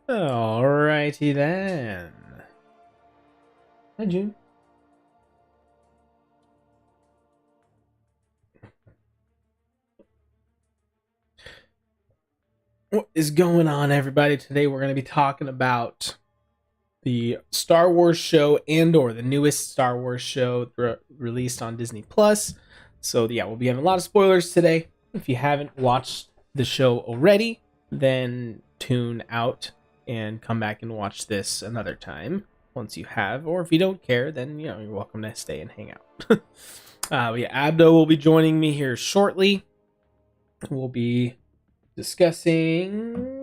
Alrighty then. Hi, June. What is going on, everybody? Today we're going to be talking about the Star Wars show Andor, the newest Star Wars show released on Disney Plus. So yeah, we'll be having a lot of spoilers today. If you haven't watched the show already, then tune out and come back and watch this another time once you have. Or if you don't care, then you're welcome to stay and hang out. Abdo will be joining me here shortly. We'll be discussing.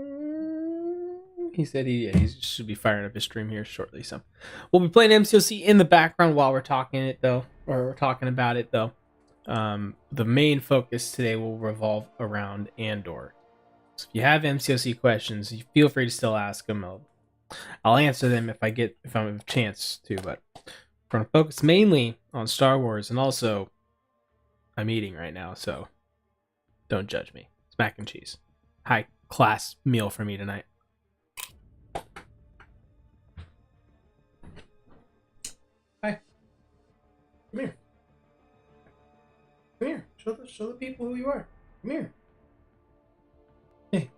He said he should be firing up his stream here shortly. So we'll be playing MCOC in the background while we're talking about it though. The main focus today will revolve around Andor. So if you have MCOC questions, you feel free to still ask them. I'll answer them if I have a chance to. But we're going to focus mainly on Star Wars, and also I'm eating right now, so don't judge me. It's mac and cheese. High class meal for me tonight. Hi. Come here. Come here. Show the people who you are. Come here. Hey.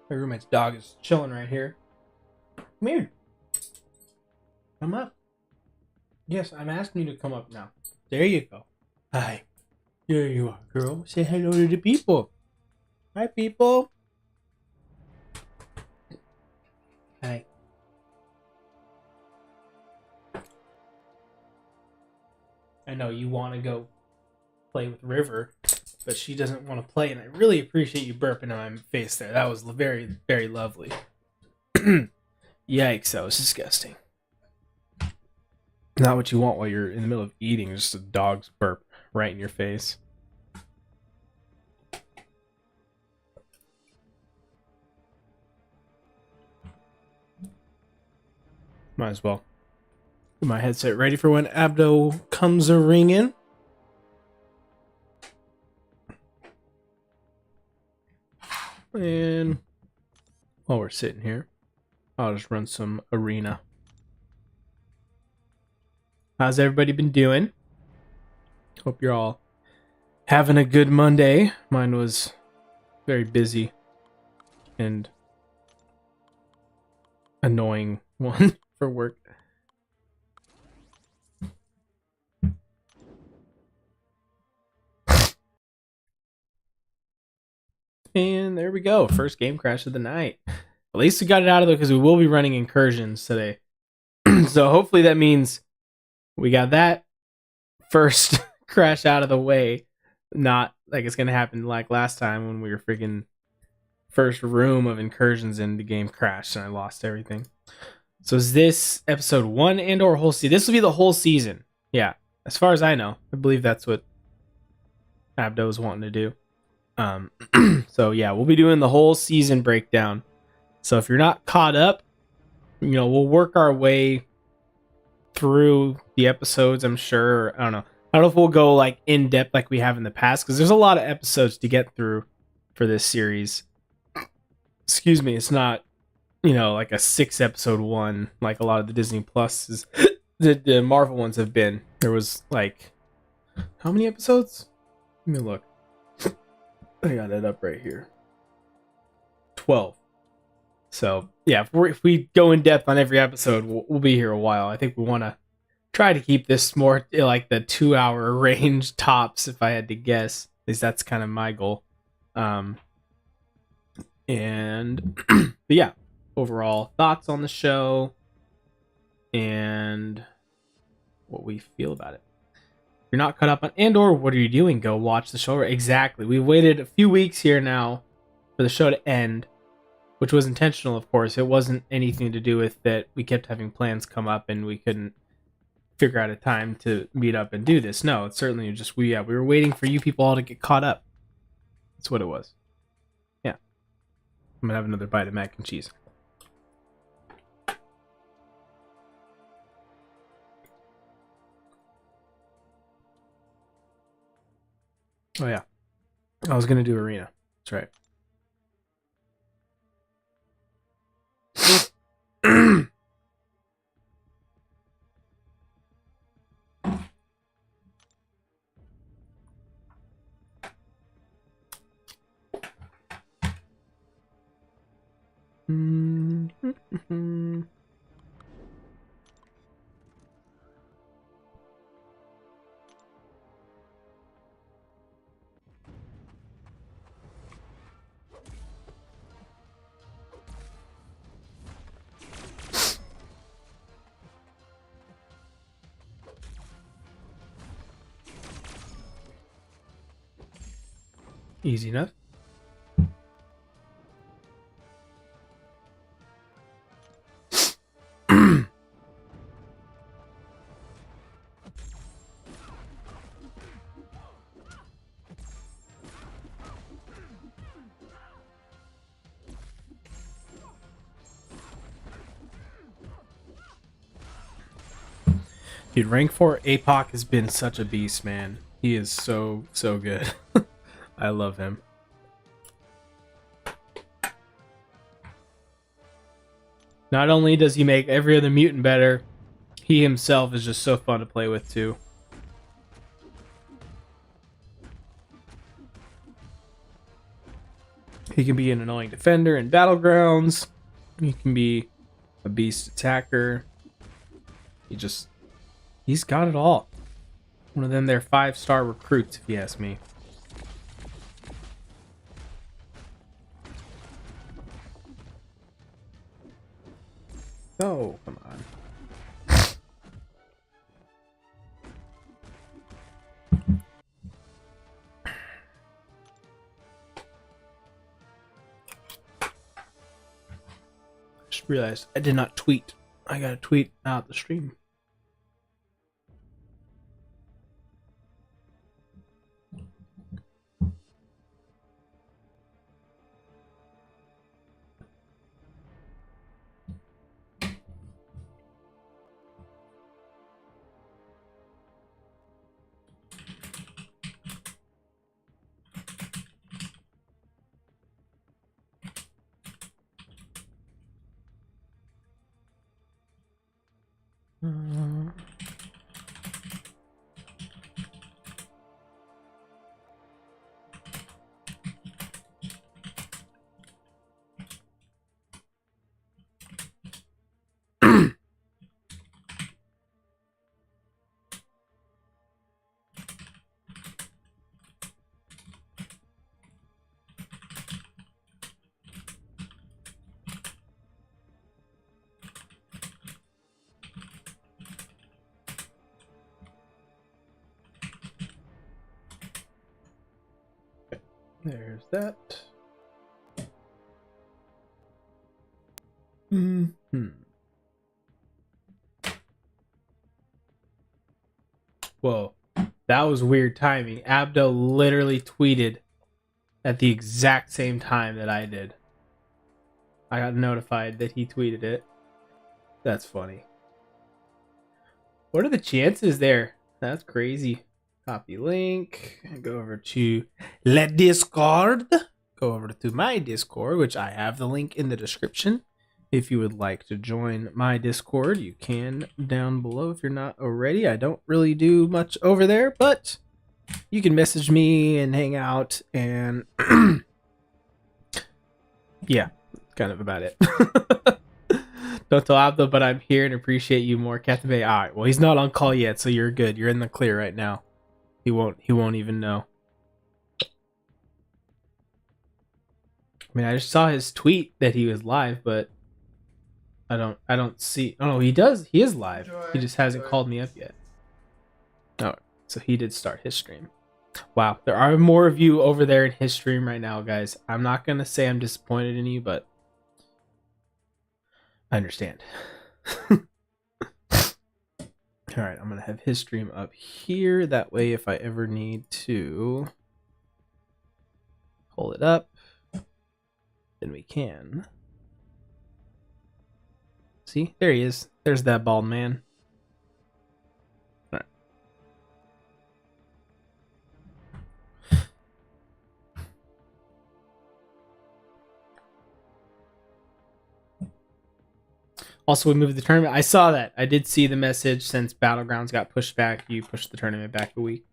My roommate's dog is chilling right here. Come here. Come up. Yes, I'm asking you to come up now. There you go. Hi. There you are, girl. Say hello to the people. Hi, people. Hi. I know you want to go play with River, but she doesn't want to play, and I really appreciate you burping on my face there. That was very, very lovely. Yikes, that was disgusting. Not what you want while you're in the middle of eating, just a dog's burp right in your face. Might as well get my headset ready for when Abdo comes a ringing. And while we're sitting here, I'll just run some arena. How's everybody been doing? Hope you're all having a good Monday. Mine was very busy and annoying one for work. And there we go. First game crash of the night. At least we got it out of there because we will be running incursions today. So hopefully that means we got that first crash out of the way. Not like it's going to happen like last time when we were freaking first room of incursions in the game crashed and I lost everything. So is this episode 1 and/or whole season? This will be the whole season. Yeah, as far as I know. I believe that's what Abdo was wanting to do. So yeah, we'll be doing the whole season breakdown. So if you're not caught up, we'll work our way through the episodes, I'm sure. I don't know if we'll go like in depth like we have in the past, because there's a lot of episodes to get through for this series. Excuse me, it's not like a 6-episode one like a lot of the Disney Pluses, the Marvel ones have been. There was like, how many episodes? Let me look. I got it up right here. 12. So yeah, if we go in depth on every episode, we'll be here a while. I think we want to try to keep this more like the 2-hour range tops, if I had to guess. At least that's kind of my goal. And but yeah, overall thoughts on the show and what we feel about it. If you're not caught up on Andor, what are you doing? Go watch the show. Exactly. We've waited a few weeks here now for the show to end, which was intentional, of course. It wasn't anything to do with that we kept having plans come up and we couldn't figure out a time to meet up and do this. No, it's certainly just we were waiting for you people all to get caught up. That's what it was. Yeah. I'm gonna have another bite of mac and cheese. Oh yeah, I was gonna do arena. That's right. Easy enough. Dude, rank 4 APOC has been such a beast, man. He is so good. I love him. Not only does he make every other mutant better, he himself is just so fun to play with too. He can be an annoying defender in battlegrounds. He can be a beast attacker. He's got it all. One of them, they're 5-star recruits, if you ask me. Oh, come on. Just realized I did not tweet. I gotta tweet out the stream. There's that. Whoa, that was weird timing. Abdo literally tweeted at the exact same time that I did. I got notified that he tweeted it. That's funny. What are the chances there? That's crazy. Copy link. Go over to Let Discord. Go over to my Discord, which I have the link in the description. If you would like to join my Discord, you can down below if you're not already. I don't really do much over there, but you can message me and hang out and yeah, kind of about it. Don't tell Abdo, but I'm here and appreciate you more. Captain Bay. All right, well, he's not on call yet, so you're good. You're in the clear right now. He won't even know. I mean, I just saw his tweet that he was live, but I don't see. Oh no, he is live. He just hasn't called me up yet. Oh, so he did start his stream. Wow, there are more of you over there in his stream right now, guys. I'm not gonna say I'm disappointed in you, but I understand. All right, I'm gonna have his stream up here. That way, if I ever need to pull it up, then we can. See, there he is. There's that bald man. All right. Also, we moved the tournament. I saw that. I did see the message since Battlegrounds got pushed back. You pushed the tournament back a week.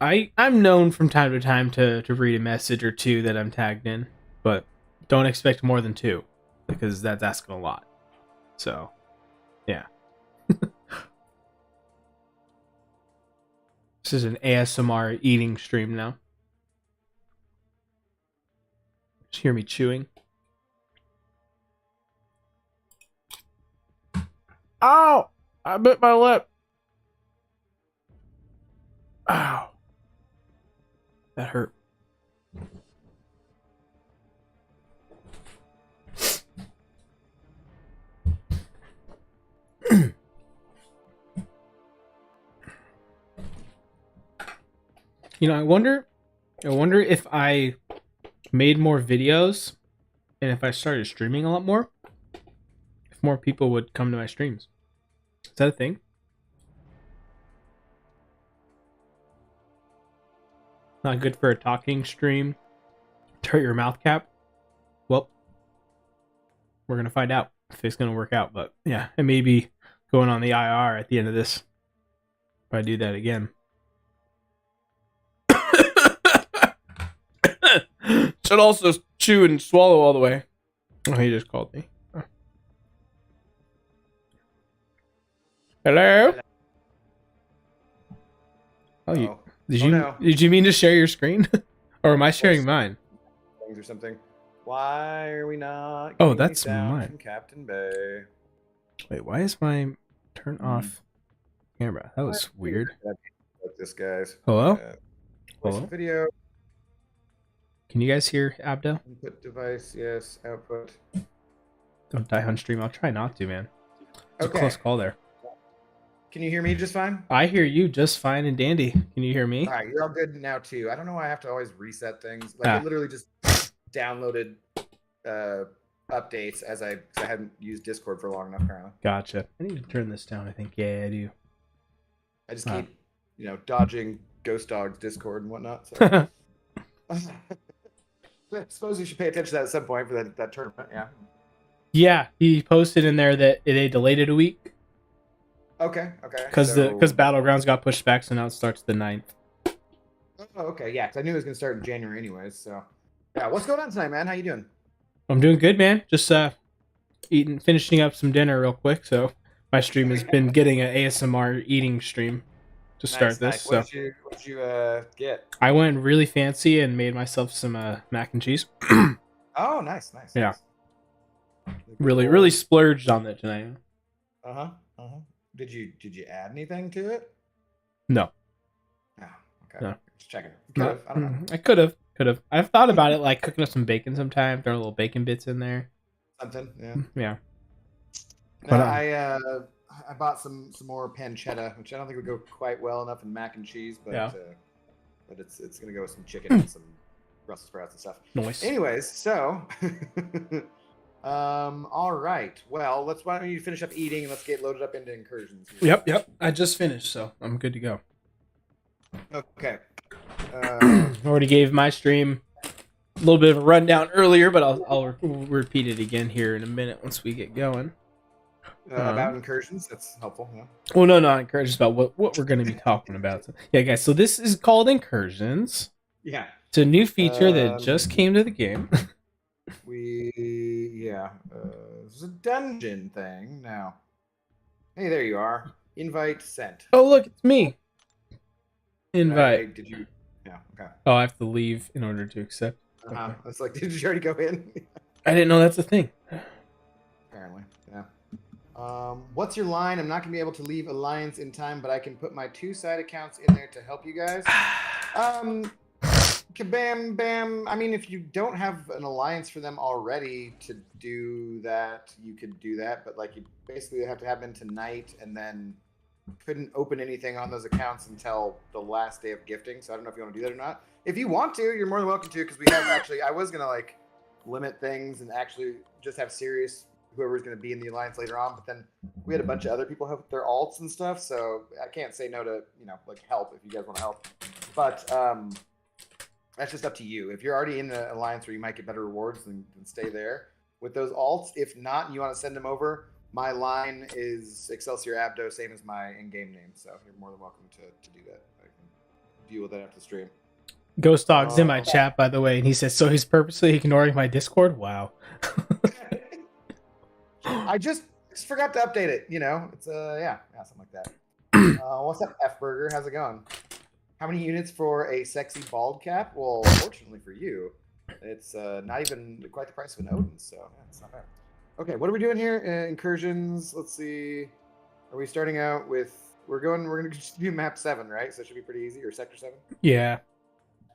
I'm known from time to time to read a message or two that I'm tagged in, but don't expect more than 2 because that's asking a lot. So, yeah. This is an ASMR eating stream now. Just hear me chewing. Ow! I bit my lip. Ow. That hurt. You know, I wonder if I made more videos and if I started streaming a lot more, if more people would come to my streams. Is that a thing? Not good for a talking stream. Hurt your mouth cap. Well, we're gonna find out if it's gonna work out. But yeah, it may be going on the IR at the end of this if I do that again. Should also chew and swallow all the way. Oh, he just called me. Hello? Oh, you did you mean to share your screen? Or am I sharing mine? Things or something. Why are we not? Oh, that's mine. From Captain Bay. Wait, why is my turn off camera? That was weird. Like this, guys. Hello? Hello? Video. Can you guys hear Abdo? Input device, yes. Output. Don't die on stream. I'll try not to, man. It's okay. a close call there. Can you hear me just fine? I hear you just fine and dandy. Can you hear me? All right, you're all good now too. I don't know why I have to always reset things. Like I literally just downloaded updates as I hadn't used Discord for long enough apparently. Gotcha. I need to turn this down, I think. Yeah, I do. I just keep, dodging Ghost Dog's Discord and whatnot. So. I suppose you should pay attention to that at some point for that tournament, yeah. Yeah, he posted in there that they delayed it a week. Okay. Because Battlegrounds got pushed back, so now it starts the 9th. Oh, okay, yeah, because I knew it was going to start in January anyways, so. Yeah, what's going on tonight, man? How you doing? I'm doing good, man. Just finishing up some dinner real quick, so my stream has been getting an ASMR eating stream to start this. Nice. So. What did you get? I went really fancy and made myself some mac and cheese. Oh, nice. Yeah. Really splurged on that tonight. Uh-huh. Did you add anything to it? No. Oh, okay. No. Just checking. I don't know. I could have. I've thought about it, like cooking up some bacon sometime, throw little bacon bits in there. Something, yeah. Yeah. No, But, I bought some more pancetta, which I don't think would go quite well enough in mac and cheese, but but it's gonna go with some chicken and some Brussels sprouts and stuff. Nice. Anyways, so all right. Well, why don't you finish up eating and let's get loaded up into incursions here. Yep. I just finished, so I'm good to go. Okay. Already gave my stream a little bit of a rundown earlier, but I'll repeat it again here in a minute once we get going. About incursions, that's helpful. Yeah. Well, no, not incursions. About what we're going to be talking about. So, yeah, guys. So this is called incursions. Yeah. It's a new feature that just came to the game. It's a dungeon thing now. Hey, there you are. Invite sent. Oh, look, it's me. Invite. Did you? Yeah. Okay. Oh, I have to leave in order to accept. Okay. It's like, did you already go in? I didn't know that's a thing. Apparently, yeah. What's your line? I'm not gonna be able to leave Alliance in time, but I can put my 2 side accounts in there to help you guys. Kabam, bam. I mean, if you don't have an alliance for them already to do that, you could do that. But like, you basically have to have them tonight, and then couldn't open anything on those accounts until the last day of gifting. So I don't know if you want to do that or not. If you want to, you're more than welcome to, because we have actually. I was gonna like limit things and actually just have serious whoever's gonna be in the alliance later on. But then we had a bunch of other people have their alts and stuff, so I can't say no to like help if you guys want to help. But that's just up to you. If you're already in the alliance where you might get better rewards, then stay there. with those alts. If not, and you want to send them over, my line is Excelsior Abdo, same as my in-game name. So you're more than welcome to do that. I can deal with that after the stream. Ghost Dog's in my chat, by the way, and he says, so he's purposely ignoring my Discord? Wow. I just forgot to update it. It's yeah, something like that. What's up, F Burger? How's it going? How many units for a sexy bald cap? Well, fortunately for you, it's not even quite the price of an Odin, so yeah, it's not bad. Okay, what are we doing here? Incursions. Let's see. Are we starting out with? We're gonna just do map 7, right? So it should be pretty easy, or sector 7. Yeah.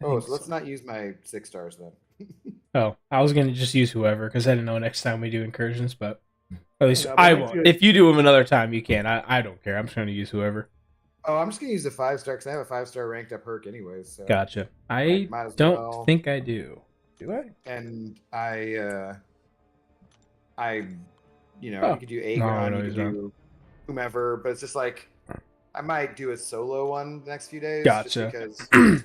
Oh, so let's not use my 6 stars then. Oh, I was gonna just use whoever because I didn't know next time we do incursions, but at least No, I won't. If you do them another time, you can. I don't care. I'm just gonna use whoever. Oh, I'm just gonna use the 5-star because I have a 5-star ranked up herc anyways. So Gotcha. I don't think I do. Do I? And you could do Aegon, you could do whomever, but it's just like I might do a solo one the next few days. Gotcha. Just because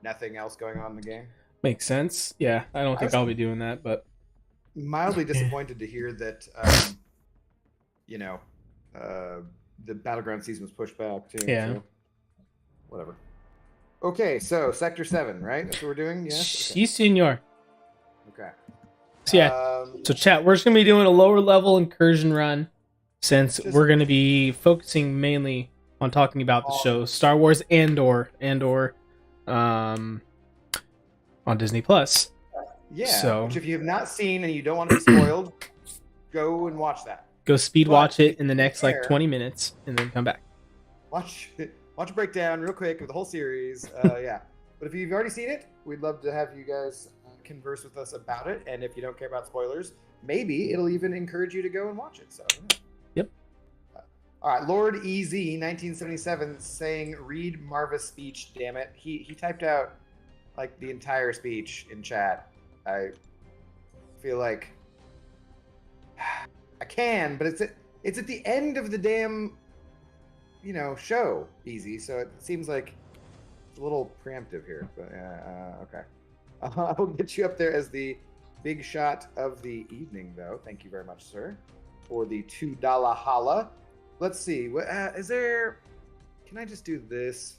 nothing else going on in the game. Makes sense. Yeah, I don't think I'll be doing that, but mildly disappointed to hear that the Battleground season was pushed back too. Yeah. So whatever. Okay, so Sector 7, right? That's what we're doing? Yes? Okay. Si, senor. Okay. So yeah, so chat, we're just going to be doing a lower level incursion run since we're going to be focusing mainly on talking about the show Star Wars Andor on Disney Plus. Yeah, which if you have not seen and you don't want to be spoiled, go and watch that. Go speed watch it in the next 20 minutes and then come back. Watch a breakdown real quick of the whole series. Yeah. But if you've already seen it, we'd love to have you guys converse with us about it. And if you don't care about spoilers, maybe it'll even encourage you to go and watch it. So, yep. All right, Lord EZ 1977 saying read Marva's speech. Damn it, he typed out like the entire speech in chat. I feel like I can, but it's at the end of the damn show, easy. So it seems like it's a little preemptive here. But okay, I will get you up there as the big shot of the evening, though. Thank you very much, sir, for the $2 holla. Let's see. What is there? Can I just do this?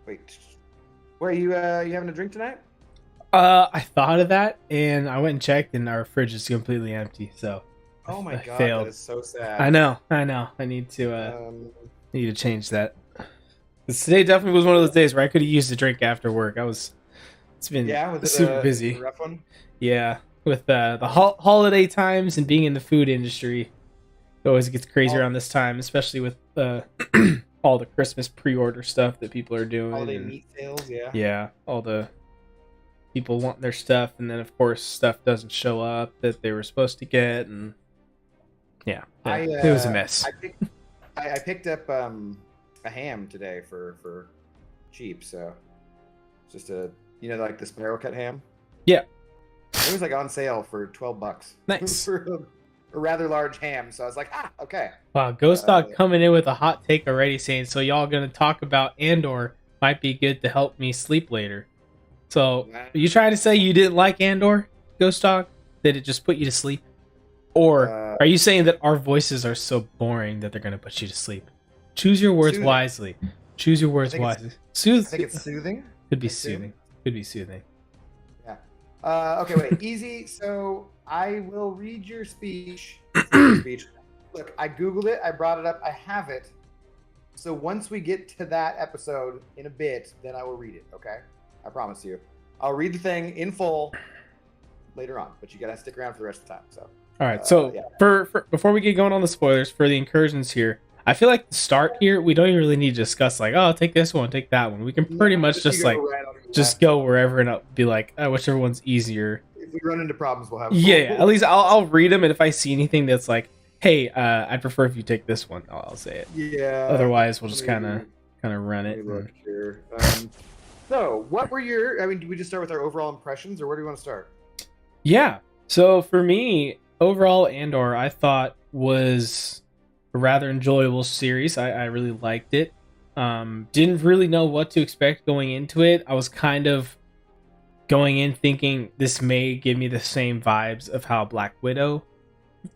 Wait. Where are you? You having a drink tonight? I thought of that, and I went and checked, and our fridge is completely empty. So, oh my god, failed. That is so sad. I know. I need to change that. Today definitely was one of those days where I could have used a drink after work. It's been super busy. Rough one? Yeah, with the holiday times and being in the food industry, it always gets crazy around this time, especially with all the Christmas pre-order stuff that people are doing. Holiday meat sales, yeah. Yeah, all the people want their stuff, and then of course stuff doesn't show up that they were supposed to get, and yeah, it was a mess. I picked up a ham today for cheap, so just like the spiral cut ham. Yeah, it was like on sale for $12. Nice. For a rather large ham, so I was like, okay. Wow, Ghost Dog coming in with a hot take already, saying, so y'all gonna talk about Andor might be good to help me sleep later. So are you trying to say you didn't like Andor, Ghost Dog? Did it just put you to sleep? Or are you saying that our voices are so boring that they're gonna put you to sleep? Choose your words wisely. Choose your words wisely. I think it's soothing. Could be soothing. Could be soothing. Yeah. Okay, wait. Easy. So I will read your speech. Look, I Googled it. I brought it up. I have it. So once we get to that episode in a bit, then I will read it. Okay? I promise you. I'll read the thing in full later on, but you gotta stick around for the rest of the time. So. All right. So for before we get going on the spoilers for the incursions here, I feel like the start here, we don't even really need to discuss like, oh, take this one, take that one. We can pretty much just go wherever and I'll be like, whichever one's easier. If we run into problems, we'll have. Yeah, at least I'll read them, and if I see anything that's like, hey, I'd prefer if you take this one, I'll say it. Yeah. Otherwise, we'll just kind of run it. Look here. So, what were your? I mean, do we just start with our overall impressions, or where do you want to start? Yeah. So for me, overall, Andor, I thought was a rather enjoyable series. I really liked it. Didn't really know what to expect going into it. I was kind of going in thinking this may give me the same vibes of how Black Widow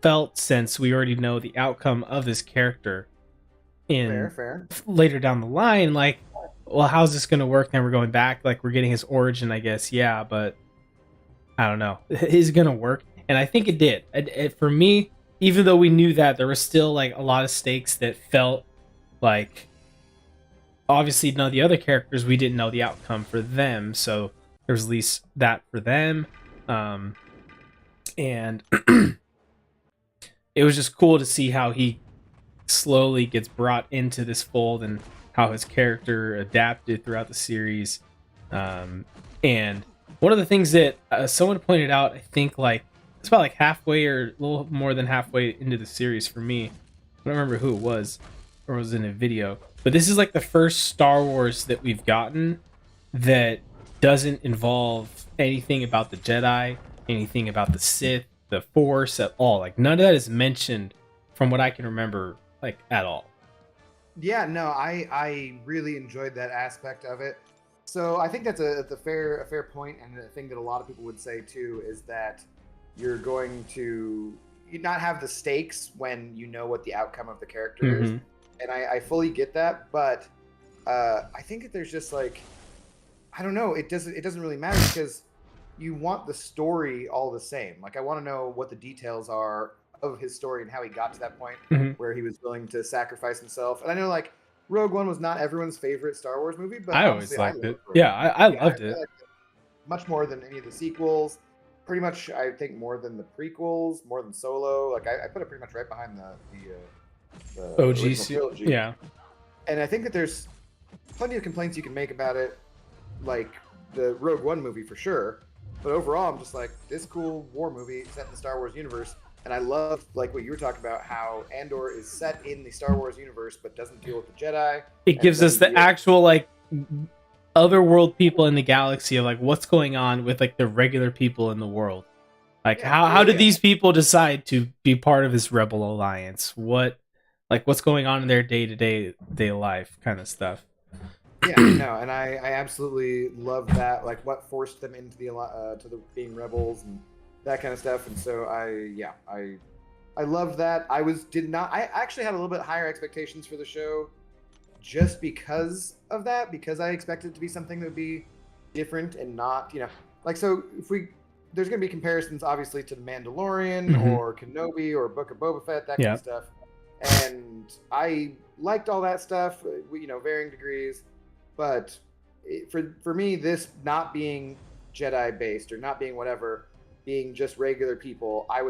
felt, since we already know the outcome of this character in Fair. later down the line. Like, well, how's this going to work? Then we're going back, like we're getting his origin, I guess. Yeah, but I don't know. Is it going to work? And I think it did. For me, even though we knew that, there was still like a lot of stakes that felt like, obviously none of the other characters, we didn't know the outcome for them, so there's at least that for them. And it was just cool to see how he slowly gets brought into this fold and how his character adapted throughout the series. And one of the things that someone pointed out, I think like it's about like halfway or a little more than halfway into the series for me, I don't remember who it was, or it was in a video, but this is like the first Star Wars that we've gotten that doesn't involve anything about the Jedi, anything about the Sith, the Force at all. Like none of that is mentioned from what I can remember, like at all. Yeah, no, I really enjoyed that aspect of it. So I think that's a fair point, and a thing that a lot of people would say too is that you're going to not have the stakes when you know what the outcome of the character is, and I fully get that. But I think that there's just like, I don't know, it doesn't really matter because you want the story all the same. Like I want to know what the details are of his story and how he got to that point where he was willing to sacrifice himself. And I know like Rogue One was not everyone's favorite Star Wars movie, but I always liked it. Yeah, I loved it. I liked it much more than any of the sequels. Pretty much, I think more than the prequels, more than Solo. Like I put it pretty much right behind the OG trilogy. Yeah. And I think that there's plenty of complaints you can make about it, like the Rogue One movie for sure. But overall, I'm just like, this cool war movie set in the Star Wars universe. And I love, like what you were talking about, how Andor is set in the Star Wars universe, but doesn't deal with the Jedi. It gives us the actual, like, other world people in the galaxy of, like, what's going on with, like, the regular people in the world. Like, how did these people decide to be part of this rebel alliance? What's going on in their day-to-day life kind of stuff. Yeah, no, and I absolutely love that, like what forced them into the to the being rebels and that kind of stuff. And so I love that. I actually had a little bit higher expectations for the show just because of that, because I expected it to be something that would be different and not, like, so there's going to be comparisons obviously to The Mandalorian or Kenobi or Book of Boba Fett, that kind of stuff. And I liked all that stuff, varying degrees. But for me, this not being Jedi based or not being whatever, being just regular people, I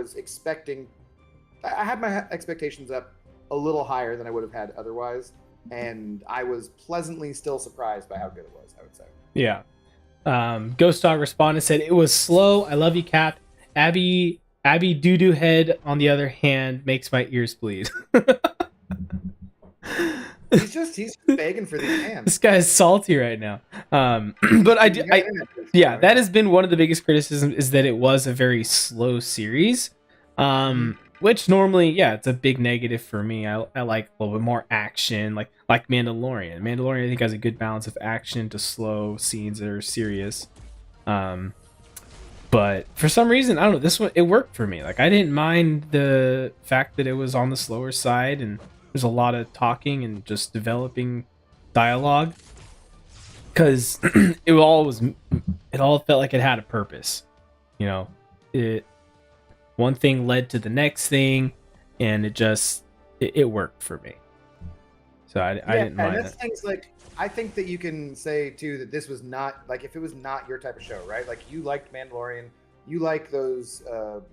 had my expectations up a little higher than I would have had otherwise. And I was pleasantly still surprised by how good it was, I would say. Yeah. Ghost Dog responded, said, "It was slow. I love you, Cap. Abby Doo-Doo Head, on the other hand, makes my ears bleed." He's just begging for these hands. This guy's salty right now. But that has been one of the biggest criticisms, is that it was a very slow series. Which normally, it's a big negative for me. I like a little bit more action, like Mandalorian. Mandalorian, I think, has a good balance of action to slow scenes that are serious. But for some reason, I don't know, this one, it worked for me. Like, I didn't mind the fact that it was on the slower side and there's a lot of talking and just developing dialogue, because it all felt like it had a purpose. One thing led to the next thing, and it worked for me. So I didn't mind that. Things like, I think that you can say too that this was not, like, if it was not your type of show, right? Like, you liked Mandalorian, you like those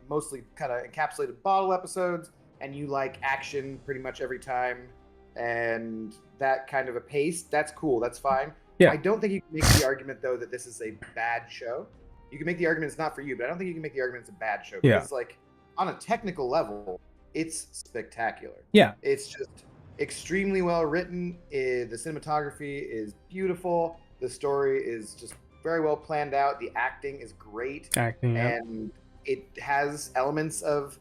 mostly kind of encapsulated bottle episodes, and you like action pretty much every time, and that kind of a pace, that's cool, that's fine. Yeah. I don't think you can make the argument, though, that this is a bad show. You can make the argument it's not for you, but I don't think you can make the argument it's a bad show. Because, like, on a technical level, it's spectacular. Yeah. It's just extremely well written. The cinematography is beautiful. The story is just very well planned out. The acting is great. And it has elements of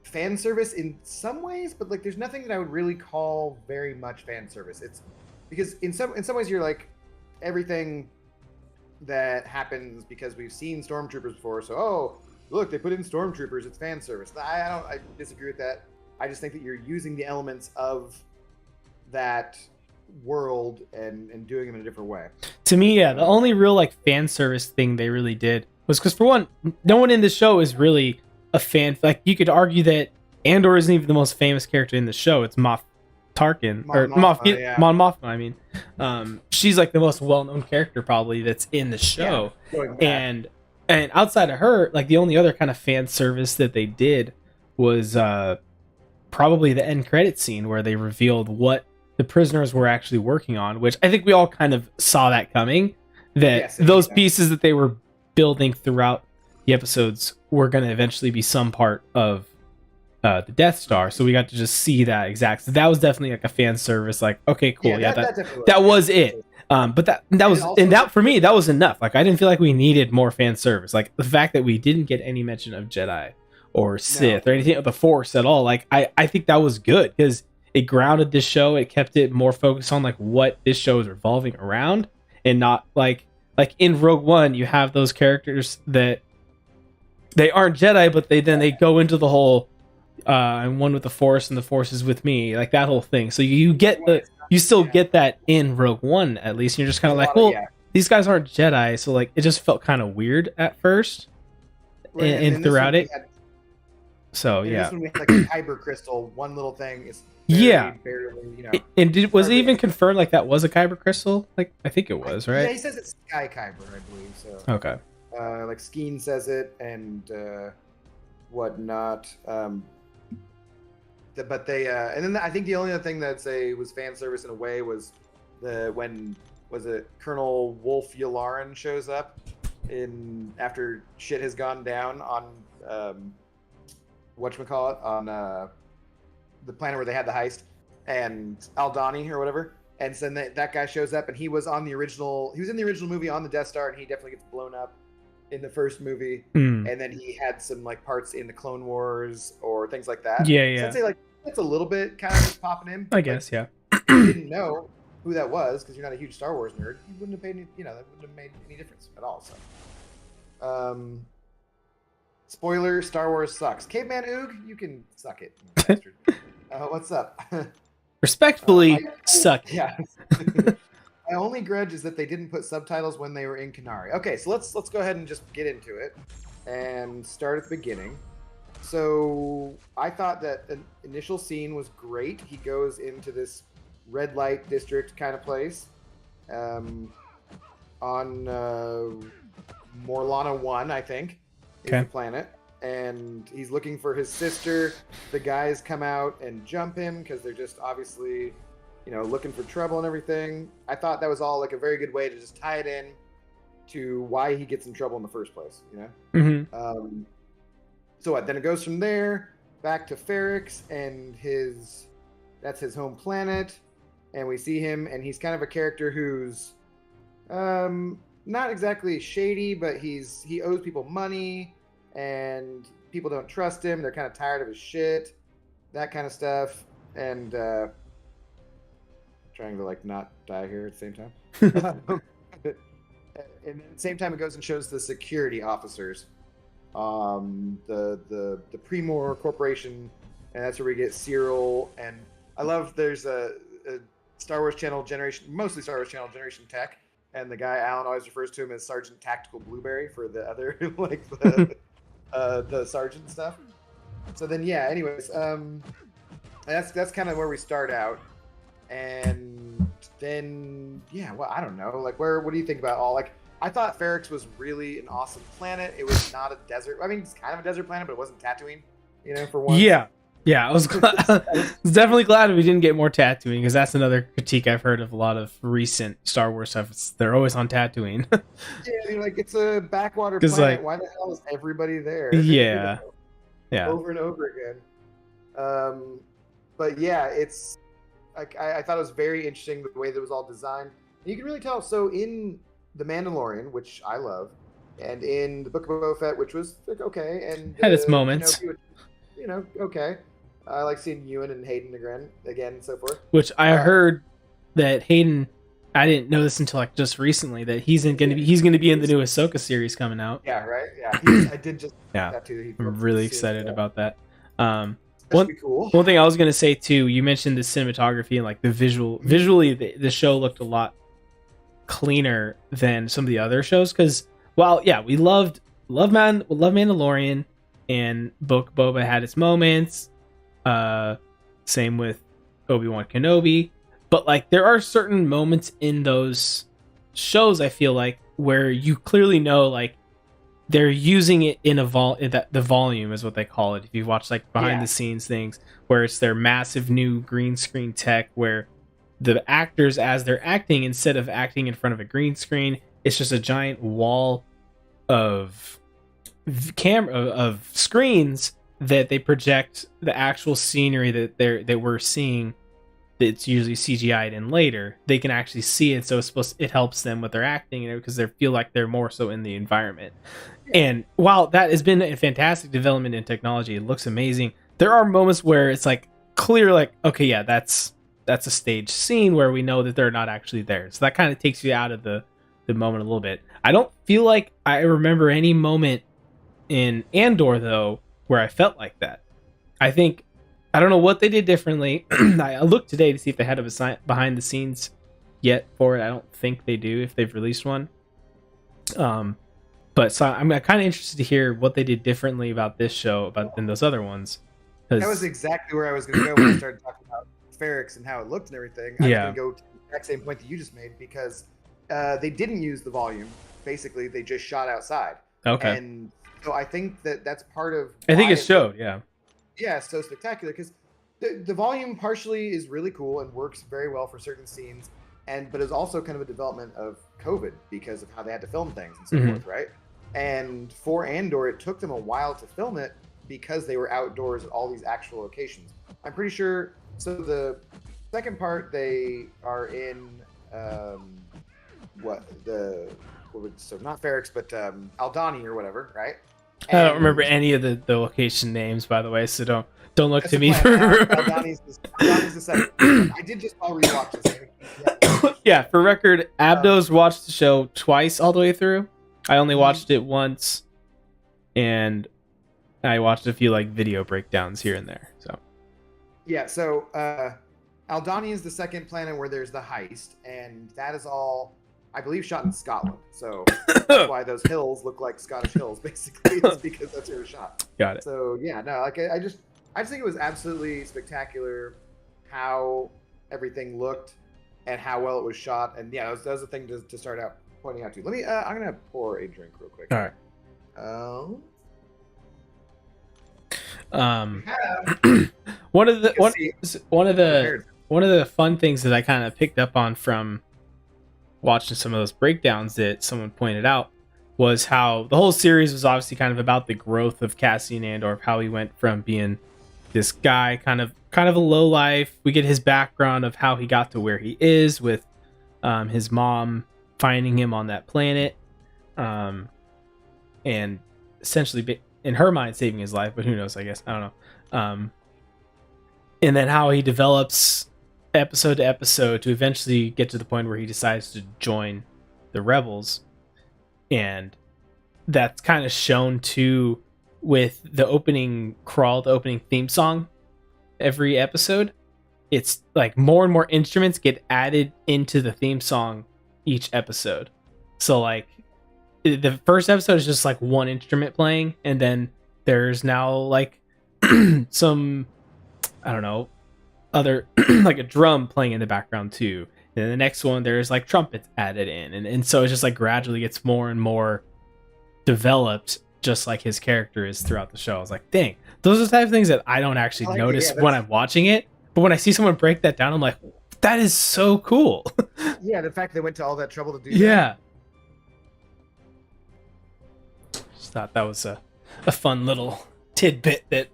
fan service in some ways, but like, there's nothing that I would really call very much fan service. It's because in some ways you're like, everything, that happens because we've seen stormtroopers before. So, oh, look, they put in stormtroopers. It's fan service. I disagree with that. I just think that you're using the elements of that world and doing them in a different way. To me, yeah, the only real like fan service thing they really did was because, for one, no one in the show is really a fan. Like, you could argue that Andor isn't even the most famous character in the show. It's Moff Tarkin or Mon Mothma. I mean, she's like the most well-known character probably that's in the show, and outside of her, like the only other kind of fan service that they did was probably the end credit scene where they revealed what the prisoners were actually working on, which I think we all kind of saw that coming, that those pieces that they were building throughout the episodes were going to eventually be some part of the Death Star. So we got to just see that exact. So that was definitely like a fan service. Like, okay, cool. Yeah, that was it. But that was, and that for me, that was enough. Like, I didn't feel like we needed more fan service. Like, the fact that we didn't get any mention of Jedi or Sith or anything of the Force at all. Like, I think that was good because it grounded this show. It kept it more focused on like what this show is revolving around, and not like in Rogue One, you have those characters that they aren't Jedi, but they go into the whole I'm one with the Force and the Force is with me, like that whole thing. So you still get that in Rogue One at least. And you're just kind of like, well, these guys aren't Jedi, so like it just felt kind of weird at first, and throughout it. So yeah, this one we had like a kyber crystal. One little thing is barely, And was it even confirmed like that was a kyber crystal? Like, I think it was, right? Yeah, he says it's sky kyber, I believe. So okay. Like Skeen says it and whatnot. But they and then I think the only other thing that was fan service in a way was when Colonel Wolf Yularen shows up after shit has gone down on whatchamacallit, on the planet where they had the heist, and Aldani or whatever. And so then that guy shows up, and he was in the original movie on the Death Star, and he definitely gets blown up in the first movie. And then he had some like parts in the Clone Wars or things like that. Yeah. So I'd say like that's a little bit kind of just popping in. I guess, yeah. If you didn't know who that was because you're not a huge Star Wars nerd, you wouldn't have paid any, that wouldn't have made any difference at all. So, spoiler: Star Wars sucks. Caveman Oog, you can suck it. What's up? Respectfully, suck. Yeah. My only grudge is that they didn't put subtitles when they were in Kenari. Okay, so let's go ahead and just get into it and start at the beginning. So I thought that an initial scene was great. He goes into this red light district kind of place on Morlana 1, I think, is the planet. And he's looking for his sister. The guys come out and jump him because they're just obviously, looking for trouble and everything. I thought that was all like a very good way to just tie it in to why he gets in trouble in the first place, Mm-hmm. So what? Then it goes from there back to Ferrix, and that's his home planet, and we see him, and he's kind of a character who's not exactly shady, but he owes people money, and people don't trust him. They're kind of tired of his shit, that kind of stuff, and trying to like not die here at the same time. And at the same time, it goes and shows the security officers. The Premor Corporation, and that's where we get Cyril. And I love there's a Star Wars Channel Generation, mostly Star Wars Channel Generation Tech, and the guy Alan always refers to him as Sergeant Tactical Blueberry for the other like the sergeant stuff. So then anyways, that's kind of where we start out, and then well, I don't know, like what do you think about all like. I thought Ferrix was really an awesome planet. It was not a desert. I mean, it's kind of a desert planet, but it wasn't Tatooine, for once. Yeah. I was definitely glad we didn't get more Tatooine, because that's another critique I've heard of a lot of recent Star Wars stuff. They're always on Tatooine. Yeah, like it's a backwater planet. Like, why the hell is everybody there? Yeah. Over and over again. But yeah, it's like I thought it was very interesting the way that it was all designed. And you can really tell. So in The Mandalorian, which I love, and in the Book of Boba Fett, which was like, okay, and had its moments, okay. I like seeing Ewan and Hayden again, and so forth. Which I heard that Hayden I didn't know this until like just recently that he's gonna be in the new Ahsoka series coming out. Yeah, right. Yeah, I did just Yeah, that too. I'm really excited about that. That'd be cool. One thing I was gonna say too, you mentioned the cinematography and like the visually the show looked a lot cleaner than some of the other shows because while yeah we love Mandalorian and Book Boba had its moments, same with Obi-Wan Kenobi, but like there are certain moments in those shows I feel like where you clearly know like they're using it in the volume is what they call it. If you watch like behind the scenes things where it's their massive new green screen tech where the actors as they're acting instead of acting in front of a green screen, it's just a giant wall of of screens that they project the actual scenery that we're seeing that's usually CGI'd in later. They can actually see it, so it helps them with their acting, because they feel like they're more so in the environment. And while that has been a fantastic development in technology, it looks amazing. There are moments where it's like clear, like okay, yeah, that's a staged scene where we know that they're not actually there. So that kind of takes you out of the moment a little bit. I don't feel like I remember any moment in Andor though where I felt like that. I don't know what they did differently. I looked today to see if they had a behind the scenes yet for it. I don't think they do if they've released one. But so I'm kind of interested to hear what they did differently about this show than those other ones. That was exactly where I was going to go when I started talking about Ferrix and how it looked and everything. I was going to go to the exact same point that you just made because they didn't use the volume. Basically, they just shot outside. Okay. And so I think that's part of. I think it showed, yeah. Yeah, it's so spectacular because the volume partially is really cool and works very well for certain scenes, but it's also kind of a development of COVID because of how they had to film things and so forth, right? And for Andor, it took them a while to film it because they were outdoors at all these actual locations. I'm pretty sure. So the second part, they are in so not Ferrix, but Aldani or whatever, right? And I don't remember any of the location names, by the way, so don't look to me for. Aldani's the second. I did just all rewatch this. Yeah, for record, Abdo's watched the show twice all the way through. I only watched it once, and I watched a few like video breakdowns here and there. So yeah, so Aldani is the second planet where there's the heist, and that is all, I believe, shot in Scotland. So that's why those hills look like Scottish hills, basically. It's because that's where it was shot. Got it. So yeah, no, like I just think it was absolutely spectacular how everything looked and how well it was shot. And yeah, that was the thing to start out pointing out to. Let me. I'm gonna pour a drink real quick. All right. One of the fun things that I kind of picked up on from watching some of those breakdowns that someone pointed out was how the whole series was obviously kind of about the growth of Cassian Andor, how he went from being this guy kind of a low life. We get his background of how he got to where he is with his mom finding him on that planet, and essentially in her mind saving his life, but who knows, I guess, I don't know. And then how he develops episode to episode to eventually get to the point where he decides to join the rebels. And that's kind of shown too with the opening theme song every episode. It's like more and more instruments get added into the theme song each episode. So like the first episode is just like one instrument playing, and then there's now like some, I don't know, other like a drum playing in the background too. And the next one there's like trumpets added in, and so it just like gradually gets more and more developed, just like his character is throughout the show. I was like, dang, those are the type of things that I don't actually notice when I'm watching it, but when I see someone break that down, I'm like, that is so cool. Yeah, the fact they went to all that trouble to do that. Yeah. Just thought that was a fun little tidbit that,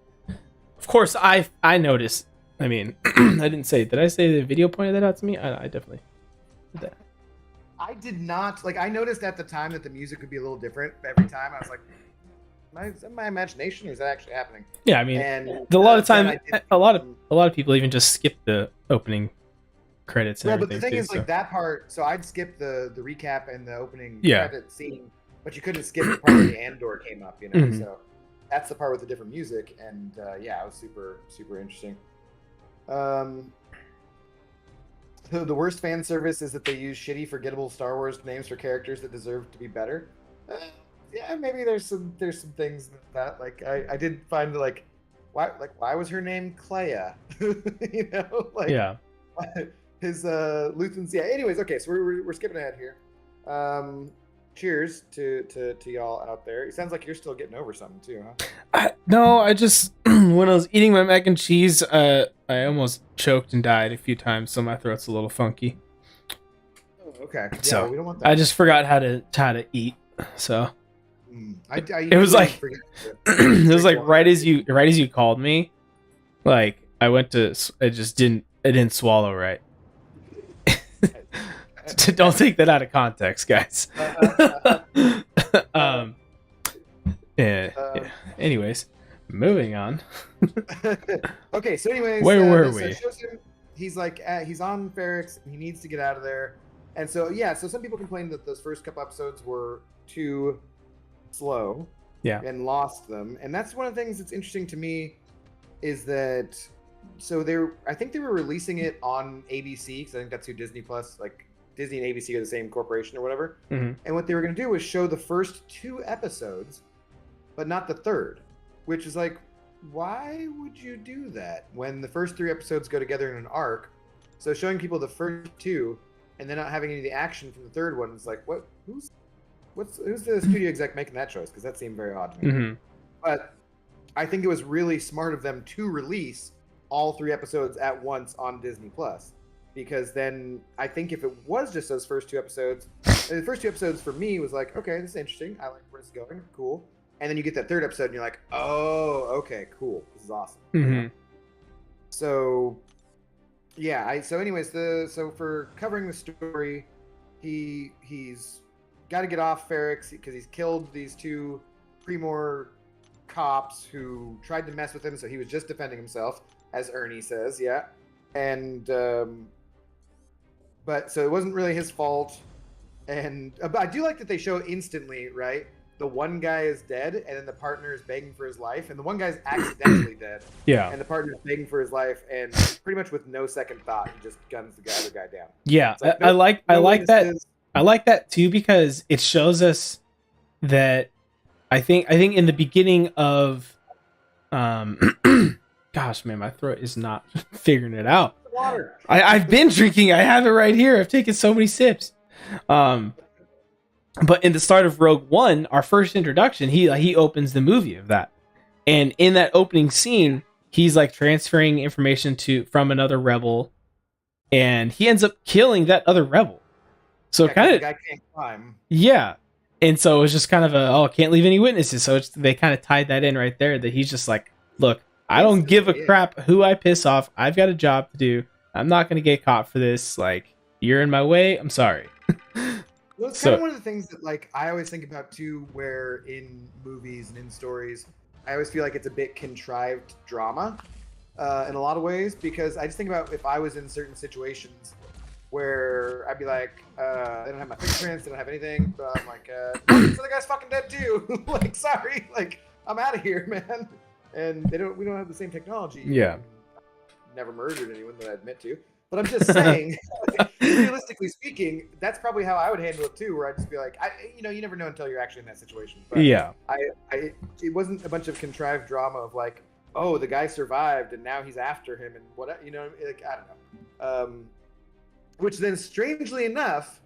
of course, I noticed. I mean, did I say the video pointed that out to me? I definitely did that. I did not. Like, I noticed at the time that the music would be a little different every time. I was like, is that my imagination, or is that actually happening? Yeah, I mean, a lot of time, a lot of people even just skip the opening credits and Well, but the everything thing too. is, like that part. So I'd skip the recap and the opening Yeah. credit scene, but you couldn't skip the part where the Andor came up. You know, Mhm. so that's the part with the different music, and yeah, it was super interesting. So the worst fan service is that they use shitty, forgettable Star Wars names for characters that deserve to be better. Yeah, maybe there's some things that like I did find why was her name Clea? You know, like Yeah. his Luthen's. Yeah. Anyways, okay, so we're skipping ahead here. Cheers to y'all out there. It sounds like you're still getting over something too, huh? No, I just when I was eating my mac and cheese, I almost choked and died a few times, so my throat's a little funky. Oh, okay. Yeah, So well, we don't want that. I just forgot how to eat. So I it was like forget it was like drink right water. as you called me, like I went to it just didn't swallow right. Don't take that out of context, guys. um yeah. Anyways, moving on. Okay, so anyways, Where were so we? it shows him he's like he's on Ferrix and he needs to get out of there. And so yeah, so some people complained that those first couple episodes were too slow Yeah. and lost them. And that's one of the things that's interesting to me is that so I think they were releasing it on ABC because I think that's who Disney Plus, like Disney and ABC are the same corporation or whatever. Mm-hmm. And what they were going to do was show the first 2 episodes, but not the third, which is like, why would you do that when the first 3 episodes go together in an arc? So showing people the first 2 and then not having any of the action from the third one is like, who's the studio exec making that choice? Because that seemed very odd to me. Mm-hmm. But I think it was really smart of them to release all 3 episodes at once on Disney Plus, because then I think if it was just those first 2 episodes, the first 2 episodes for me was like, okay, this is interesting. I like where it's going. Cool. And then you get that third episode and you're like, oh, okay, cool. This is awesome. Mm-hmm. So yeah, so anyways, so for covering the story, he's got to get off Ferrix because he's killed these 2 Premor cops who tried to mess with him, so he was just defending himself, as Ernie says, yeah. And but so it wasn't really his fault. And but I do like that they show instantly, right? The one guy is dead, and then the partner is begging for his life, and the one guy's accidentally dead. Yeah. And the partner's begging for his life, and pretty much with no second thought, he just guns the other guy down. Yeah, Like, I like that. witnesses. I like that too because it shows us that I think in the beginning of gosh man, my throat is not figuring it out. Water. I've been drinking. I have it right here. I've taken so many sips. But in the start of Rogue One, our first introduction, he opens the movie of that. And in that opening scene, he's like transferring information from another rebel, and he ends up killing that other rebel. So Yeah, 'cause kind the of guy can't climb. yeah. And so it was just kind of can't leave any witnesses. So they kind of tied that in right there that he's just like, look, I don't give a crap who I piss off. I've got a job to do. I'm not going to get caught for this. Like, you're in my way. I'm sorry. Well, it's kind of one of the things that like I always think about too, where in movies and in stories, I always feel like it's a bit contrived drama in a lot of ways, because I just think about if I was in certain situations where I'd be like, they don't have my fingerprints, they don't have anything, but I'm like, so the guy's fucking dead too. Like, sorry, like I'm out of here, man. And we don't have the same technology. Yeah. Never murdered anyone that I admit to. But I'm just saying, realistically speaking, that's probably how I would handle it too. Where I'd just be like, you never know until you're actually in that situation. But Yeah. It wasn't a bunch of contrived drama of like, oh, the guy survived and now he's after him and what, like I don't know. Which then, strangely enough,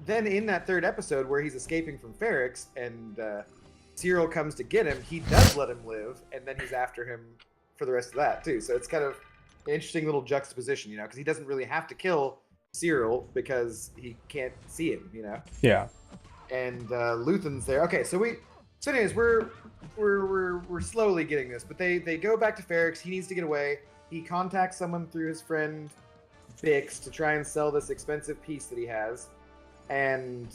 then in that third episode where he's escaping from Ferrix and Cyril comes to get him, he does let him live, and then he's after him for the rest of that too. So it's kind of an interesting little juxtaposition, because he doesn't really have to kill Cyril because he can't see him, Yeah. And Luthen's there. Okay, so anyways, we're slowly getting this, but they go back to Ferrix. He needs to get away. He contacts someone through his friend Bix to try and sell this expensive piece that he has, and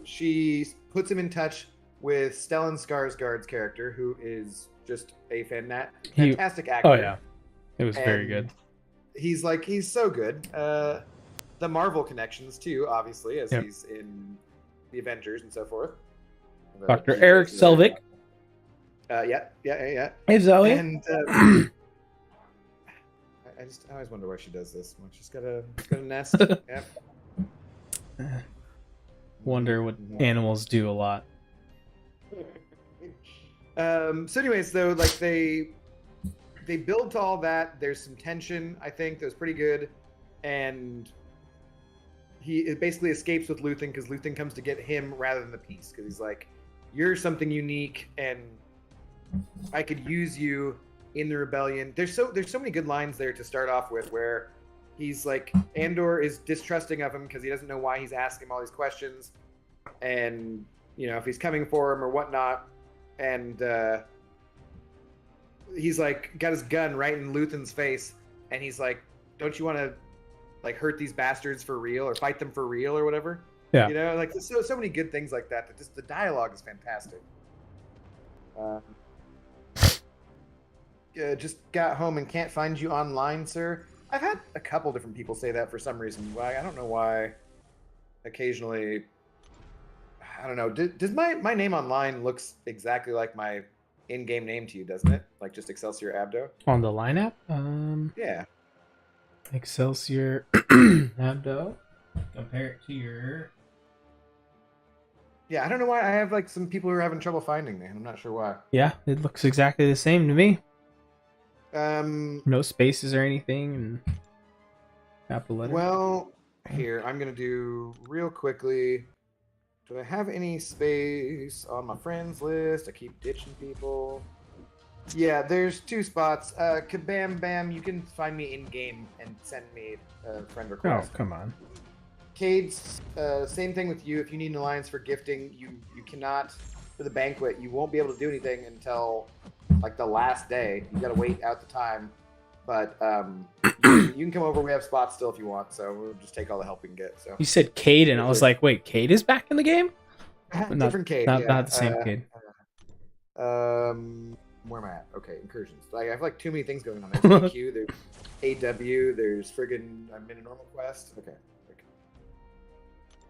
she puts him in touch with Stellan Skarsgård's character, who is just a fantastic actor. Oh yeah, it was very good. he's so good. The Marvel connections too, obviously, as Yep. he's in the Avengers and so forth. Dr. Eric Selvig. Yeah. Hey Zoe. And I always wonder why she does this. Well, she's got a nest. Yep. Wonder what animals do a lot. So anyways, though, like they build to all that. There's some tension, I think, that was pretty good. And he basically escapes with Luthen because Luthen comes to get him rather than the piece. Because he's like, you're something unique and I could use you in the rebellion. There's so many good lines there to start off with where he's like, Andor is distrusting of him because he doesn't know why he's asking him all these questions. And, you know, if he's coming for him or whatnot. And he's like got his gun right in Luthen's face, and he's like, "Don't you want to like hurt these bastards for real or fight them for real or whatever?" Yeah, you know, like there's so many good things like that. That just the dialogue is fantastic. Just got home and can't find you online, sir. I've had a couple different people say that for some reason. Why I don't know why. Occasionally, I don't know. Does my name online looks exactly like my in-game name to you, doesn't it? Like just Excelsior Abdo. on the lineup. Yeah. Excelsior Abdo. Compare it to your. Yeah, I don't know why I have like some people who are having trouble finding me. I'm not sure why. Yeah, it looks exactly the same to me. Um. No spaces or anything, and capital letter. Well, here I'm gonna do real quickly. Do I have any space on my friends list? I keep ditching people. Yeah, there's 2 spots. Kabam Bam, you can find me in game and send me a friend request. Oh, come on. Cade's, same thing with you. If you need an alliance for gifting, you cannot, for the banquet, you won't be able to do anything until like the last day. You gotta wait out the time. But you can come over. We have spots still if you want, so we'll just take all the help we can get. So You said Cade, and I was like, wait, Cade is back in the game? different Cade, Not yeah. the same Cade. Where am I at? Okay, incursions. I have like too many things going on. There's AQ, there's AW, there's friggin' I'm in a normal quest. Okay.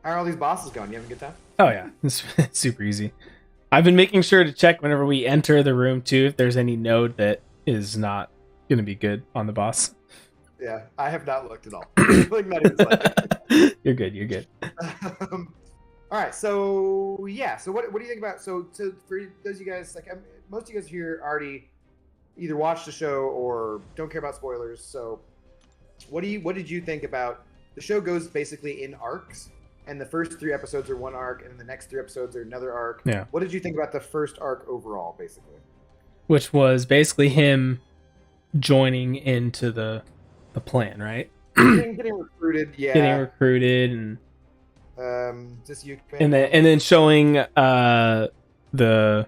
How are all these bosses going? You having a good time? Oh yeah, it's super easy. I've been making sure to check whenever we enter the room too if there's any node that is not going to be good on the boss. Yeah, I have not looked at all. Like not even slightly. You're good. All right, so yeah, so what do you think about so for those of you guys like most of you guys here already either watched the show or don't care about spoilers. So what did you think about the show? Goes basically in arcs, and the first 3 episodes are one arc, and then the next 3 episodes are another arc. Yeah. What did you think about the first arc overall, basically? Which was basically him joining into the plan, right? getting recruited, yeah. Getting recruited and just you and then showing them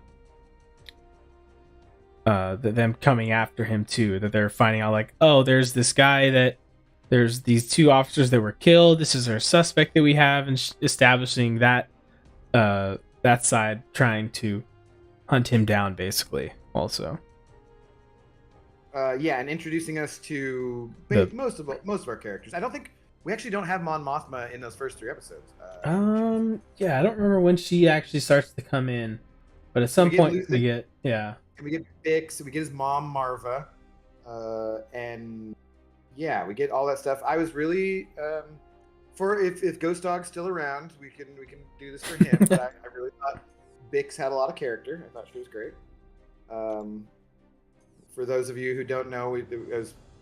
coming after him too, that they're finding out like, oh, there's this guy that there's these 2 officers that were killed, this is our suspect that we have, and establishing that that side trying to hunt him down basically also. Yeah, and introducing us to most of our characters. I don't think we actually don't have Mon Mothma in those first 3 episodes. Yeah, I don't remember when she actually starts to come in, but at some point we get we get Bix, we get his mom Marva, and yeah, we get all that stuff. I was really for if Ghost Dog's still around, we can do this for him. But I really thought Bix had a lot of character. I thought she was great. For those of you who don't know,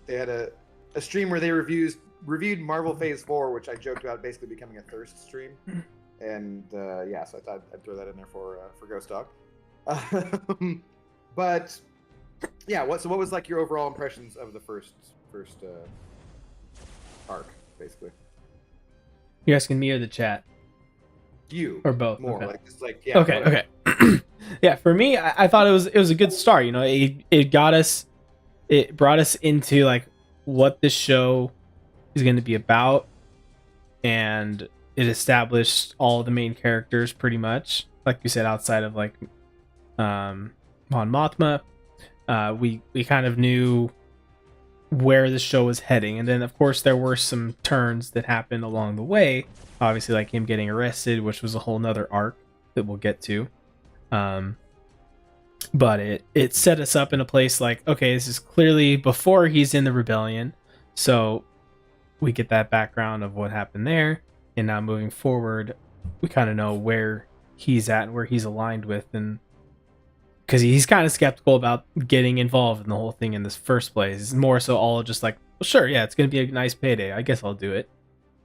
they had a stream where they reviewed Marvel Phase 4, which I joked about basically becoming a thirst stream. And yeah, so I thought I'd throw that in there for Ghost Dog. But yeah, what was like your overall impressions of the first arc, basically? You asking me or the chat? You or both? more okay. like just like yeah. Okay. Yeah, for me, I thought it was a good start. You know, it brought us into like what this show is going to be about, and it established all the main characters pretty much, like you said, outside of like Mon Mothma. We kind of knew where the show was heading. And then, of course, there were some turns that happened along the way. Obviously, like him getting arrested, which was a whole nother arc that we'll get to. But it set us up in a place like, okay, this is clearly before he's in the rebellion. So we get that background of what happened there. And now moving forward, we kind of know where he's at and where he's aligned with. And because he's kind of skeptical about getting involved in the whole thing in this first place. It's more so all just like, well, sure, yeah, it's going to be a nice payday. I guess I'll do it.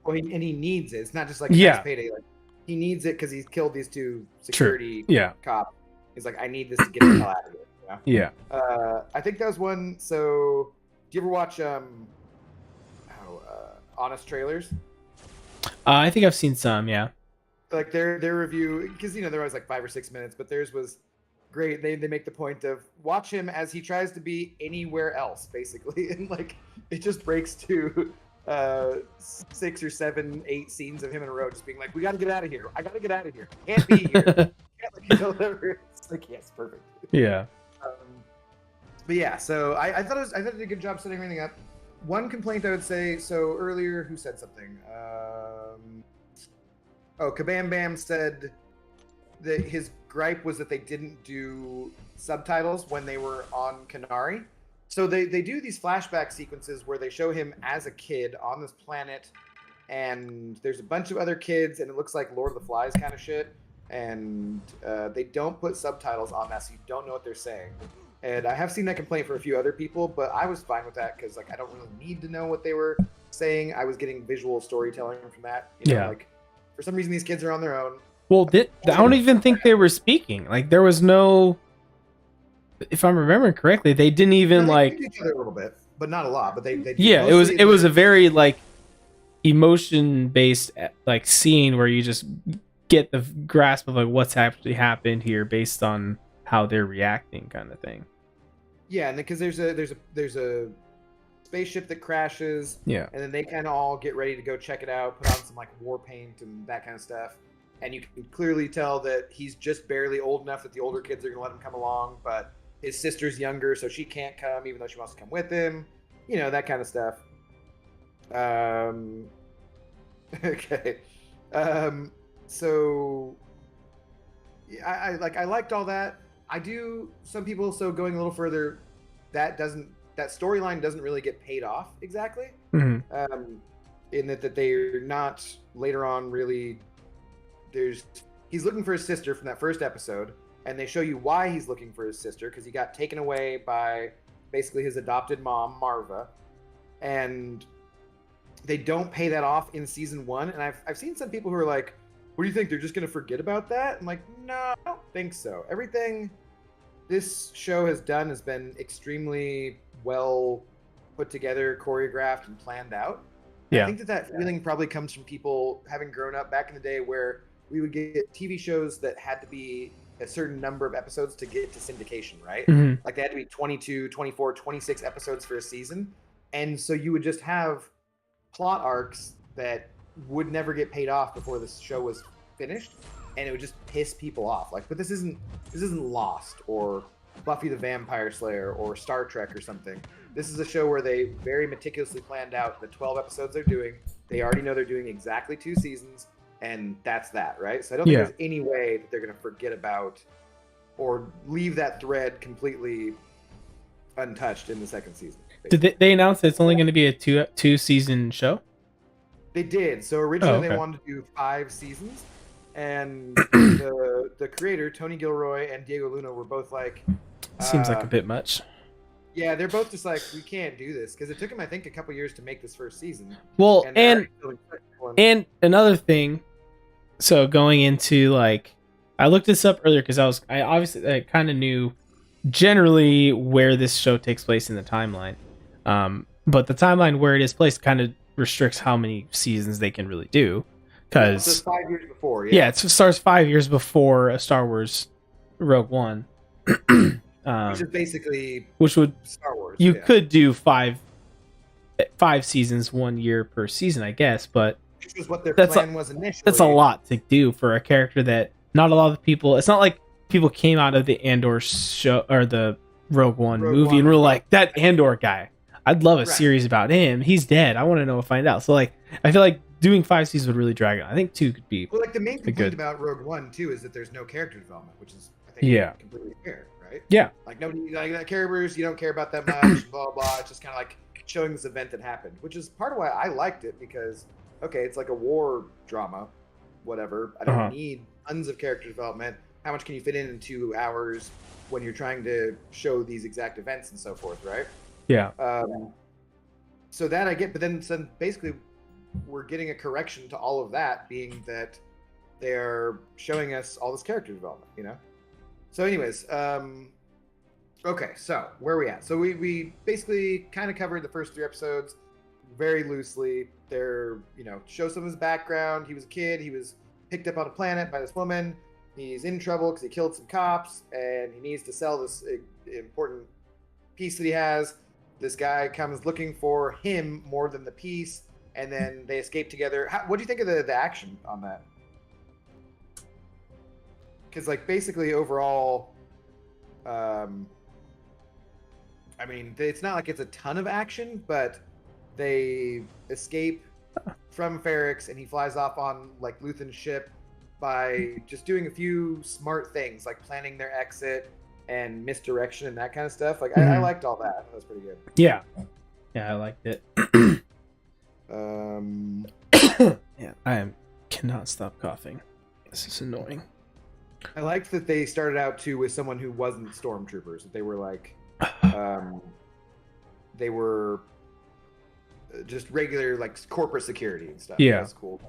Well, and he needs it. It's not just like a nice payday. Like, he needs it because he's killed these two security cops. He's like, I need this to get the hell out of here. You know? Yeah. I think that was one. So, do you ever watch Honest Trailers? I think I've seen some, yeah. Like their review, because they're always like 5 or 6 minutes, but theirs was great. They make the point of watch him as he tries to be anywhere else, basically, and like it just breaks to 6 or 7, 8 scenes of him in a row, just being like, "We got to get out of here. I got to get out of here. Can't be here." It's like, yes, perfect. Yeah. But yeah, so I thought it did a good job setting everything up. One complaint I would say, so earlier, who said something? Kabam Bam said that his gripe was that they didn't do subtitles when they were on Kenari. So they do these flashback sequences where they show him as a kid on this planet, and there's a bunch of other kids, and it looks like Lord of the Flies kind of shit. And they don't put subtitles on that, so you don't know what they're saying. And I have seen that complaint for a few other people, but I was fine with that because like I don't really need to know what they were saying. I was getting visual storytelling from that. Like for some reason these kids are on their own. Well, I don't even think they were speaking. Like there was no, if I'm remembering correctly, they didn't even like each other a little bit, but not a lot. But they yeah, it was a very like emotion based like scene where you just get the grasp of like what's actually happened here based on how they're reacting, kind of thing. Yeah, and because there's a spaceship that crashes. Yeah, and then they kind of all get ready to go check it out, put on some like war paint and that kind of stuff. And you can clearly tell that he's just barely old enough that the older kids are gonna let him come along, but his sister's younger, so she can't come even though she wants to come with him. That kind of stuff. Okay. So I liked all that. I do. Some people, so going a little further, that storyline doesn't really get paid off exactly. Mm-hmm. In that they're not later on really. He's looking for his sister from that first episode, and they show you why he's looking for his sister because he got taken away by basically his adopted mom, Marva, and they don't pay that off in season 1. And I've seen some people who are like, what do you think? They're just going to forget about that? I'm like, no, I don't think so. Everything this show has done has been extremely well put together, choreographed, and planned out. Yeah. I think that feeling probably comes from people having grown up back in the day where we would get TV shows that had to be a certain number of episodes to get to syndication, right? Mm-hmm. Like they had to be 22, 24, 26 episodes for a season. And so you would just have plot arcs that would never get paid off before the show was finished, and it would just piss people off. Like, but this isn't Lost or Buffy the Vampire Slayer or Star Trek or something. This is a show where they very meticulously planned out the 12 episodes they're doing. They already know they're doing exactly 2 seasons, and that's that, right? So I don't think there's any way that they're going to forget about or leave that thread completely untouched in the second season. Basically. Did they announce that it's only going to be a two season show? They did. So originally they wanted to do 5 seasons, and the creator Tony Gilroy and Diego Luna were both like, seems like a bit much. Yeah, they're both just like, we can't do this because it took them, I think, a couple years to make this first season. Well, and another thing. So going into like, I looked this up earlier because I obviously kind of knew generally where this show takes place in the timeline, but the timeline where it is placed kind of restricts how many seasons they can really do, because it's 5 years before. It starts 5 years before a Star Wars Rogue One, which is basically Star Wars. You could do five seasons, 1 year per season, I guess, but which was what their plan was initially. That's a lot to do for a character that not a lot of people. It's not like people came out of the Andor show or the Rogue One movie and were like, that Andor guy, I'd love a Right. series about him. He's dead. I want to know and find out. So like, I feel like doing 5 seasons would really drag it on. I think 2 could be Well, like the main complaint good. about Rogue One too is that there's no character development, which is I think Yeah. completely fair, right? Yeah. Like nobody like that characters you don't care about that much, blah blah. It's just kind of like showing this event that happened, which is part of why I liked it because okay, it's like a war drama, whatever. I don't Uh-huh. need tons of character development. How much can you fit in 2 hours when you're trying to show these exact events and so forth, right? Yeah. So that I get, but then basically we're getting a correction to all of that, being that they're showing us all this character development, you know? So anyways, okay, so where are we at? So we basically kind of covered the first 3 episodes very loosely. They're, you know, show some of his background. He was a kid. He was picked up on a planet by this woman. He's in trouble because he killed some cops, and he needs to sell this important piece that he has. This guy comes looking for him more than the piece, and then they escape together. What do you think of the action on that? Because, like, basically, overall, I mean, it's not like it's a ton of action, but they escape from Ferrix, and he flies off on, like, Luthen's ship by just doing a few smart things, like planning their exit and misdirection and that kind of stuff. Like, I liked all that. That was pretty good. Yeah. Yeah, I liked it. Yeah, cannot stop coughing. This is annoying. I liked that they started out too with someone who wasn't stormtroopers. That they were like, they were just regular like corporate security and stuff. Yeah, that's cool.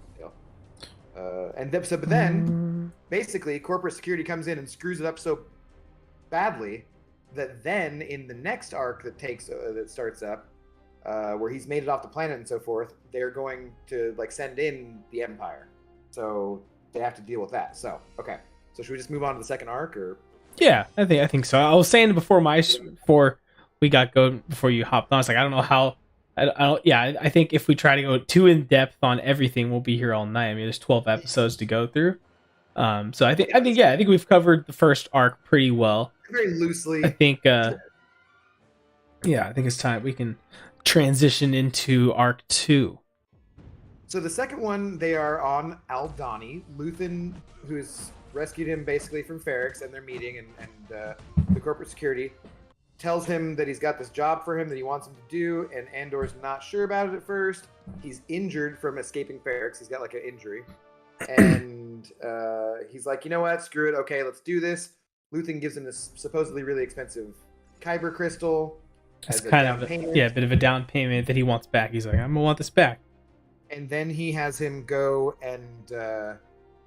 But then basically corporate security comes in and screws it up so badly that then in the next arc that starts up, where he's made it off the planet and so forth, they're going to like send in the Empire, so they have to deal with that. So okay, so should we just move on to the second arc, or? Yeah, I think so. I was saying before we got going, before you hopped on, I was like, I don't know how. I don't. Yeah, I think if we try to go too in depth on everything, we'll be here all night. I mean, there's 12 episodes to go through. So I think we've covered the first arc pretty well. Very loosely. I think. I think it's time we can transition into arc 2. So the second one, they are on Aldani. Luthen, who's rescued him basically from Ferrix, and they're meeting, and the corporate security tells him that he's got this job for him that he wants him to do, and Andor's not sure about it at first. He's injured from escaping Ferrix. He's got like an injury. And he's like, you know what? Screw it. Okay, let's do this. Luthen gives him this supposedly really expensive Kyber crystal. It's kind of a bit of a down payment that he wants back. He's like, I'm going to want this back. And then he has him go and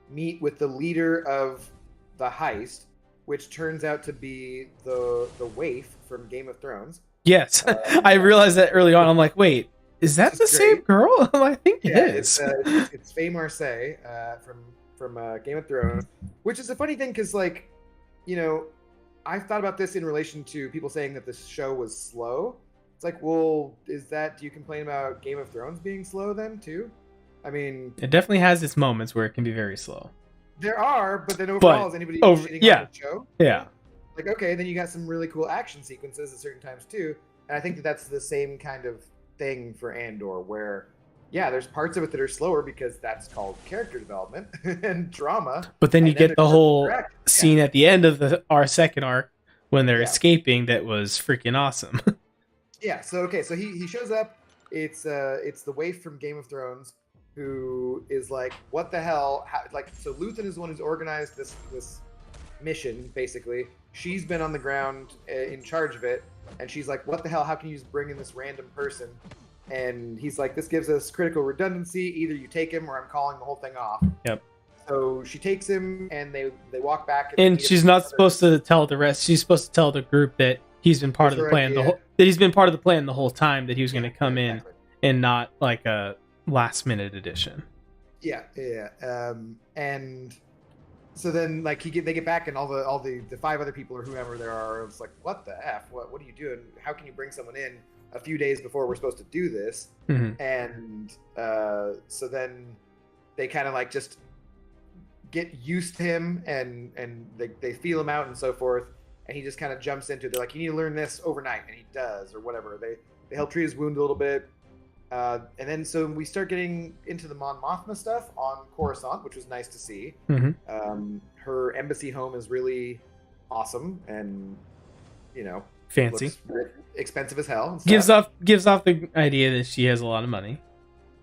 meet with the leader of the heist, which turns out to be the waif from Game of Thrones. Yes, I realized that early on. I'm like, wait, is that the same girl? I think it is. It's Faye Marseille from Game of Thrones, which is a funny thing because, like, you know, I've thought about this in relation to people saying that this show was slow. It's like, well, do you complain about Game of Thrones being slow then too? I mean, it definitely has its moments where it can be very slow. There are, but then overall, is anybody shitting on the show? Yeah. Like, okay, then you got some really cool action sequences at certain times too, and I think that's the same kind of thing for Andor, where, yeah, there's parts of it that are slower because that's called character development and drama. But then you get the whole scene at the end of our second arc when they're escaping that was freaking awesome. Yeah. So okay, so he shows up. It's the waif from Game of Thrones who is like, what the hell? So Luthen is the one who's organized this mission, basically. She's been on the ground in charge of it, and she's like, what the hell? How can you just bring in this random person? And he's like, this gives us critical redundancy. Either you take him or I'm calling the whole thing off. Yep. So she takes him, and they walk back. And she's not supposed to tell the rest. She's supposed to tell the group that he's been part of the plan. That he's been part of the plan the whole time. That he was going to come in and not like a last minute addition. Yeah. And so then, like, they get back, and all the 5 other people or whoever there are, it's like, what the f? What are you doing? How can you bring someone in a few days before we're supposed to do this? Mm-hmm. And so then they kind of like just get used to him, and they feel him out and so forth, and he just kind of jumps into it. They're like, you need to learn this overnight, and he does, or whatever. They help treat his wound a little bit. And then so we start getting into the Mon Mothma stuff on Coruscant, which was nice to see. Her embassy home is really awesome and, Fancy. looks expensive as hell. Gives off the idea that she has a lot of money.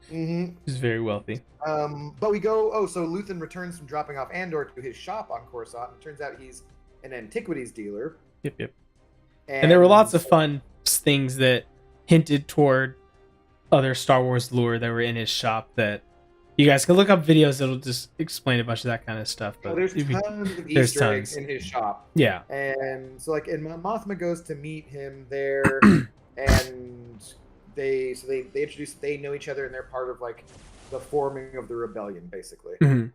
She's very wealthy. But we go. So Luthen returns from dropping off Andor to his shop on Coruscant. It turns out he's an antiquities dealer. Yep. And there were lots of fun things that hinted toward other Star Wars lore that were in his shop that you guys can look up videos that'll just explain a bunch of that kind of stuff. But there's tons of Easter eggs in his shop. Yeah. And so and Mothma goes to meet him there, and they introduce, they know each other, and they're part of like the forming of the rebellion, basically. So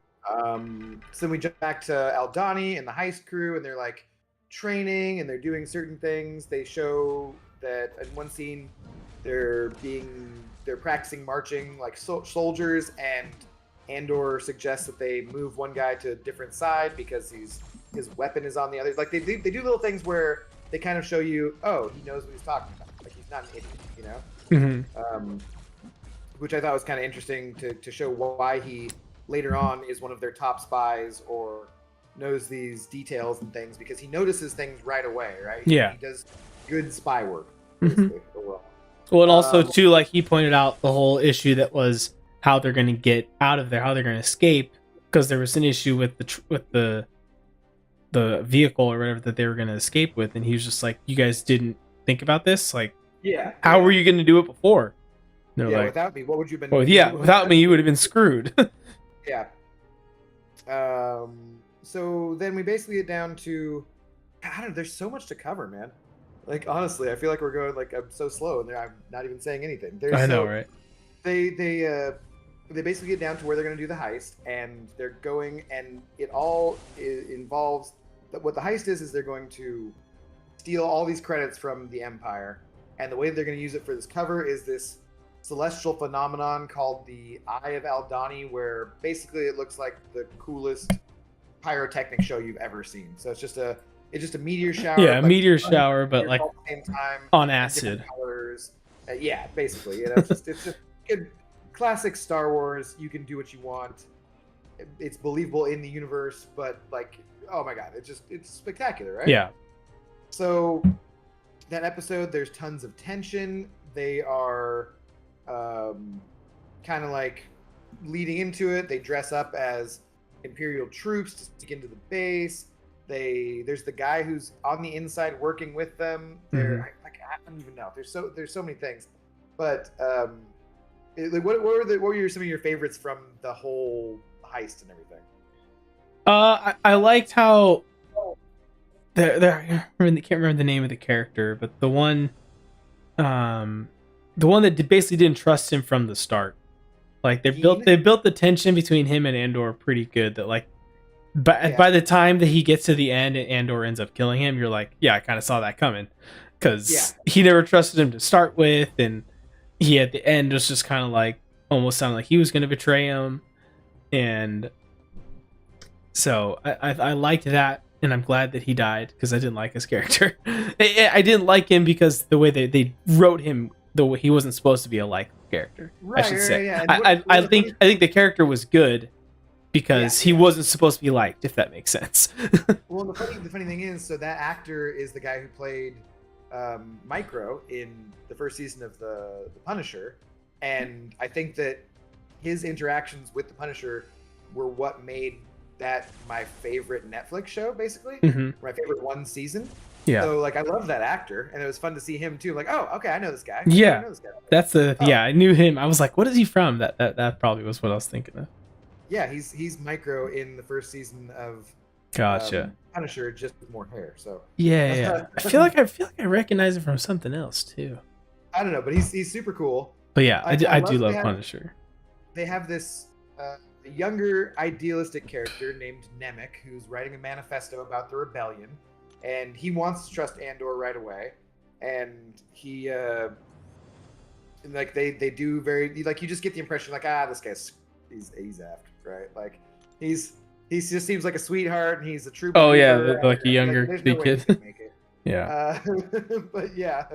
then we jump back to Aldhani and the heist crew, and they're like training and they're doing certain things. They show that in one scene they're practicing marching like soldiers, and Andor suggests that they move one guy to a different side because his weapon is on the other. Like they do little things where they kind of show you, oh, he knows what he's talking about. Like he's not an idiot, which I thought was kind of interesting to show why he later on is one of their top spies or knows these details and things, because he notices things right away, right? Yeah. He does good spy work, basically, overall. Well, and also too, like he pointed out, the whole issue that was how they're going to get out of there, how they're going to escape, because there was an issue with the vehicle or whatever that they were going to escape with, and he was just like, "You guys didn't think about this? Like, how were you going to do it before?" No, like, without me, what would you have been? Well, yeah, without me, you would have been screwed. Yeah. So then we basically get down to, I don't know, there's so much to cover, man. Like, honestly, I feel like we're going, like, I'm so slow, and I'm not even saying anything. I know, right? They basically get down to where they're going to do the heist, and they're going, and it all involves, what the heist is they're going to steal all these credits from the Empire, and the way they're going to use it for this cover is this celestial phenomenon called the Eye of Aldhani, where basically it looks like the coolest pyrotechnic show you've ever seen. So it's just a meteor shower. Yeah, a meteor shower, but like at the same time, on acid. Colors. Yeah, basically. It's just good classic Star Wars. You can do what you want. It's believable in the universe, but like, oh my god, it's spectacular, right? Yeah. So that episode, there's tons of tension. They are kind of like leading into it. They dress up as Imperial troops to sneak into the base. There's the guy who's on the inside working with them. I don't even know. There's so many things, but what were some of your favorites from the whole heist and everything? I liked how I can't remember the name of the character, but the one that basically didn't trust him from the start. Like they built the tension between him and Andor pretty good. That like, by the time that he gets to the end and Andor ends up killing him, you're like, yeah, I kind of saw that coming, because he never trusted him to start with, and he at the end was just kind of like almost sounded like he was going to betray him, and so I liked that, and I'm glad that he died because I didn't like his character. I didn't like him because the way they wrote him, the way he wasn't supposed to be a likable character. Right, I should say. Yeah. I think the character was good because he wasn't supposed to be liked, if that makes sense. Well, the funny thing is, so that actor is the guy who played Micro in the first season of the Punisher, and I think that his interactions with the Punisher were what made that my favorite Netflix show, basically. My favorite one season. Yeah. So like I love that actor, and it was fun to see him too. Like, oh, okay, I know this guy. Yeah. I know this guy. That's I knew him. I was like, what is he from? That probably was what I was thinking of. Yeah, he's Micro in the first season of Punisher, just with more hair. So yeah. I feel like I recognize him from something else too. I don't know, but he's super cool. But yeah, I do love Punisher. They have this younger idealistic character named Nemec who's writing a manifesto about the rebellion, and he wants to trust Andor right away, and he like they do very, like, you just get the impression like, this guy's he's aft, right? Like he just seems like a sweetheart, and he's a true believer. Oh yeah, like a younger like, no kid. Make it. Yeah. But yeah,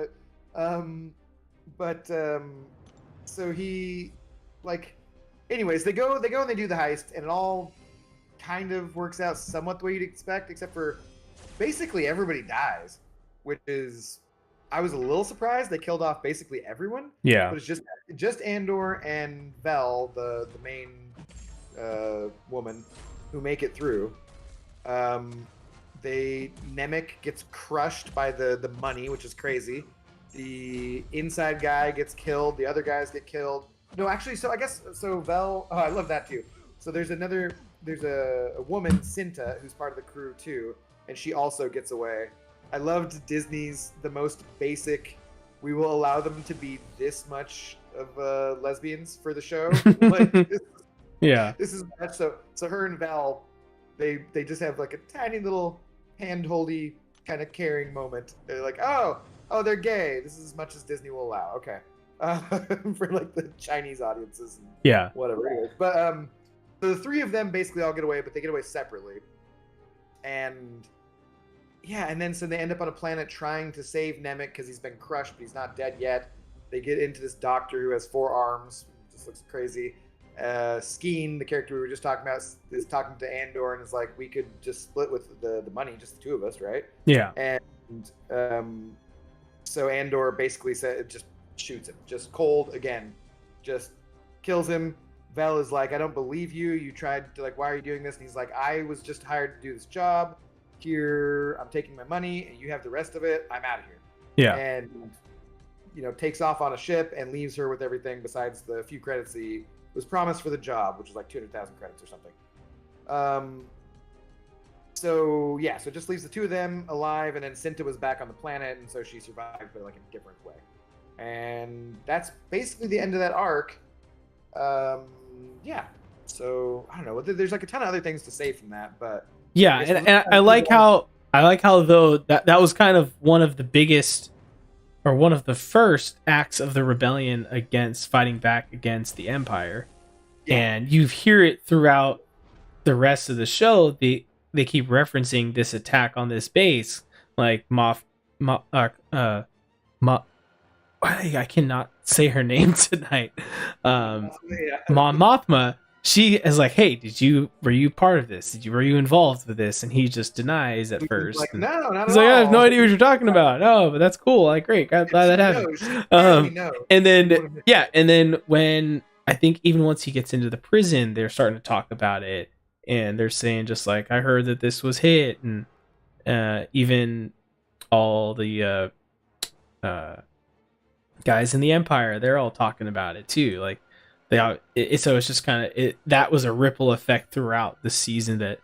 but so he like, anyways, they go and they do the heist, and it all kind of works out somewhat the way you'd expect, except for basically everybody dies, which is, I was a little surprised they killed off basically everyone. Yeah. But it's just Andor and Vel, the main woman, who make it through. Nemec gets crushed by the money, which is crazy. The inside guy gets killed. The other guys get killed. No, actually, so I guess so. Vel. Oh, I love that too. So there's a woman, Cinta, who's part of the crew too, and she also gets away. I loved Disney's the most basic. We will allow them to be this much of lesbians for the show. Like, Yeah. this is much so. So her and Val, they just have like a tiny little hand-holdy kind of caring moment. They're like, oh, they're gay. This is as much as Disney will allow. Okay, for like the Chinese audiences and Yeah. whatever it is. But so the three of them basically all get away, but they get away separately. And yeah, and then so they end up on a planet trying to save Nemec because he's been crushed, but he's not dead yet. They get into this doctor who has 4 arms. Just looks crazy. Skeen, the character we were just talking about, is talking to Andor and is like, we could just split with the money, just the two of us, right? Yeah. And so Andor basically just shoots him, just cold again, just kills him. Vel is like, I don't believe you. You tried to, like, why are you doing this? And he's like, I was just hired to do this job. Here, I'm taking my money, and you have the rest of it. I'm out of here. Yeah. And takes off on a ship and leaves her with everything besides the few credits he was promised for the job, which is like 200,000 credits or something. So yeah, so it just leaves the two of them alive, and then Cinta was back on the planet, and so she survived, but like in a different way. And that's basically the end of that arc. Yeah. So I don't know. There's like a ton of other things to say from that, but yeah, and I like how though that was kind of one of the biggest, or one of the first acts of the rebellion against fighting back against the Empire. Yeah. And you hear it throughout the rest of the show. They keep referencing this attack on this base, like I cannot say her name tonight. Mon Mothma. She is like, hey, were you part of this? Were you involved with this? And he just denies at first. Like, no, not at he's all. Like, I have no idea what you're talking about. No, but that's cool. Like, great. Glad that happened. And then when I think even once he gets into the prison, they're starting to talk about it, and they're saying just like, I heard that this was hit, and even all the guys in the Empire, they're all talking about it too. Like, so it's just kind of that was a ripple effect throughout the season that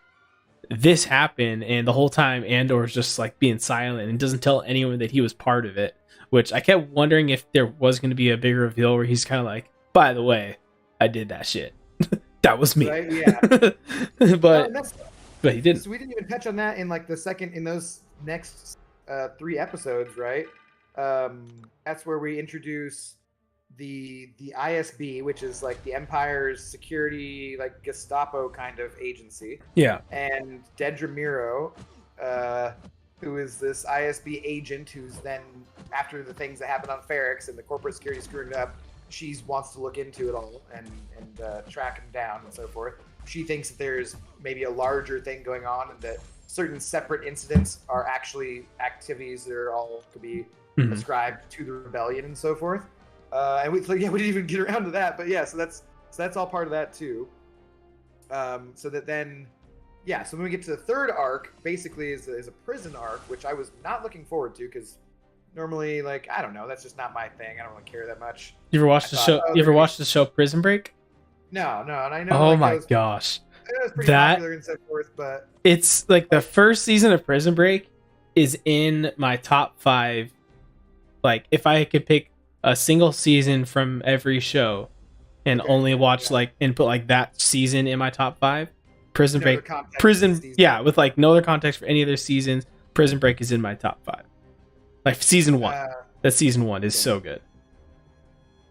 this happened, and the whole time Andor's just like being silent and doesn't tell anyone that he was part of it. Which I kept wondering if there was going to be a big reveal where he's kind of like, by the way, I did that shit. That was me. Right, yeah. but he didn't. So we didn't even touch on that in like those next 3 episodes, right? That's where we introduce the ISB, which is like the Empire's security, like Gestapo kind of agency. Yeah. And Dedra Miro, who is this ISB agent who's then, after the things that happened on Ferrix and the corporate security screwing it up, she wants to look into it all and track him down and so forth. She thinks that there's maybe a larger thing going on, and that certain separate incidents are actually activities that are all could be ascribed to the rebellion and so forth. And we didn't even get around to that, but yeah, so that's all part of that too. So when we get to the third arc, basically is a prison arc, which I was not looking forward to, because normally, like, I don't know, that's just not my thing. I don't really care that much. You ever watched the show? You ever watched the show Prison Break? No, and I know. Oh my gosh, it was pretty popular and so forth, but it's like the first season of Prison Break is in my top 5. Like, if I could pick a single season from every show and only watch and put like that season in my top 5, Prison Break, with like no other context for any other seasons, Prison Break is in my top 5. Like season 1, that season 1 is so good.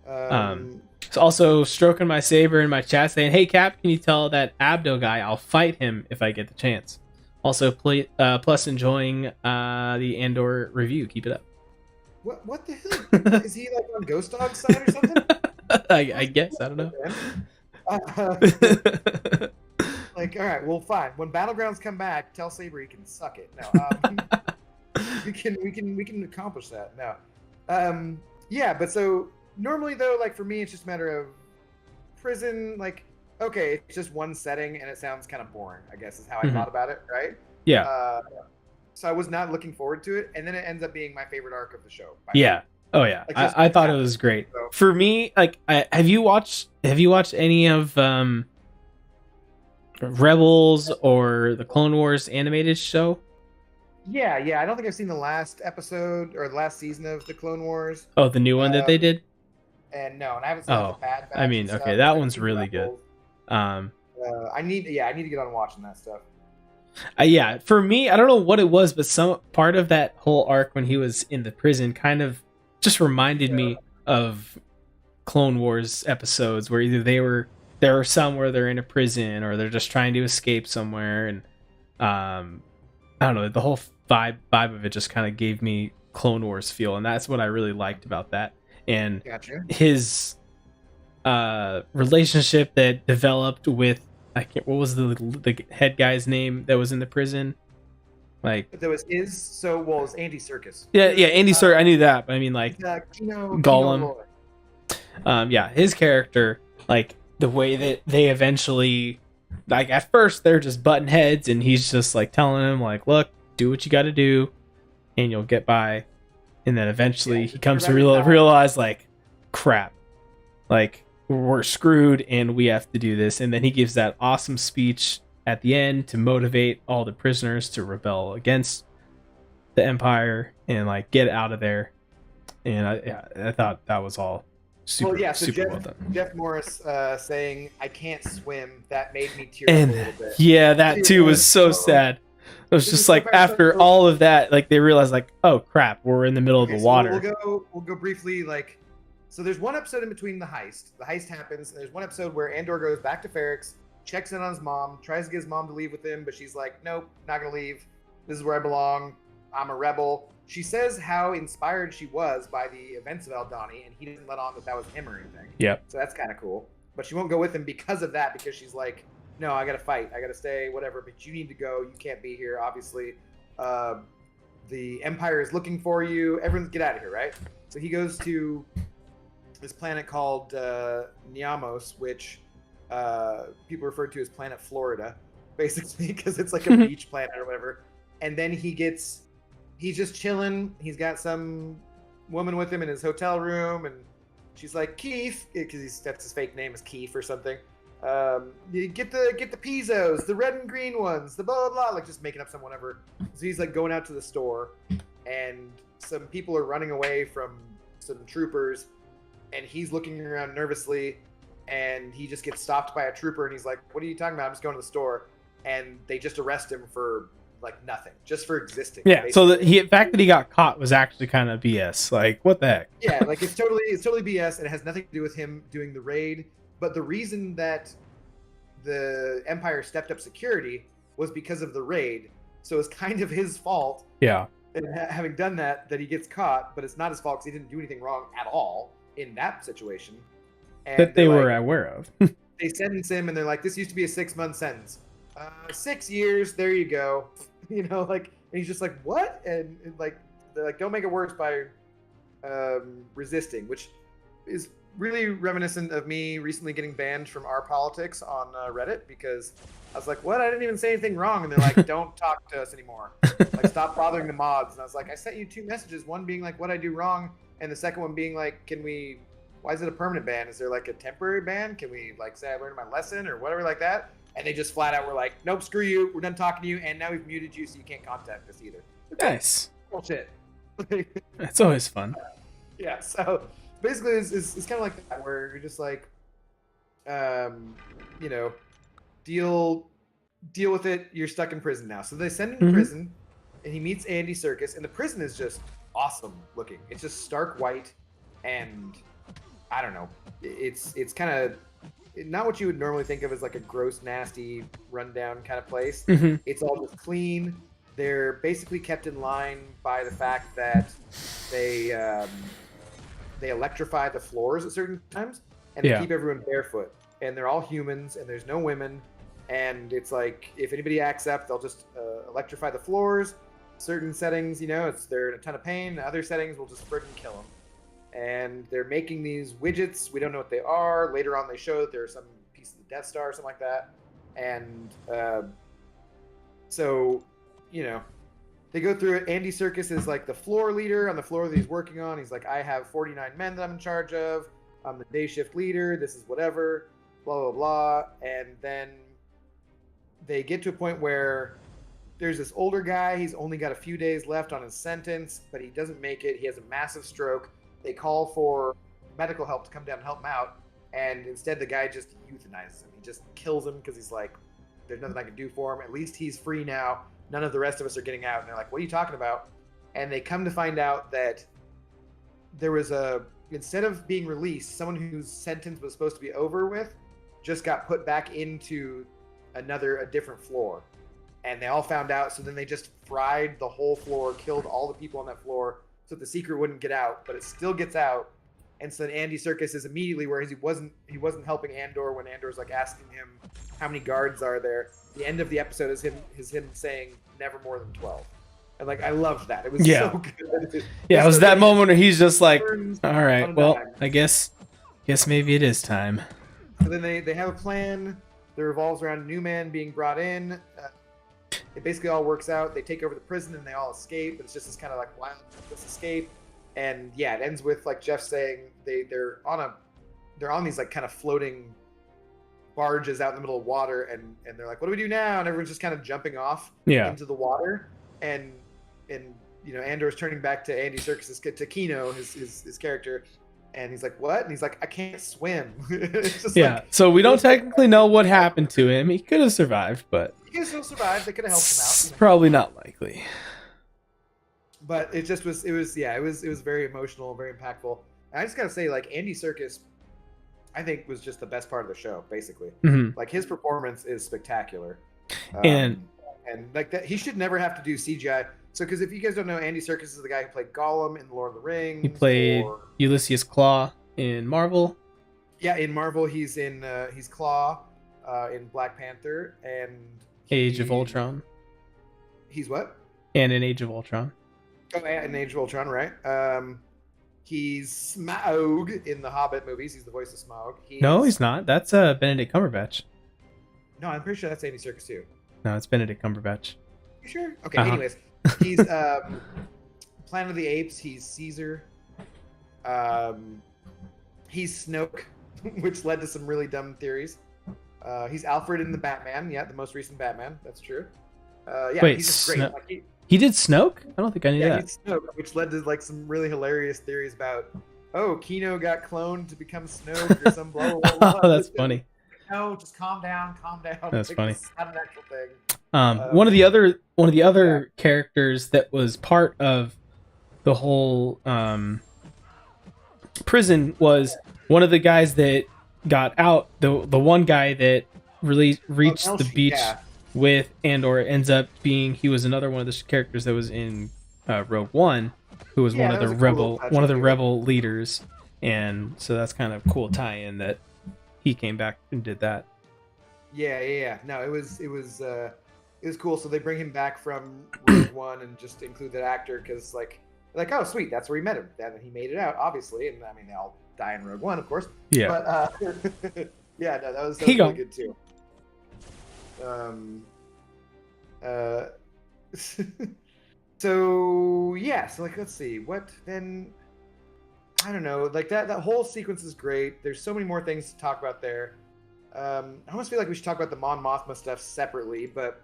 It's also stroking my saber in my chat saying, hey Cap, can you tell that Abdo guy I'll fight him if I get the chance. Also plus enjoying the Andor review. Keep it up. What the hell is he like on Ghost Dog's side or something? I guess I don't know. Uh, like, all right, well, fine. When Battlegrounds come back, tell Saber he can suck it. No, we can accomplish that. No, yeah, but so normally though, like for me, it's just a matter of prison. Like, okay, it's just one setting, and it sounds kind of boring. I guess is how I thought about it, right? Yeah. So I was not looking forward to it, and then it ends up being my favorite arc of the show. Yeah. Oh yeah. Like, I thought it was great. So, For me, like, have you watched any of Rebels or the Clone Wars animated show? yeah. I don't think I've seen the last episode or the last season of the Clone Wars. Oh, the new one that they did? And no, and I haven't seen like, the Bad Batch. I mean, and stuff, okay, that but one's really good. I need to get on watching that stuff. Yeah, for me, I don't know what it was, but some part of that whole arc when he was in the prison kind of just reminded me of Clone Wars episodes where either there are some where they're in a prison or they're just trying to escape somewhere, and I don't know, the whole vibe of it just kind of gave me Clone Wars feel, and that's what I really liked about that. And Gotcha. his relationship that developed with, what was the head guy's name that was in the prison? Like, But there was it was Andy Serkis. yeah, Andy Serkis. I knew that, but I mean, like, Gollum. Yeah, his character, like the way that they eventually, like at first they're just button heads, and he's just like telling him like, look, do what you got to do, and you'll get by. And then eventually he comes to realize like, crap, like we're screwed and we have to do this. And then he gives that awesome speech at the end to motivate all the prisoners to rebel against the Empire and like get out of there. And I thought that was all super, super well done. Jeff Morris saying, "I can't swim," that made me tear and up a little bit. Yeah, that too was so sad. It was just like after all of that, like they realized like, oh crap, we're in the middle of the water. We'll go briefly like, so there's one episode in between the heist. The heist happens, and there's one episode where Andor goes back to Ferrix, checks in on his mom, tries to get his mom to leave with him, but she's like, nope, not gonna leave. This is where I belong. I'm a rebel. She says how inspired she was by the events of Aldhani, and he didn't let on that was him or anything. Yep. So that's kind of cool. But she won't go with him because of that, because she's like, no, I gotta fight. I gotta stay, whatever. But you need to go. You can't be here, obviously. The Empire is looking for you. Everyone get out of here, right? So he goes to this planet called Niamos, which people refer to as Planet Florida, basically, because it's like a beach planet or whatever. And then he's just chilling. He's got some woman with him in his hotel room, and she's like, Keith, because that's his fake name is Keith or something. You get the Pizzos, the red and green ones, the blah blah blah, like just making up some whatever. So he's like going out to the store, and some people are running away from some troopers, and he's looking around nervously, and he just gets stopped by a trooper, and he's like, "What are you talking about? I'm just going to the store," and they just arrest him for like nothing, just for existing. Yeah. Basically. So the fact that he got caught was actually kind of BS. Like, what the heck? Yeah, like it's totally BS, and it has nothing to do with him doing the raid. But the reason that the Empire stepped up security was because of the raid. So it's kind of his fault. Yeah. And having done that he gets caught, but it's not his fault because he didn't do anything wrong at all in that situation. And that they were aware of. They sentence him, and they're like, "This used to be a 6-month sentence. 6 years. There you go." You know, like, and he's just like, "What?" And like, they're like, "Don't make it worse by resisting," which is really reminiscent of me recently getting banned from our politics on Reddit, because I was like, what? I didn't even say anything wrong. And they're like, don't talk to us anymore. Like, stop bothering the mods. And I was like, I sent you 2 messages, one being like, what I do wrong, and the second one being like, why is it a permanent ban? Is there like a temporary ban? Can we like say I learned my lesson or whatever like that? And they just flat out were like, nope, screw you. We're done talking to you. And now we've muted you, so you can't contact us either. Nice. Bullshit. That's always fun. Yeah, so basically it's kind of like that, where you're just like, you know, deal with it. You're stuck in prison now. So they send him to prison, and he meets Andy Serkis, and the prison is just awesome looking. It's just stark white, and I don't know. It's kind of not what you would normally think of as like a gross, nasty, rundown kind of place. It's all just clean. They're basically kept in line by the fact that they they electrify the floors at certain times, and they Yeah. keep everyone barefoot. And they're all humans, and there's no women. And it's like if anybody acts up, they'll just electrify the floors. Certain settings, they're in a ton of pain. Other settings will just freaking kill them. And they're making these widgets. We don't know what they are. Later on, they show that there's some piece of the Death Star or something like that. And so, they go through it. Andy Serkis is like the floor leader on the floor that he's working on. He's like, I have 49 men that I'm in charge of. I'm the day shift leader. This is whatever, blah, blah, blah. And then they get to a point where there's this older guy. He's only got a few days left on his sentence, but he doesn't make it. He has a massive stroke. They call for medical help to come down and help him out. And instead, the guy just euthanizes him. He just kills him because he's like, there's nothing I can do for him. At least he's free now. None of the rest of us are getting out. And they're like, what are you talking about? And they come to find out that there was instead of being released, someone whose sentence was supposed to be over with just got put back into a different floor. And they all found out. So then they just fried the whole floor, killed all the people on that floor so the secret wouldn't get out, but it still gets out. And so then Andy Serkis is immediately, whereas he wasn't helping Andor when Andor's like asking him how many guards are there. The end of the episode is him saying never more than 12. And like I loved that. It was so good. Yeah, it was that moment where he's just like, all right, well, dime. I guess maybe it is time. So then they have a plan that revolves around a new man being brought in. It basically all works out. They take over the prison and they all escape. But it's just this kind of like wild escape. And yeah, it ends with like Jeff saying they're on these like kind of floating barges out in the middle of water, and they're like, what do we do now? And everyone's just kind of jumping off into the water. And Andor's turning back to Andy Serkis, to Kino, his character, and he's like, what? And he's like, I can't swim. It's just so we don't technically know what happened to him. He could have survived, but he could have still survived. They could have helped him out. It's probably not likely. But it just was very emotional, very impactful. And I just gotta say, like, Andy Serkis, I think was just the best part of the show, basically. Mm-hmm. Like his performance is spectacular. And like that, he should never have to do CGI. So, because if you guys don't know, Andy Serkis is the guy who played Gollum in Lord of the Rings. He played Ulysses Claw in Marvel. Yeah, in Marvel, he's Claw in Black Panther and Age of Ultron. He's what? And in Age of Ultron. Oh, yeah, in Age of Ultron, right? He's Smaug in the Hobbit movies. He's the voice of Smaug. No, he's not. That's Benedict Cumberbatch. No, I'm pretty sure that's Andy Serkis too. No, it's Benedict Cumberbatch. You sure? Okay. Anyways, he's Planet of the Apes. He's Caesar. He's Snoke, which led to some really dumb theories. He's Alfred in the Batman. Yeah, the most recent Batman. That's true. Yeah, wait, he's just great. He did Snoke? I don't think I knew that. He's Snoke, which led to like some really hilarious theories about, Kino got cloned to become Snoke or some blah blah blah. Oh, that's funny. No, just calm down. That's funny. It's not an actual thing. One of the other characters that was part of the whole prison was one of the guys that got out. The one guy that really reached the beach with Andor ends up being, he was another one of the characters that was in Rogue One, who was one of the rebel leaders, and so that's kind of cool tie-in that he came back and did that. Yeah. No, it was cool. So they bring him back from Rogue One and just include that actor because like oh sweet, that's where he met him. Then he made it out, obviously, and I mean they all die in Rogue One, of course. Yeah. But yeah, no, that was really good too. So like let's see what then. I don't know, like that whole sequence is great. There's so many more things to talk about there. I almost feel like we should talk about the Mon Mothma stuff separately, but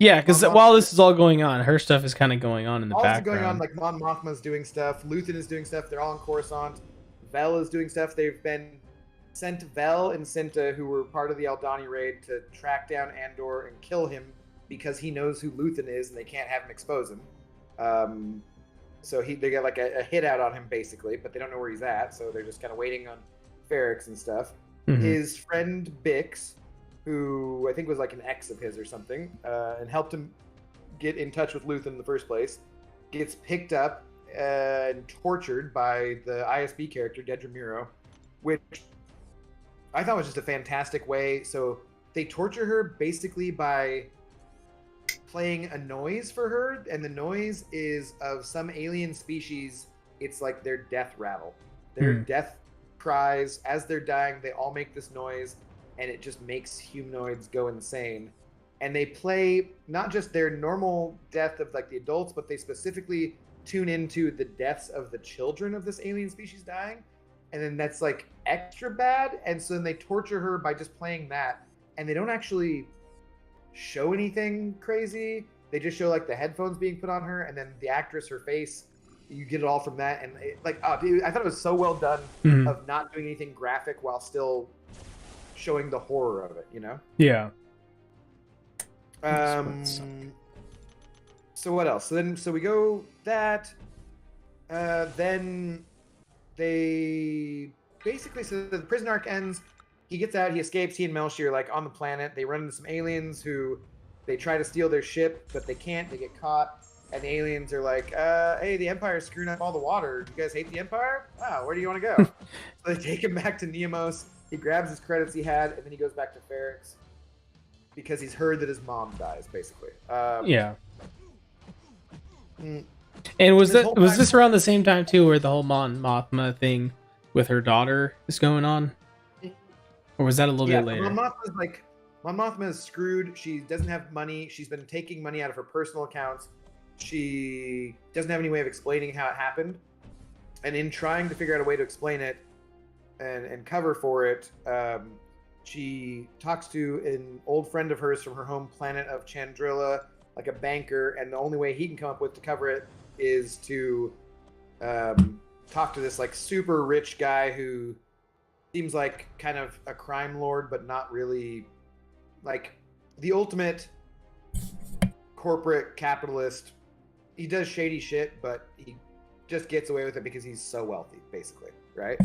yeah, because while this is all going on, her stuff is kind of going on in the background. Going on, like Mon Mothma's doing stuff, Luthen is doing stuff. They're all in Coruscant. Vel is doing stuff. They've been sent Vel and Cinta, who were part of the Aldani raid, to track down Andor and kill him because he knows who Luthen is and they can't have him expose him. So they got like a hit out on him basically, but they don't know where he's at, so they're just kind of waiting on Ferrix and stuff. Mm-hmm. His friend Bix, who I think was like an ex of his or something, and helped him get in touch with Luthen in the first place, gets picked up and tortured by the ISB character Dedra Miro, which I thought was just a fantastic way. So they torture her basically by playing a noise for her, and the noise is of some alien species. It's like their death rattle, their death cries as they're dying. They all make this noise, and it just makes humanoids go insane. And they play not just their normal death of like the adults, but they specifically tune into the deaths of the children of this alien species dying, and then that's like extra bad. And so then they torture her by just playing that, and they don't actually show anything crazy. They just show like the headphones being put on her, and then the actress, her face, you get it all from that. And it, like, oh, dude, I thought it was so well done of not doing anything graphic while still showing the horror of it, you know? Yeah. So what else? So we go that. Then they basically, so the prison arc ends. He gets out, he escapes. He and Melshi are like on the planet. They run into some aliens who they try to steal their ship, but they can't. They get caught, and the aliens are like, "Hey, the Empire's screwing up all the water. Do you guys hate the Empire? Wow, where do you want to go?" So they take him back to Neamos. He grabs his credits he had, and then he goes back to Ferrex because he's heard that his mom dies, basically. Yeah. And was this around the same time too, where the whole Mon Mothma thing with her daughter is going on, or was that a little bit later? Mon Mothma is screwed. She doesn't have money. She's been taking money out of her personal accounts. She doesn't have any way of explaining how it happened, and in trying to figure out a way to explain it and cover for it, she talks to an old friend of hers from her home planet of Chandrilla, like a banker, and the only way he can come up with to cover it is to talk to this like super rich guy who seems like kind of a crime lord, but not really, like the ultimate corporate capitalist. He does shady shit, but he just gets away with it because he's so wealthy, basically, right?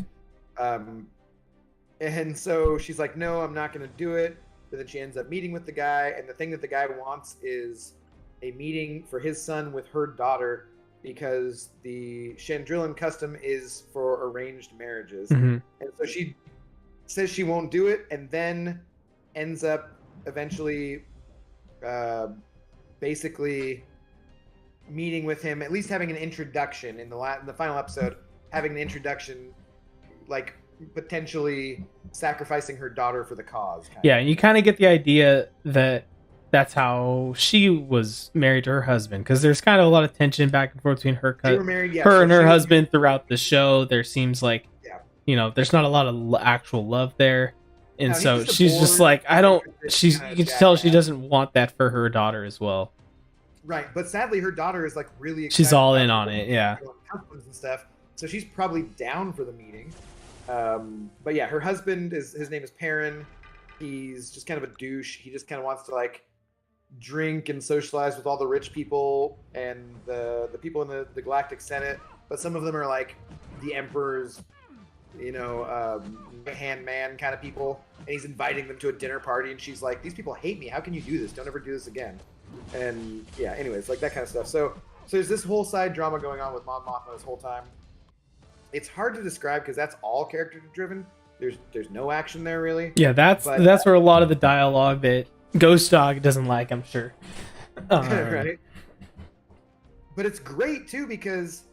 And so she's like, no, I'm not going to do it. But then she ends up meeting with the guy, and the thing that the guy wants is a meeting for his son with her daughter, because the Chandrillan custom is for arranged marriages. And so she says she won't do it, and then ends up eventually basically meeting with him, at least having an introduction in the final episode, having an introduction, like potentially sacrificing her daughter for the cause. Yeah, and you kind of get the idea that that's how she was married to her husband, because there's kind of a lot of tension back and forth between her and her husband throughout the show. There seems like, there's not a lot of actual love there, and so she's just like, you can just tell she doesn't want that for her daughter as well. Right, but sadly her daughter is like really excited. She's all in on it, yeah. And stuff, so she's probably down for the meeting. But yeah, her husband his name is Perrin. He's just kind of a douche. He just kind of wants to like drink and socialize with all the rich people and the people in the Galactic Senate, but some of them are like the Emperor's, hand man kind of people, and he's inviting them to a dinner party, and she's like, these people hate me. How can you do this? Don't ever do this again. And yeah, anyways, like that kind of stuff. So there's this whole side drama going on with Mon Mothma this whole time. It's hard to describe because that's all character driven. There's no action there really. Yeah, that's where a lot of the dialogue that Ghost Dog doesn't like, I'm sure. Right. But it's great too because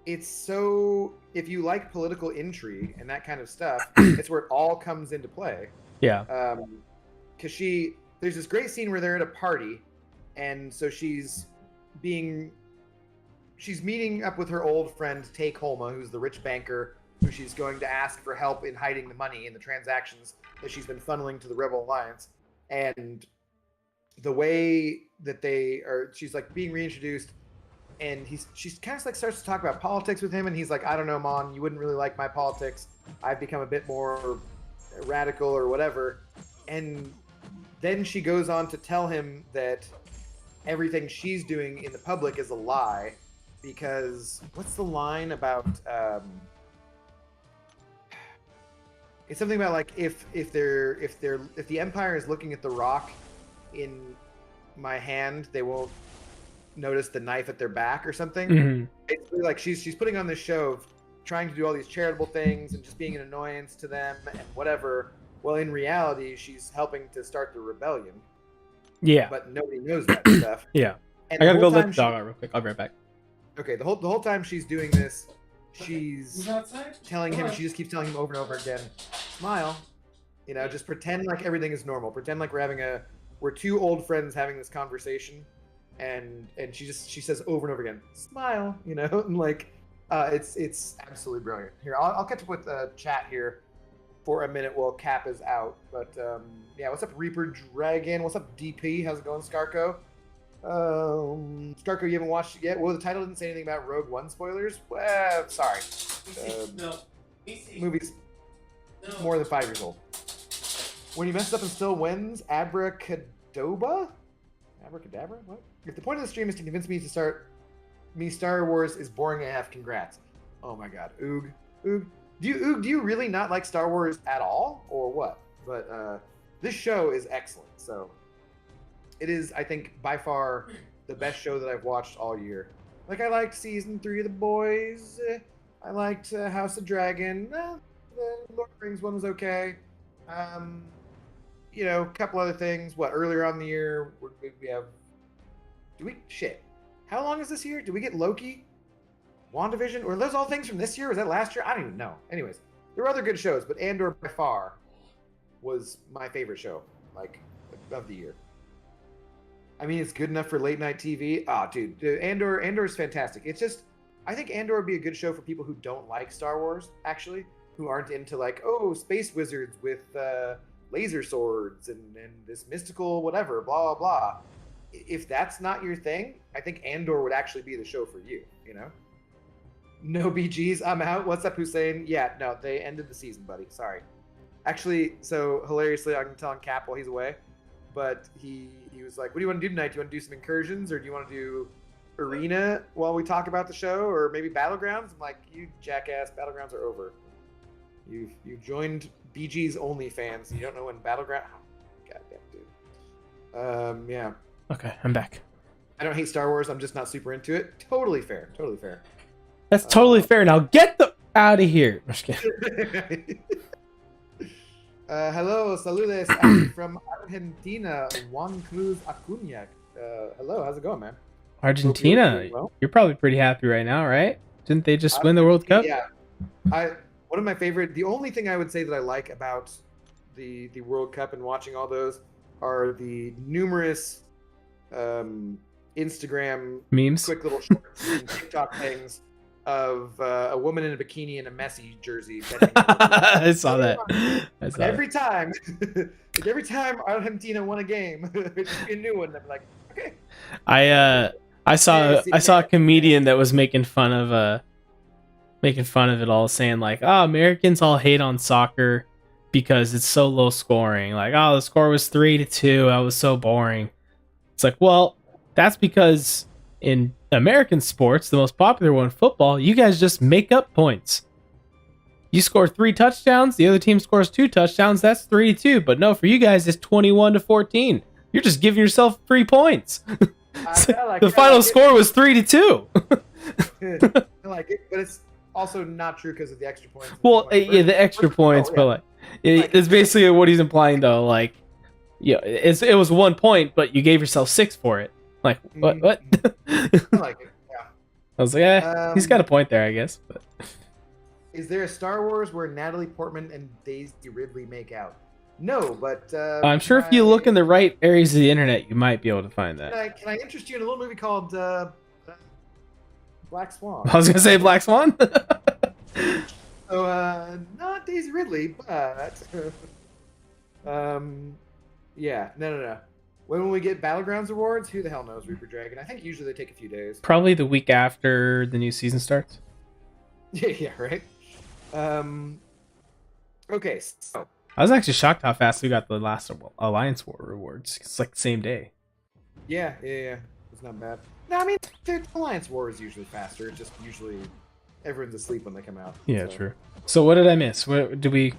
it's so, if you like political intrigue and that kind of stuff, it's where it all comes into play. Yeah. Because there's this great scene where they're at a party, and so she's meeting up with her old friend Take Holma, who's the rich banker who she's going to ask for help in hiding the money in the transactions that she's been funneling to the Rebel Alliance. And the way that she's like being reintroduced, and she kind of like starts to talk about politics with him, and he's like, I don't know, Mon, you wouldn't really like my politics. I've become a bit more radical or whatever. And then she goes on to tell him that everything she's doing in the public is a lie, because what's the line about it's something about like if the Empire is looking at the rock in my hand, they won't noticed the knife at their back or something. Mhm. Basically, like she's putting on this show of trying to do all these charitable things and just being an annoyance to them and whatever. Well, in reality, she's helping to start the rebellion, Yeah. but nobody knows that stuff. Yeah. And I the gotta whole go let time the dog out real quick. I'll be right back. Okay, the whole time she's doing this, she's Who's outside? telling him. She just keeps telling him over and over again, "Smile, you know, just pretend like everything is normal. Pretend like we're two old friends having this conversation." And she says over and over again, "Smile," you know, and like it's absolutely brilliant. Here, I'll catch up with chat here for a minute while Cap is out. But yeah, what's up, Reaper Dragon? What's up, DP? How's it going, Scarco? Scarco, you haven't watched it yet? Well, the title didn't say anything about Rogue One spoilers. Well, sorry. No. Movie's No. more than 5 years old. When he messes up and still wins, Abracadabra? Abracadabra? What? If the point of the stream is to convince me to start Star Wars is boring AF, congrats. Oh my god. Oog. Do you really not like Star Wars at all? Or what? But this show is excellent, so it is, I think, by far the best show that I've watched all year. Like, I liked season 3 of The Boys. I liked House of Dragon. The Lord of the Rings one was okay. You know, a couple other things. What, earlier on in the year, we have... Shit. How long is this year? Did we get Loki? WandaVision? Were those all things from this year? Was that last year? I don't even know. Anyways, there were other good shows, but Andor by far was my favorite show, like, of the year. I mean, it's good enough for late night TV. Dude, Andor is fantastic. It's just, I think Andor would be a good show for people who don't like Star Wars, actually, who aren't into like, oh, space wizards with laser swords and this mystical whatever, blah, blah, blah. If that's not your thing, I think Andor would actually be the show for you, you know? No BGs, I'm out. What's up, Hussein? Yeah, no, they ended the season, buddy. Sorry. Actually, so hilariously, I'm telling Cap while he's away, but he was like, what do you want to do tonight? Do you want to do some incursions, or do you want to do arena while we talk about the show, or maybe battlegrounds? I'm like, you jackass, battlegrounds are over. You joined BG's OnlyFans. You don't know when battleground. Oh, goddamn, dude. Yeah. Okay, I'm back. I don't hate Star Wars. I'm just not super into it. Totally fair. Totally fair. That's totally fair. Now get the out of here. I'm just kidding. Hello, saludes from Argentina, Juan Cruz Acuña. Hello, how's it going, man? Argentina, Well, you're probably pretty happy right now, right? Didn't they just win the World Cup? Yeah. One of my favorite, the only thing I would say that I like about the World Cup and watching all those are the numerous Instagram Memes. quick little shorts and TikTok things of a woman in a bikini in a Messi jersey. I saw that. Every time, like every time Argentina won a game, it's a new one. I'm like, okay. I saw a comedian that was making fun of it all, saying like, oh, Americans all hate on soccer because it's so low scoring. Like, oh, the score was 3-2. That was so boring. It's like, well, that's because in American sports, the most popular one, football, you guys just make up points. You score 3 touchdowns, the other team scores 2 touchdowns, that's 3-2. But no, for you guys, it's 21-14. You're just giving yourself 3 points. The final score was 3-2. I like it, but it's also not true because of the extra points. Well, yeah, the extra points, but like, it's basically what he's implying, though. Like, yeah, it was 1 point, but you gave yourself 6 for it. Like, what? What? I like it. Yeah. I was like, he's got a point there, I guess. But is there a Star Wars where Natalie Portman and Daisy Ridley make out? No, but I'm sure if you look in the right areas of the internet, you might be able to find that. Can I interest you in a little movie called Black Swan? I was gonna say Black Swan. So, not Daisy Ridley, but yeah, no. When will we get Battlegrounds awards? Who the hell knows, Reaper Dragon? I think usually they take a few days. Probably the week after the new season starts. Yeah, right. Okay, so I was actually shocked how fast we got the last Alliance War rewards. It's like the same day. Yeah, it's not bad. No, I mean, the Alliance War is usually faster. It's just usually everyone's asleep when they come out. Yeah, so. True. So what did I miss? What did we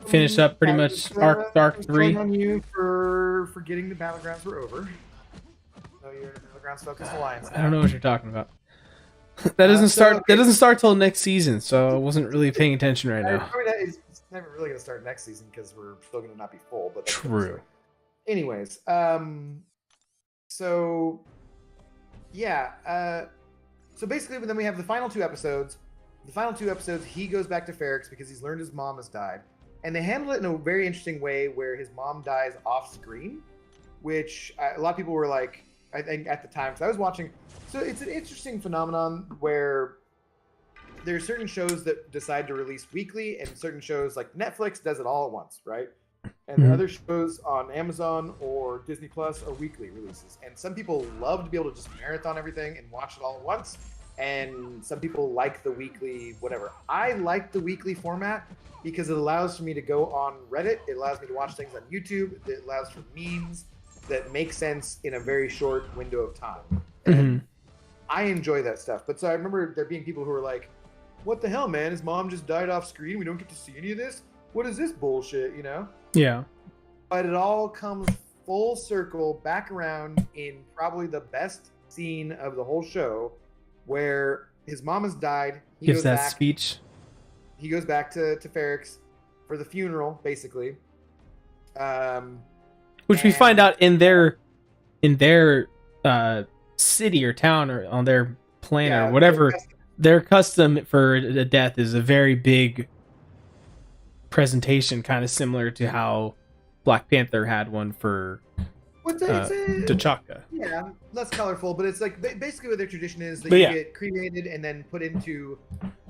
finish up? Pretty much Arc 3. On you for forgetting the Battlegrounds were over. No, you're in a Battlegrounds focused alliance. I don't know what you're talking about. That doesn't start. That doesn't start till next season, so I wasn't really paying attention right now. I mean, it's never really going to start next season because we're still going to not be full. But that's True. Anyways, so yeah, so basically, then we have the final two episodes. The final two episodes, he goes back to Ferrex because he's learned his mom has died, and they handle it in a very interesting way where his mom dies off screen, which a lot of people were like, I think at the time, because I was watching. So it's an interesting phenomenon where there's certain shows that decide to release weekly, and certain shows like Netflix does it all at once, right? And the other shows on Amazon or Disney Plus are weekly releases. And some people love to be able to just marathon everything and watch it all at once. And some people like the weekly whatever. I like the weekly format because it allows for me to go on Reddit. It allows me to watch things on YouTube. It allows for memes that make sense in a very short window of time. And I enjoy that stuff. But so I remember there being people who were like, what the hell, man? His mom just died off screen. We don't get to see any of this. What is this bullshit, you know? Yeah. But it all comes full circle back around in probably the best scene of the whole show where his mom has died. He Gives goes that back, speech. He goes back to Ferrex for the funeral, basically. Which we find out in their city or town or on their plan or whatever. Their custom for a death is a very big presentation, kind of similar to how Black Panther had one for T'Chaka. Yeah, less colorful, but it's like basically what their tradition is that you get cremated and then put into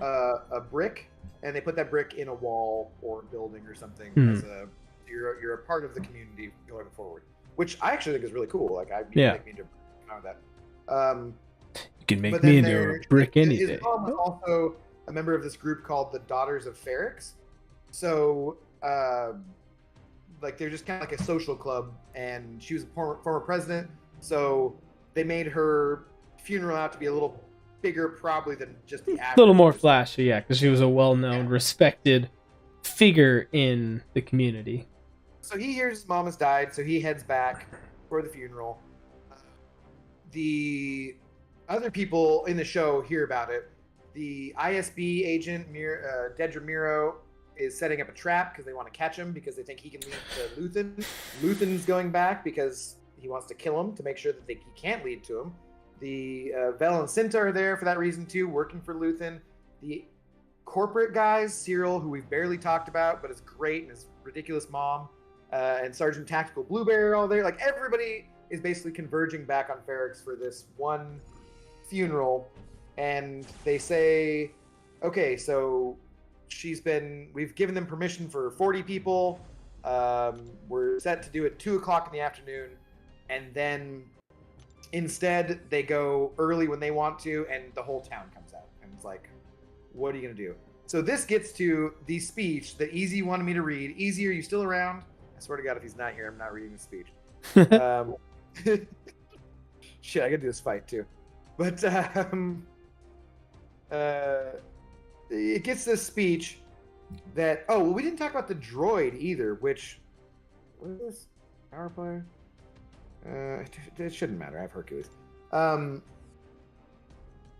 a brick, and they put that brick in a wall or a building or something as you're a part of the community going forward, which I actually think is really cool. Like make me into that. You can make me into a brick any day. His mom was also a member of this group called the Daughters of Ferrex. So, like, they're just kind of like a social club, and she was a former president. So they made her funeral out to be a little bigger, probably than just the average. A little more flashy, yeah, because she was a well-known, respected figure in the community. So he hears his mom has died, so he heads back for the funeral. The other people in the show hear about it. The ISB agent, Dedra Miro, is setting up a trap because they want to catch him because they think he can lead to Luthen. Luthen's going back because he wants to kill him to make sure that he can't lead to him. The Vel and Cinta are there for that reason too, working for Luthen. The corporate guys, Cyril, who we've barely talked about, but is great, and his ridiculous mom, and Sergeant Tactical Blueberry are all there. Like, everybody is basically converging back on Ferrex for this one funeral, and they say, okay, so we've given them permission for 40 people. We're set to do it 2:00 in the afternoon, and then instead they go early when they want to, and the whole town comes out, and it's like, what are you gonna do? So this gets to the speech that Easy wanted me to read. Easy, are you still around? I swear to God, if he's not here, I'm not reading the speech. Shit, I gotta do this fight too. But it gets this speech that, we didn't talk about the droid either, which, what is this? Power player? It shouldn't matter. I have Hercules.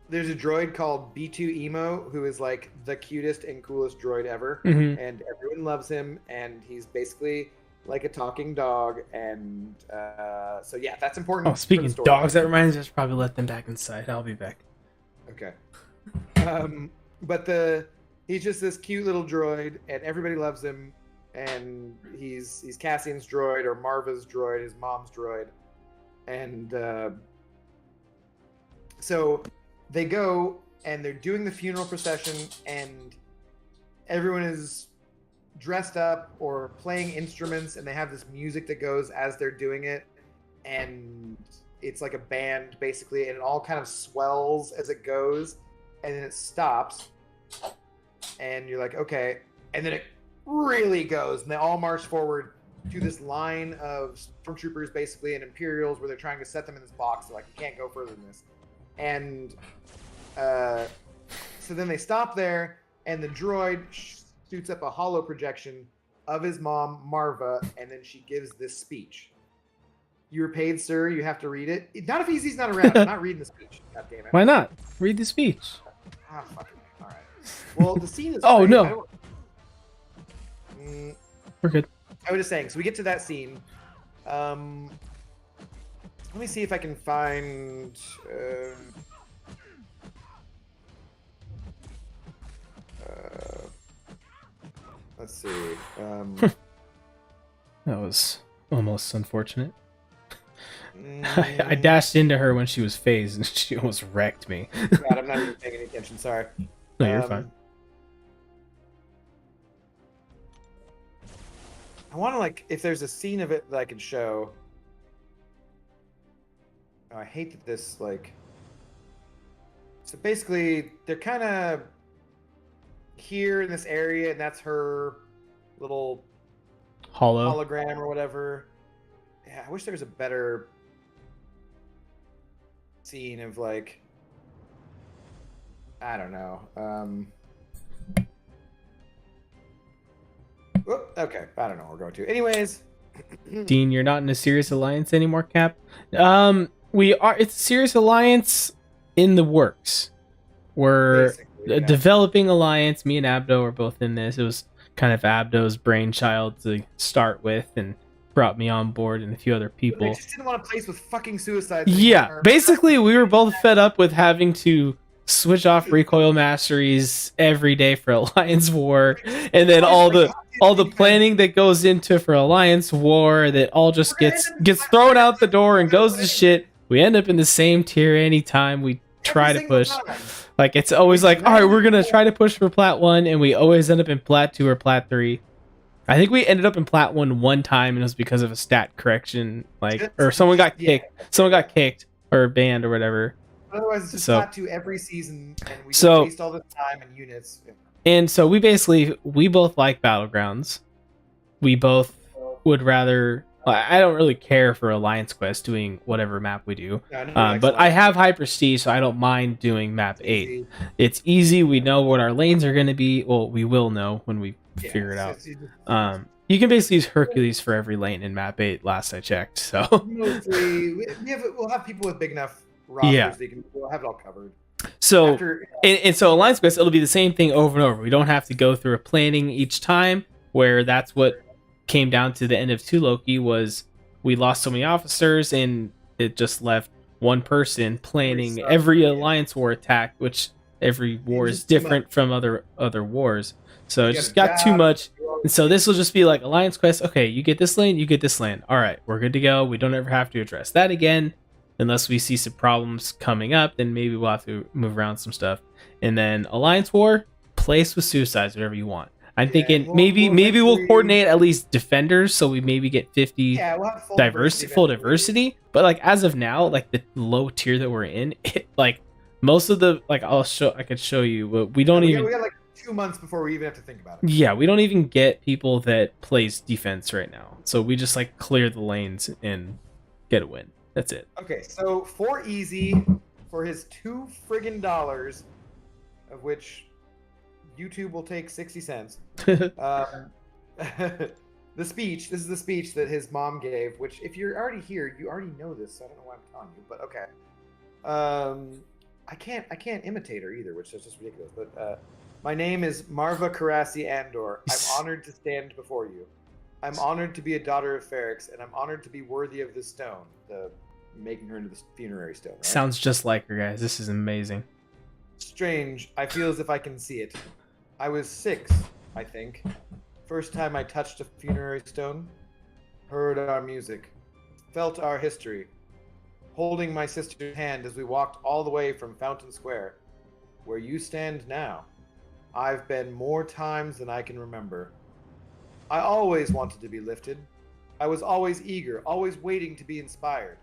There's a droid called B2 Emo who is like the cutest and coolest droid ever, and everyone loves him, and he's basically like a talking dog, and so yeah, that's important. Oh, speaking of dogs, that reminds me, I should probably let them back inside. I'll be back. Okay. But he's just this cute little droid, and everybody loves him, and he's Cassian's droid, or Marva's droid, his mom's droid, and so they go and they're doing the funeral procession, and everyone is dressed up or playing instruments, and they have this music that goes as they're doing it, and it's like a band basically, and it all kind of swells as it goes, and then it stops, and you're like, okay, and then it really goes, and they all march forward to this line of stormtroopers basically and Imperials where they're trying to set them in this box. They're like, you can't go further than this. And so then they stop there, and the droid shoots up a holo projection of his mom, Marva, and then she gives this speech. You were paid, sir. You have to read it. Not if he's not around. I'm not reading the speech. God damn it. Why not? Read the speech. Ah, fuck it. All right. Well, the scene is. Oh, great. no. I don't- We're good. I was just saying. So we get to that scene. Let me see if I can find. Let's see. That was almost unfortunate. I mm, dashed into her when she was phased, and she almost wrecked me. God, I'm not even paying any attention. Sorry. No, you're fine. I want to if there's a scene of it that I can show. Oh, I hate that this So basically, they're kind of here in this area, and that's her little Hollow. hologram or whatever. Yeah, I wish there was a better scene of I don't know. Okay, I don't know what we're going to. Anyways, Dean, you're not in a serious alliance anymore, Cap. We are. It's a serious alliance in the works. We're basically, a developing alliance. Me and Abdo are both in this. It was kind of Abdo's brainchild to start with, and brought me on board and a few other But I people. just didn't want to place with fucking suicides. Yeah, anymore. basically, we were both fed up with having to switch off recoil masteries every day for Alliance War, and then all the planning that goes into for Alliance War that all just gets thrown out the door and goes to shit. We end up in the same tier anytime we try to Every push. single time. Like, it's always like, all right, we're gonna try to push for Plat 1, and we always end up in Plat 2 or Plat 3. I think we ended up in Plat 1 one time, and it was because of a stat correction, or someone got kicked. Someone got kicked or banned or whatever. Otherwise, it's just So- Plat 2 every season, and we So- just waste all the time and units. And so we both like Battlegrounds. We both would rather. I don't really care for Alliance Quest doing whatever map we do. Yeah, I know But Excellent. I have high prestige, so I don't mind doing map 8. Easy. It's easy. We know what our lanes are going to be. Well, we will know when we Yeah, figure it out. it's You can basically use Hercules for every lane in map 8. Last I checked, so mostly we'll have people with big enough rosters. Yeah. We'll have it all covered. so After, and so Alliance Quest, it'll be the same thing over and over. We don't have to go through a planning each time. Where that's what came down to the end of 2 Loki was we lost so many officers, and it just left one person planning sucks. every Alliance War attack, which every war is just too different from other wars. So it You just gotta got too jab, much. And so this will just be like Alliance Quest. Okay, you get this lane, you get this lane. All right, we're good to go. We don't ever have to address that again, unless we see some problems coming up. Then maybe we'll have to move around some stuff. And then Alliance War, place with suicides, whatever you want. I'm thinking we'll maybe we'll eventually- coordinate at least defenders, so we maybe get 50 yeah, we'll have full full eventually. diversity. But like as of now, like the low tier that we're in, like most of the I could show you, but we don't we even. got 2 months before we even have to think about it. Yeah, we don't even get people that plays defense right now. So we just clear the lanes and get a win. That's it. Okay, so for Easy, for his $2 friggin' dollars, of which YouTube will take 60 cents. The speech. This is the speech that his mom gave. Which, if you're already here, you already know this. So I don't know why I'm telling you, but okay. I can't imitate her either, which is just ridiculous. But my name is Marva Karasi Andor. I'm honored to stand before you. I'm honored to be a daughter of Ferrix, and I'm honored to be worthy of this stone. The making her into the funerary stone. Right? Sounds just like her, guys. This is amazing. Strange. I feel as if I can see it. I was 6, I think. First time I touched a funerary stone, heard our music, felt our history, holding my sister's hand as we walked all the way from Fountain Square, where you stand now. I've been more times than I can remember. I always wanted to be lifted. I was always eager, always waiting to be inspired.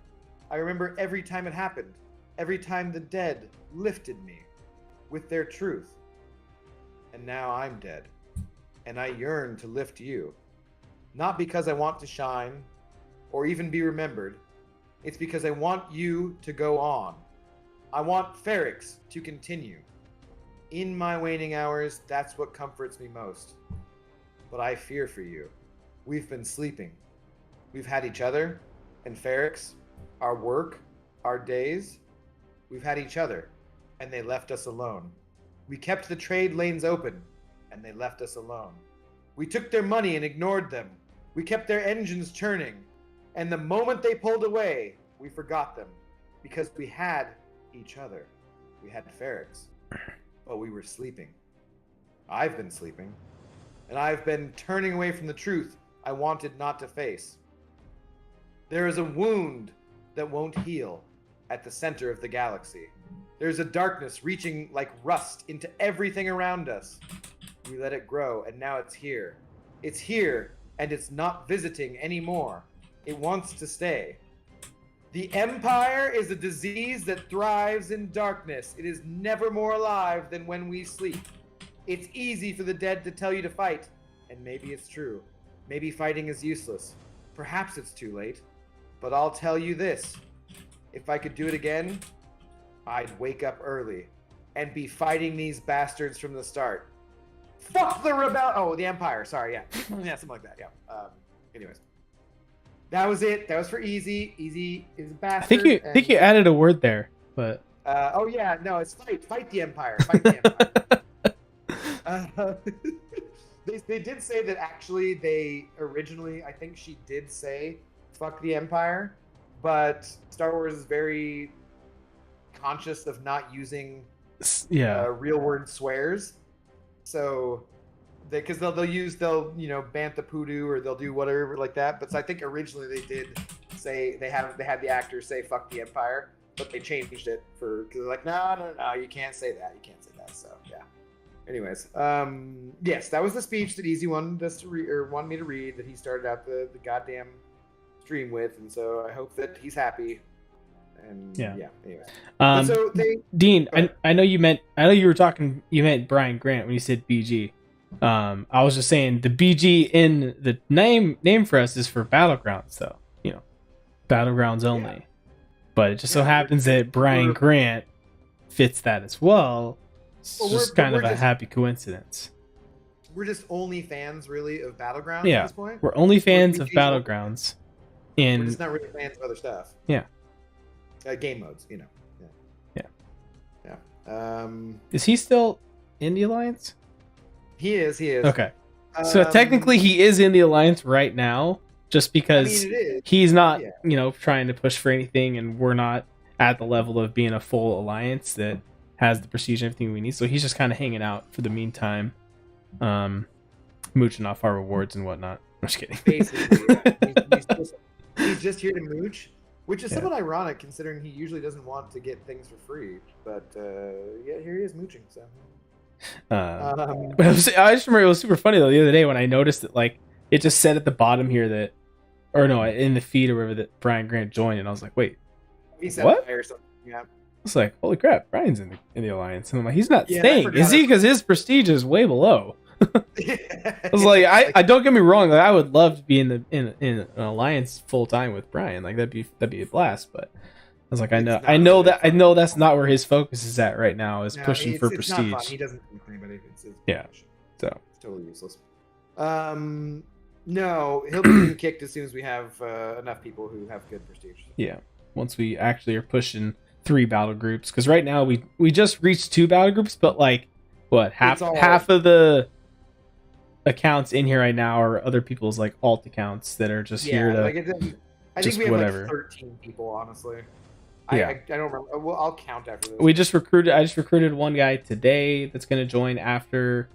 I remember every time it happened, every time the dead lifted me with their truth. And now I'm dead, and I yearn to lift you. Not because I want to shine, or even be remembered. It's because I want you to go on. I want Ferrix to continue. In my waning hours, that's what comforts me most. But I fear for you. We've been sleeping. We've had each other, and Ferrix, our work, our days, we've had each other, and they left us alone. We kept the trade lanes open, and they left us alone. We took their money and ignored them. We kept their engines churning, and the moment they pulled away, we forgot them, because we had each other. We had Ferrix, but we were sleeping. I've been sleeping, and I've been turning away from the truth I wanted not to face. There is a wound that won't heal at the center of the galaxy. There's a darkness reaching like rust into everything around us. We let it grow, and now it's here. It's here, and it's not visiting anymore. It wants to stay. The Empire is a disease that thrives in darkness. It is never more alive than when we sleep. It's easy for the dead to tell you to fight, and maybe it's true. Maybe fighting is useless. Perhaps it's too late. But I'll tell you this. If I could do it again, I'd wake up early and be fighting these bastards from the start. Fuck the the Empire. Sorry, yeah. Yeah, something like that, yeah. Anyways. That was it. That was for Easy. Easy is a bastard. I think you added a word there, but... oh, yeah. No, it's fight. Fight the Empire. Fight the Empire. They did say that actually they originally, I think she did say fuck the Empire, but Star Wars is very conscious of not using real word swears. So because they'll bant the poodoo or they'll do whatever like that. But so I think originally they did say they had the actors say fuck the Empire, but they changed it because they're like no, you can't say that. So yeah. Anyways, yes, that was the speech that Easy wanted me to read that he started out the goddamn stream with, and so I hope that he's happy. And yeah anyway. So Dean, I know you meant Brian Grant when you said BG. I was just saying the BG in the name for us is for Battlegrounds, though. Battlegrounds only. Yeah. But it just so happens that Brian Grant fits that as well. It's just kind of a happy coincidence. We're just only fans, really, of Battlegrounds at this point. We're only fans of Battlegrounds. We're just not really fans of other stuff. Yeah. Game modes, Yeah. Is he still in the Alliance? He is. Okay. So technically he is in the Alliance right now, just because he's not, trying to push for anything, and we're not at the level of being a full Alliance that has the prestige and everything we need. So he's just kind of hanging out for the meantime, mooching off our rewards and whatnot. I'm just kidding. Basically, he's just here to mooch, which is somewhat ironic considering he usually doesn't want to get things for free. But here he is mooching. So. But I just remember it was super funny though the other day when I noticed that it just said at the bottom here in the feed or whatever that Brian Grant joined, and I was like, wait, he said what? Or something. Yeah. I was like, holy crap, Brian's in the Alliance, and I'm like, he's not staying, is he? Because his prestige is way below. I was like, I don't get me wrong, I would love to be in an Alliance full time with Brian, that'd be a blast, but I was like, I know that's not where his focus is at right now, is pushing for prestige. It's not fun. He doesn't think anybody. It's so it's totally useless. No, he'll be getting kicked as soon as we have enough people who have good prestige. Yeah, once we actually are pushing 3 battle groups, because right now we just reached 2 battle groups, but half of the accounts in here right now are other people's alt accounts that are just here to I think we have 13 people, honestly. Yeah. I don't remember. Well, I'll count after this. I just recruited one guy today that's going to join after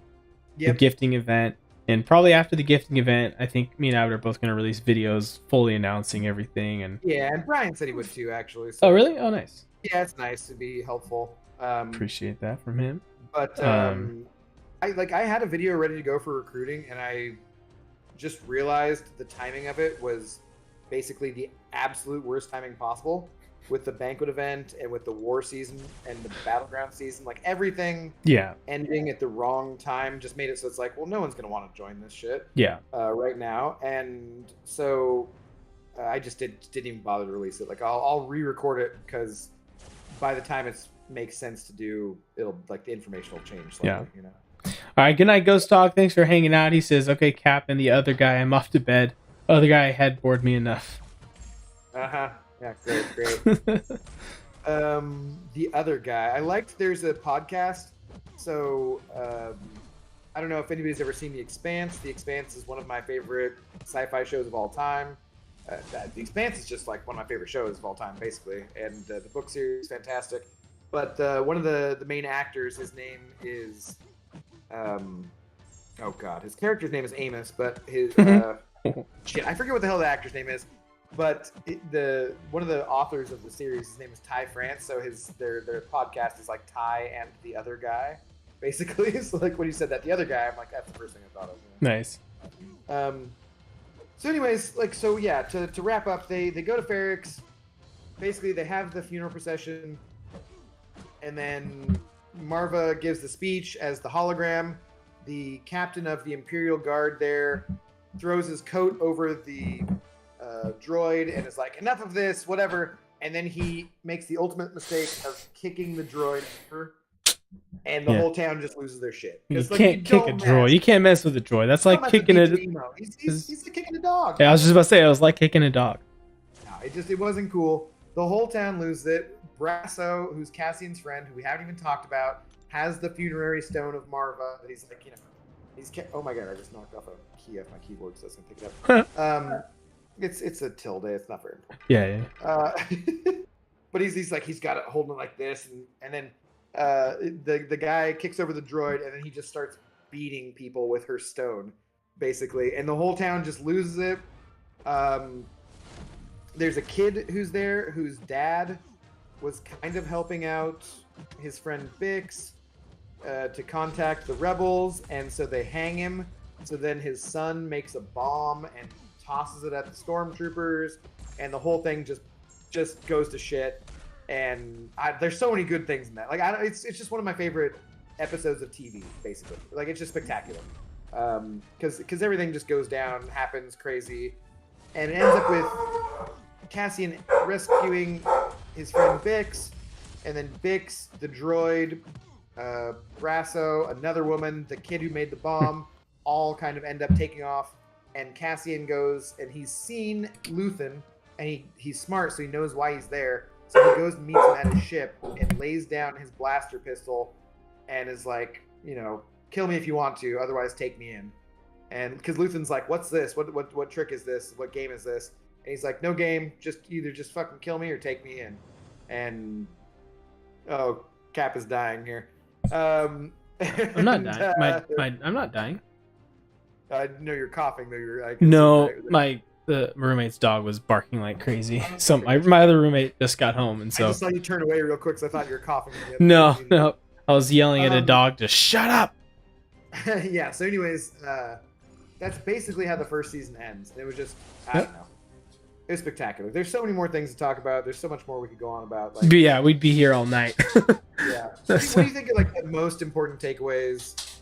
the gifting event, and probably after the gifting event, I think me and Abdo are both going to release videos fully announcing everything. And and Brian said he would too, actually. So. Oh, really? Oh, nice. Yeah, it's nice to be helpful. Appreciate that from him. But I had a video ready to go for recruiting, and I just realized the timing of it was basically the absolute worst timing possible, with the banquet event and with the war season and the battleground season. Everything ending at the wrong time just made it so it's no one's going to want to join this shit right now. And so I just didn't even bother to release it. I'll re-record it, because by the time it makes sense to do, it'll the information will change slightly, All right, good night, Ghost Talk. Thanks for hanging out. He says, okay, Cap and the other guy, I'm off to bed. Other guy had bored me enough. Uh-huh. Yeah, great. The other guy. I liked there's a podcast. So I don't know if anybody's ever seen The Expanse. The Expanse is one of my favorite sci-fi shows of all time. The Expanse is just like one of my favorite shows of all time, basically. And the book series is fantastic. But one of the main actors, his name is, oh god, his character's name is Amos, but his shit, I forget what the hell the actor's name is. But the one of the authors of the series, his name is Ty France. So their podcast is like Ty and the other guy, basically. So like when you said that, the other guy, I'm like, that's the first thing I thought of. Nice. So anyways, like, so yeah, to wrap up, they go to Ferrix. Basically, they have the funeral procession, and then Marva gives the speech as the hologram. The captain of the Imperial Guard there throws his coat over the droid and is like, enough of this, whatever. And then he makes the ultimate mistake of kicking the droid over, and the whole town just loses their shit. You Like, can't kick a droid. You can't mess with a droid. That's like kicking a... He's like kicking a dog. Yeah, I was just about to say, it was like kicking a dog. No, it wasn't cool. The whole town loses it. Brasso, who's Cassian's friend, who we haven't even talked about, has the funerary stone of Marva that he's like, oh my god, I just knocked off a key off my keyboard, so I was gonna pick it up. It's a tilde. It's not very important. Yeah. But he's like, he's got it holding it like this, and then the guy kicks over the droid, and then he just starts beating people with her stone, basically, and the whole town just loses it. There's a kid who's there whose dad was kind of helping out his friend Bix to contact the rebels, and so they hang him. So then his son makes a bomb and tosses it at the stormtroopers, and the whole thing just goes to shit. And there's so many good things in that. Like, it's just one of my favorite episodes of TV, basically. Like, it's just spectacular. Because everything just goes down, happens crazy, and it ends up with Cassian rescuing his friend Bix, and then Bix, the droid, Brasso, another woman, the kid who made the bomb, all kind of end up taking off. And Cassian goes, and he's seen Luthen, and he's smart, so he knows why he's there. So he goes and meets him at his ship and lays down his blaster pistol and is like, kill me if you want to, otherwise take me in. And because Luthen's like, what's this? What trick is this? What game is this? And he's like, no game, either just fucking kill me or take me in. And Cap is dying here. I'm not dying. I'm not dying. I know you're coughing though. No, the roommate's dog was barking like crazy. So my other roommate just got home, and so I just saw you turn away real quick, so I thought you were coughing. No, I was yelling at a dog to shut up. Yeah. So, anyways, that's basically how the first season ends. It was just, I don't know. It was spectacular. There's so many more things to talk about. There's so much more we could go on about. But yeah, we'd be here all night. Yeah. What do you think are like the most important takeaways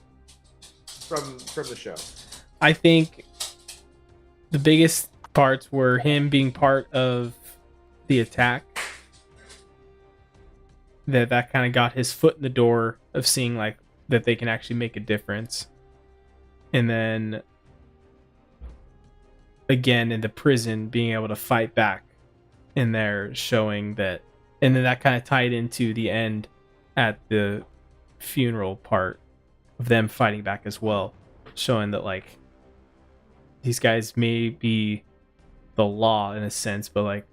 from the show? I think the biggest parts were him being part of the attack. That kind of got his foot in the door of seeing like that they can actually make a difference. And then again in the prison being able to fight back in there, showing that, and then that kind of tied into the end at the funeral part of them fighting back as well, showing that like these guys may be the law in a sense, but like,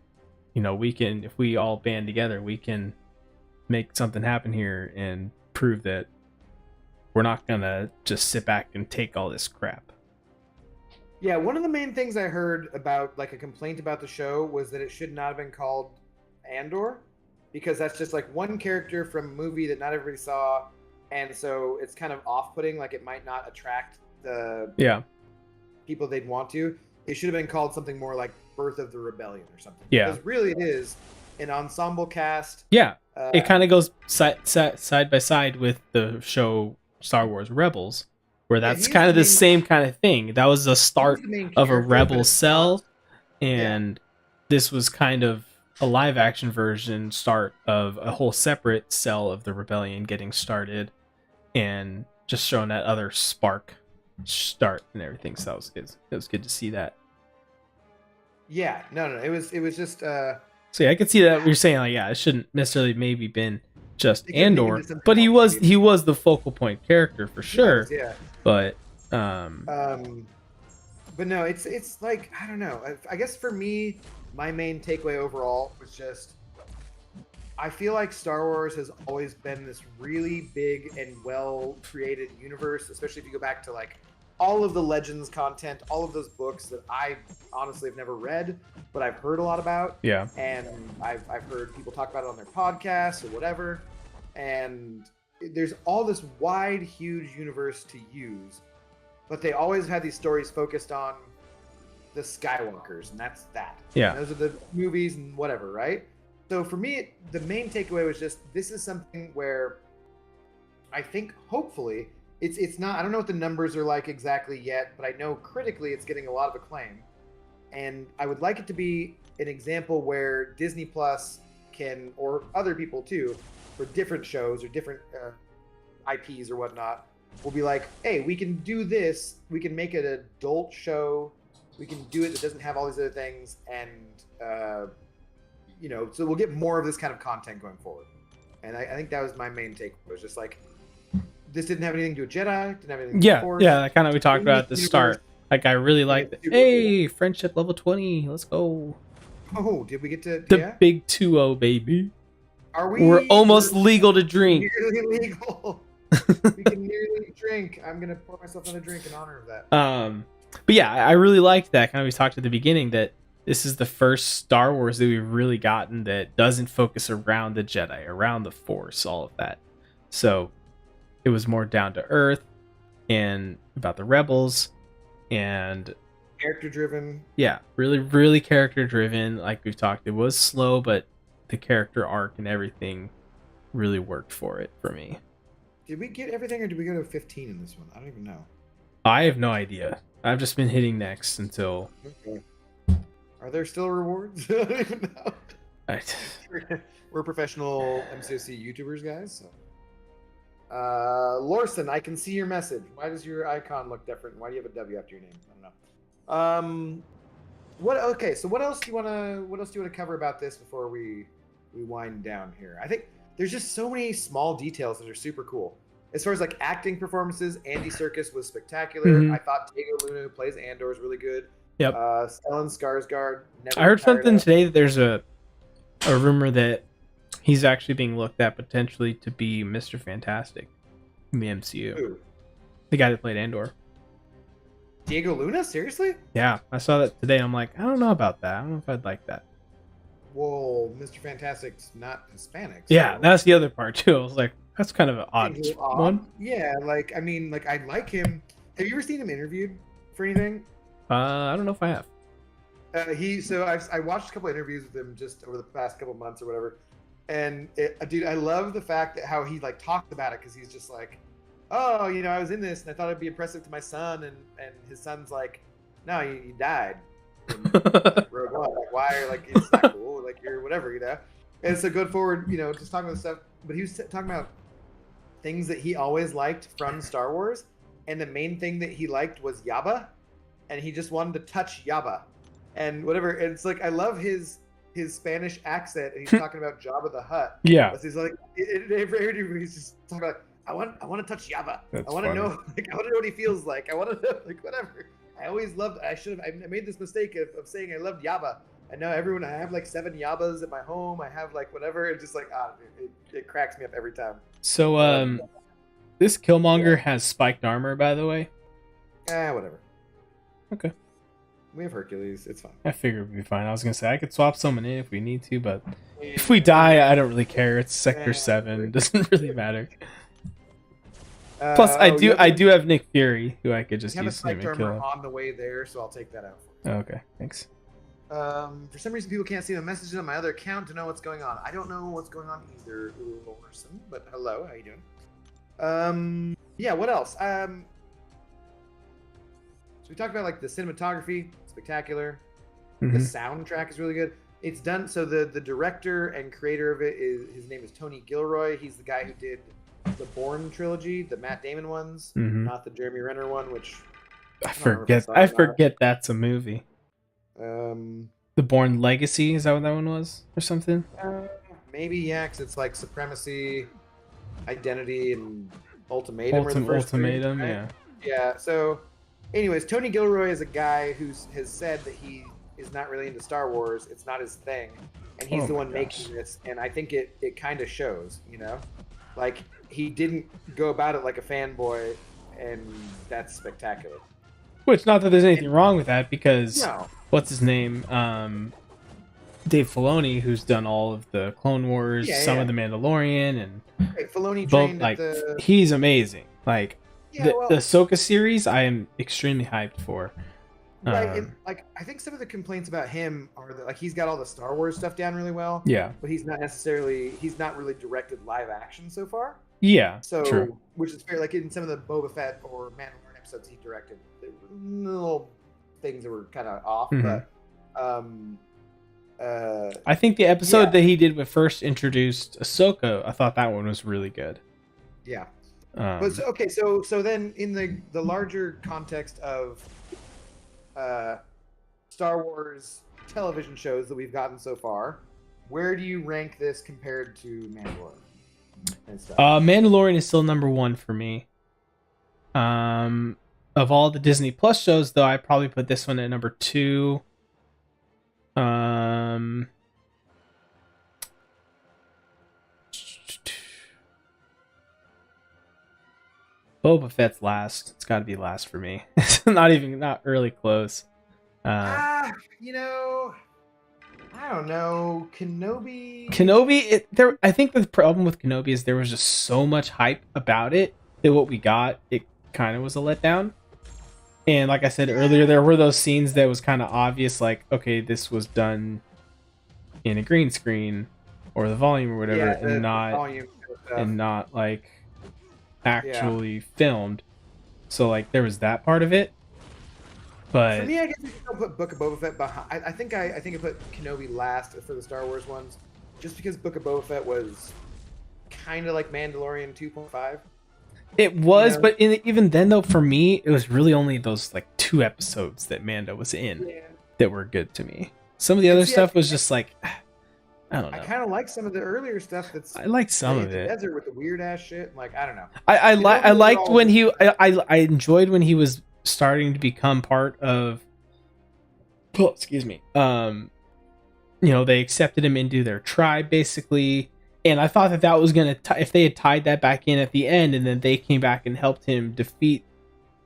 we can, if we all band together, we can make something happen here and prove that we're not gonna just sit back and take all this crap. Yeah, one of the main things I heard about, like a complaint about the show, was that it should not have been called Andor, because that's just like one character from a movie that not everybody saw, and so it's kind of off-putting, like it might not attract the people they'd want to. It should have been called something more like Birth of the Rebellion or something. Yeah. Because really it is an ensemble cast. Yeah. It kind of goes side by side with the show Star Wars Rebels, where that's kind of the same kind of thing. That was the start of a rebel cell, and this was kind of a live action version start of a whole separate cell of the rebellion getting started, and just showing that other spark start and everything. So that was good. It was good to see that. Yeah, no. It was just So yeah, I could see that you're saying like, yeah, it shouldn't necessarily maybe been just they could have taken it Andor, to something but he else, was maybe. he was the focal point character for He was, sure. yeah. But But no, it's like I don't know. I guess for me, my main takeaway overall was just I feel like Star Wars has always been this really big and well created universe, especially if you go back to like all of the Legends content, all of those books that I honestly have never read, but I've heard a lot about. yeah, And I've heard people talk about it on their podcasts or whatever. And there's all this wide, huge universe to use, but they always had these stories focused on the Skywalkers, and that's that. yeah, And those are the movies and whatever, right? So for me, the main takeaway was just this is something where I think hopefully it's not. I don't know what the numbers are like exactly yet, but I know critically it's getting a lot of acclaim, and I would like it to be an example where Disney Plus can, or other people too, for different shows or different IPs or whatnot, will be like, hey, we can do this. We can make it an adult show. We can do it that doesn't have all these other things, and so we'll get more of this kind of content going forward. And I think that was my main take. It was just like this didn't have anything to do with Jedi. Didn't have anything to do with Force. yeah. Kind of we talked about at the Universe. start. Like I really liked it. super Hey, friendship level 20. Let's go. Oh, did we get to The big 2-0, baby. Are we? We're almost legal to drink. Nearly legal. We can nearly drink. I'm gonna pour myself another drink in honor of that. But yeah, I really liked that. Kind of we talked at the beginning that this is the first Star Wars that we've really gotten that doesn't focus around the Jedi, around the Force, all of that. So it was more down to earth and about the rebels and Character driven. yeah, really, really character driven. Like we've talked, it was slow, but the character arc and everything really worked for it for me. Did we get everything, or did we go to 15 in this one? I don't even know. I have no idea. I've just been hitting next until. Okay. Are there still rewards? I don't even know. We're professional MCOC YouTubers, guys. So. Lorson, I can see your message. Why does your icon look different? Why do you have a W after your name? I don't know. What? Okay, so what else do you want to cover about this before we wind down here? I think there's just so many small details that are super cool. As far as like acting performances, Andy Serkis was spectacular. Mhm. I thought Diego Luna, who plays Andor, is really good. Yep. Stellan Skarsgård. Never I heard tired something of. today that there's a rumor that he's actually being looked at potentially to be Mr. Fantastic in the MCU. Who? The guy that played Andor. Diego Luna? Seriously? Yeah, I saw that today. I'm like, I don't know about that. I don't know if I'd like that. Well, Mr. Fantastic's not Hispanic. Yeah, so- that's the other part too. I was like, that's kind of an odd Seems a little odd. one. Yeah, like I mean, like I like him. Have you ever seen him interviewed for anything? I don't know if I have. I watched a couple of interviews with him just over the past couple of months or whatever, and dude, I love the fact that how he like talked about it because he's just like, oh, I was in this and I thought it'd be impressive to my son, and his son's like, no, you died. In Rogue One. Like, why? Like it's not cool. Like you're whatever, And so going forward, just talking about stuff. But he was talking about things that he always liked from Star Wars, and the main thing that he liked was Yabba, and he just wanted to touch Yabba, and whatever. And it's like I love his Spanish accent, and he's talking about Jabba the Hutt. Yeah. But he's like, every interview he's just talking about. I want to touch Yabba. That's I want to funny. know. Like I want to know what he feels like. I want to know whatever. I always loved. I made this mistake of saying I loved Yabba. And now I have like 7 Yabbas at my home. I have like whatever. It's just like it cracks me up every time. So this Killmonger has spiked armor, by the way. Whatever. Okay. We have Hercules. It's fine. I figured we'd be fine. I was gonna say I could swap someone in if we need to, but if we die, I don't really care. It's Sector 7. It doesn't really matter. Plus, I do have Nick Fury, who I could just You have a use him spiked and kill armor him. on the way there, so I'll take that out for you. Okay, thanks. For some reason, people can't see the messages on my other account to know what's going on. I don't know what's going on either, Lorson, but hello, how you doing? Yeah, what else? So we talked about like the cinematography, spectacular. The Mhm. soundtrack is really good. It's done. So the director and creator of it his name is Tony Gilroy. He's the guy who did the Bourne trilogy, the Matt Damon ones, Mhm. not the Jeremy Renner one, which I don't remember if I forget. saw I it or not. forget that's a movie. The Born Legacy, is that what that one was, or something? Maybe, yeah, because it's like Supremacy, Identity, and Ultimatum are the first three, Ultimatum, right? yeah. Yeah. So, anyways, Tony Gilroy is a guy who has said that he is not really into Star Wars. It's not his thing, and he's Oh the my one gosh. making this. And I think it kind of shows. Like he didn't go about it like a fanboy, and that's spectacular. Which, not that there's anything wrong with that, because No. what's his name? Dave Filoni, who's done all of the Clone Wars, Yeah, some yeah. of the Mandalorian, and Right, Filoni both, trained like, at the. he's amazing. Like, Yeah, the well, Ahsoka series, I am extremely hyped for. right. And, like, I think some of the complaints about him are that, like, he's got all the Star Wars stuff down really well. Yeah. But he's not really directed live action so far. Yeah, So, true. which is fair. Like in some of the Boba Fett or Mandalorian episodes he directed, there were little things that were kind of off. Mhm. But I think the episode Yeah. that he did with first introduced Ahsoka, I thought that one was really good. yeah. Um, But okay, so then in the larger context of Star Wars television shows that we've gotten so far, where do you rank this compared to Mandalorian and stuff? Mandalorian is still number one for me. Of all the Disney Plus shows, though, I probably put this one at number 2. Boba Fett's last. It's got to be last for me. It's not really close. I don't know. Kenobi. I think the problem with Kenobi is there was just so much hype about it that what we got, it kind of was a letdown. And like I said earlier, there were those scenes that was kind of obvious, like, okay, this was done in a green screen or the volume or whatever, Yeah, the and volume stuff. not like actually filmed. So like there was that part of it. But For me, I guess I still put Book of Boba Fett behind. I think I put Kenobi last for the Star Wars ones, just because Book of Boba Fett was kind of like Mandalorian 2.5. it was, Yeah. but even then though, for me, it was really only those like 2 episodes that Mando was in Yeah. that were good to me. Some of the other See, stuff was just like, I don't I know. kind of like some of the earlier stuff that's I liked some in of the it. desert with the weird ass shit. Like, I don't know. I Kenobi was liked all- when I enjoyed when he was starting to become part of. Oh, excuse me. They accepted him into their tribe basically, and I thought that was gonna if they had tied that back in at the end, and then they came back and helped him defeat,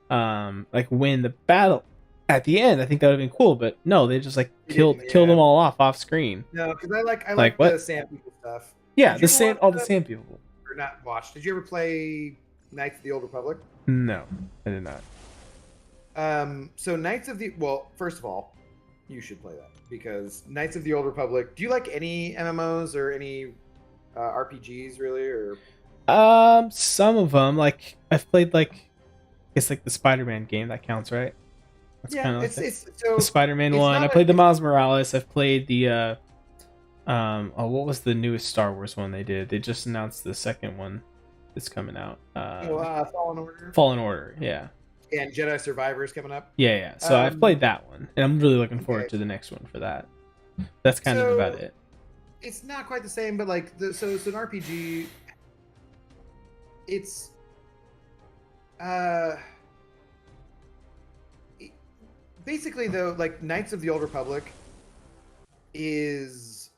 win the battle at the end. I think that would have been cool, but no, they just like They killed didn't, yeah. them all off screen. No, because I like Like what? the Sand People stuff. Yeah, Did you ever watch all the sand people. Or not watch? Did you ever play Knights of the Old Republic? No, I did not. So Knights of the first of all, you should play that because Knights of the Old Republic. Do you like any MMOs or any RPGs really? Or Some of them, like I've played it's like the Spider-Man game, that counts, right? That's yeah, kinda like it's so the Spider-Man it's one. not I a- played the Miles Morales. I've played the what was the newest Star Wars one they did? They just announced the second one that's coming out. Fallen Order Fallen Order, yeah. and Jedi Survivors coming up. Yeah. So I've played that one, and I'm really looking forward Okay. to the next one for that. That's kind of So- about it. It's not quite the same, but like so an RPG. It's basically though, like Knights of the Old Republic is